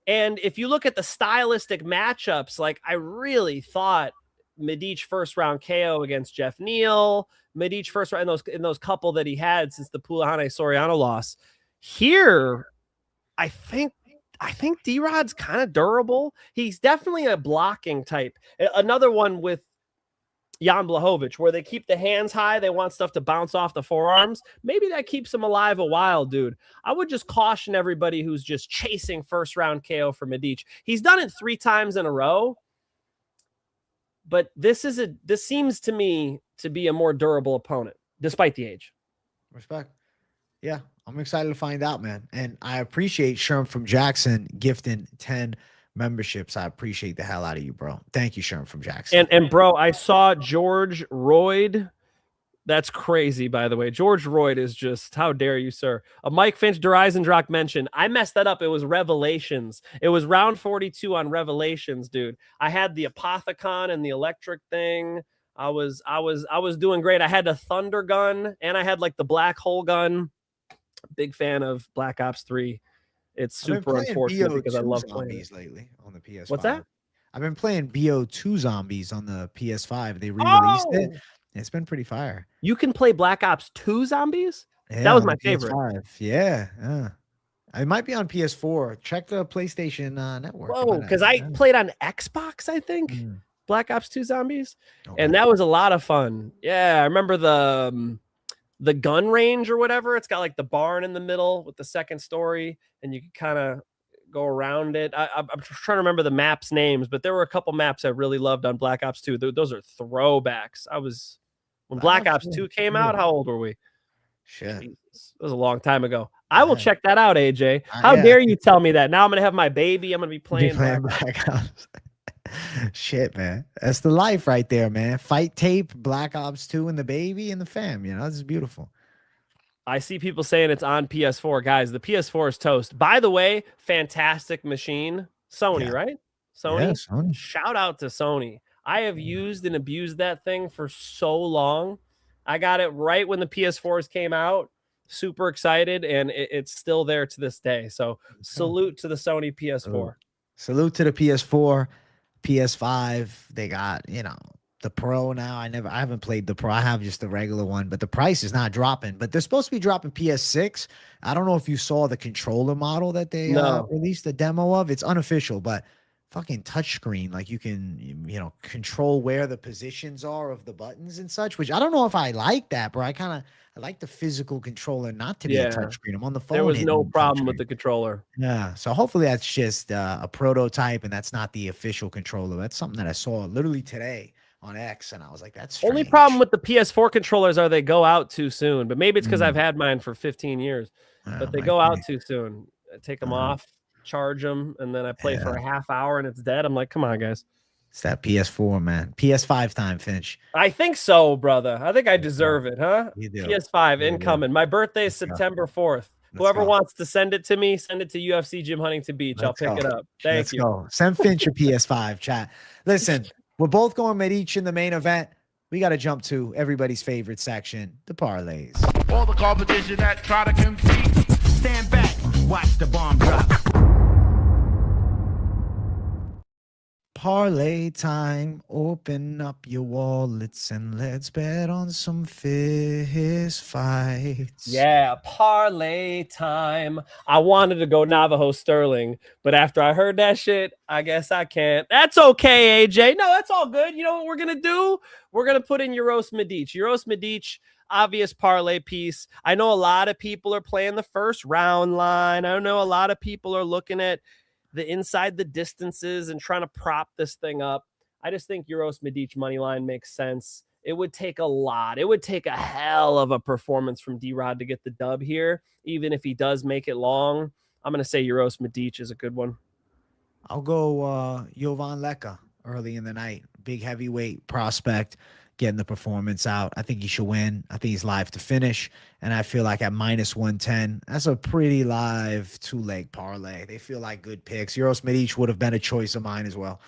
And if you look at the stylistic matchups, like I really thought Medić first round KO against Jeff Neal, Medić first round in those couple that he had since the Pulahane Soriano loss. Here, I think D-Rod's kind of durable. He's definitely a blocking type. Another one with Jan Blachowicz, where they keep the hands high, they want stuff to bounce off the forearms. Maybe that keeps him alive a while, dude. I would just caution everybody who's just chasing first round KO for Medić. He's done it 3 times in a row. But this seems to me to be a more durable opponent, despite the age. Respect. Yeah, I'm excited to find out, man. And I appreciate Sherm from Jackson gifting 10 memberships. I appreciate the hell out of you, bro. Thank you, Sherm from Jackson. And bro, I saw George Royd. That's crazy, by the way. George Royd is just, how dare you, sir? A Mike Finch Dreisendrach mentioned. I messed that up. It was Revelations. It was round 42 on Revelations, dude. I had the Apothecon and the electric thing. I was doing great. I had the Thunder gun and I had like the Black Hole gun. Big fan of Black Ops 3. It's super unfortunate because I love playing zombies lately on the PS5. What's that? I've been playing BO2 Zombies on the PS5. They re-released it. It's been pretty fire. You can play Black Ops 2 Zombies? Yeah, that was my favorite. PS5. Yeah. It might be on PS4. Check the PlayStation Network. Whoa, because I played on Xbox, I think. Black Ops 2 Zombies. Okay. And that was a lot of fun. Yeah, I remember the gun range or whatever. It's got like the barn in the middle with the second story, and you can kind of go around it. I'm trying to remember the maps names, but there were a couple maps I really loved on Black Ops 2. Those are throwbacks. When Black Ops 2 came out, how old were we? Shit. Jesus, it was a long time ago. I will check that out, AJ. How dare you tell me that? Now I'm going to have my baby. I'm going to be playing Black Ops. Shit, man. That's the life right there, man. Fight tape, Black Ops 2, and the baby and the fam. This is beautiful. I see people saying it's on PS4. Guys, the PS4 is toast. By the way, fantastic machine. Sony, right? Sony? Yeah, Sony. Shout out to Sony. I have used and abused that thing for so long. I got it right when the PS4s came out. super excited, and it's still there to this day. So salute to the Sony PS4. Salute to the PS4, PS5. They got, the Pro now. I haven't played the Pro. I have just the regular one, but the price is not dropping. But they're supposed to be dropping PS6. I don't know if you saw the controller model that they released the demo of. It's unofficial, but fucking touchscreen. Like you can, control where the positions are of the buttons and such, which I don't know if I like that, bro. I like the physical controller not to be a touchscreen. I'm on the phone. There was no problem with the controller. Yeah. So hopefully that's just a prototype and that's not the official controller. That's something that I saw literally today on X, and I was like, that's strange. Only problem with the PS4 controllers are they go out too soon, but maybe it's because I've had mine for 15 years, but they go out too soon. I take them off, charge them, and then I play for a half hour and it's dead. I'm like, come on, guys. It's that PS4, man. PS5 time, Finch. I think so, brother. I think I deserve it, huh? You do. PS5 incoming. My birthday is September 4th. Whoever wants to send it to me, send it to UFC Jim Huntington Beach. I'll pick it up. Thank you. Go. Send Finch your PS5, chat. Listen, we're both going with each in the main event. We got to jump to everybody's favorite section, the parlays. All the competition that try to compete, stand back, watch the bomb drop. Parlay time. Open up your wallets and let's bet on some fist fights. Yeah, parlay time. I wanted to go Navajo Stirling, but after I heard that shit, I guess I can't. That's okay, AJ. No, that's all good. You know what we're going to do? We're going to put in Euros Medic. Euros Medic, obvious parlay piece. I know a lot of people are playing the first round line. I know a lot of people are looking at the inside the distances and trying to prop this thing up. I just think Euros Medic money line makes sense. It would take a lot. It would take a hell of a performance from D-Rod to get the dub here, even if he does make it long. I'm going to say Euros Medic is a good one. I'll go Jovan Leka early in the night. Big heavyweight prospect, getting the performance out. I think he should win. I think he's live to finish. And I feel like at -110, that's a pretty live 2-leg parlay. They feel like good picks. Euros Medic would have been a choice of mine as well.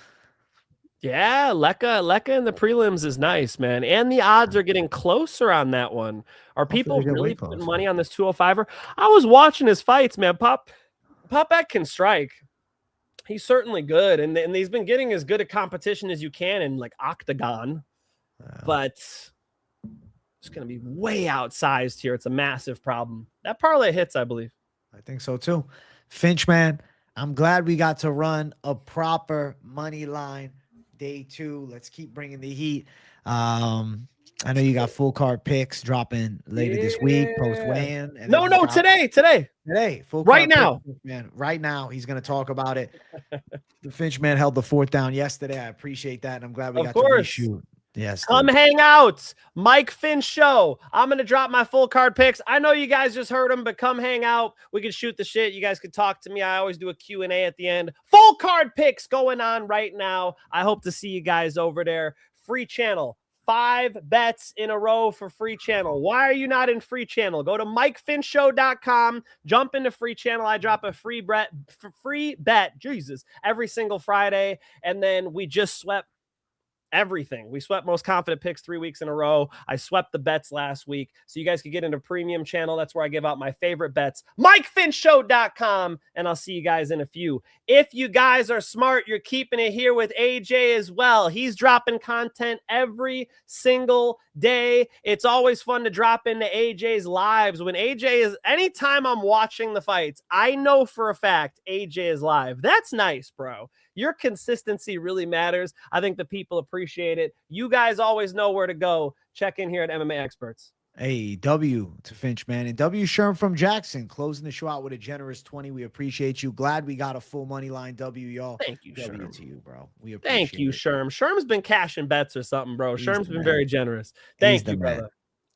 Yeah, Leka in the prelims is nice, man. And the odds are getting closer on that one. Are people really putting money on this 205er? I was watching his fights, man. Poppeck can strike. He's certainly good. And he's been getting as good a competition as you can in like octagon. But it's going to be way outsized here. It's a massive problem. That parlay hits, I believe. I think so too. Finch, man, I'm glad we got to run a proper money line day 2. Let's keep bringing the heat. I know you got full card picks dropping later this week, post weigh-in. No, today. Full right card now. picks, man. Right now, he's going to talk about it. The Finch man held the 4th down yesterday. I appreciate that, and I'm glad we got to reshoot. Yes. Come hang out. Mike Finch Show. I'm going to drop my full card picks. I know you guys just heard them, but come hang out. We can shoot the shit. You guys can talk to me. I always do a Q&A at the end. Full card picks going on right now. I hope to see you guys over there. Free channel. 5 bets in a row for free channel. Why are you not in free channel? Go to MikeFinchShow.com. Jump into free channel. I drop a free bet. Jesus. Every single Friday. And then we just swept everything. We swept most confident picks 3 weeks in a row. I swept the bets last week. So you guys could get into premium channel. That's where I give out my favorite bets. MikeFinchShow.com. And I'll see you guys in a few. If you guys are smart, you're keeping it here with AJ as well. He's dropping content every single day. It's always fun to drop into AJ's lives. When AJ is, anytime I'm watching the fights, I know for a fact AJ is live. That's nice, bro. Your consistency really matters. I think the people appreciate it. You guys always know where to go. Check in here at MMA Experts. Hey, W to Finch, man. And W Sherm from Jackson closing the show out with a generous 20. We appreciate you. Glad we got a full money line W, y'all. Thank you, W Sherm. to you, bro. We appreciate Thank you, it. Sherm. Sherm's been cashing bets or something, bro. Sherm's been man. very generous. Thank you, man. brother.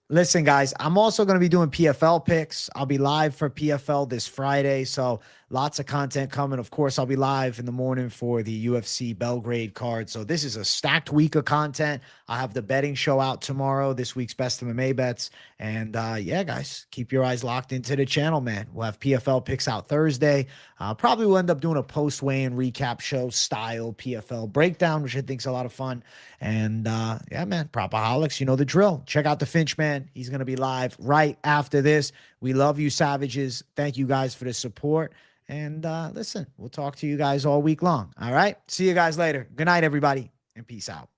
Listen, guys, I'm also going to be doing PFL picks. I'll be live for PFL this Friday, so lots of content coming. Of course, I'll be live in the morning for the UFC Belgrade card. So this is a stacked week of content. I'll have the betting show out tomorrow, this week's Best MMA Bets. And yeah, guys, keep your eyes locked into the channel, man. We'll have PFL picks out Thursday. Probably will end up doing a post-weigh-in recap show style PFL breakdown, which I think is a lot of fun. And yeah, man, Propaholics, you know the drill. Check out the Finch Man again. He's going to be live right after this. We love you, Savages. Thank you guys for the support. And listen, we'll talk to you guys all week long. All right. See you guys later. Good night, everybody, and peace out.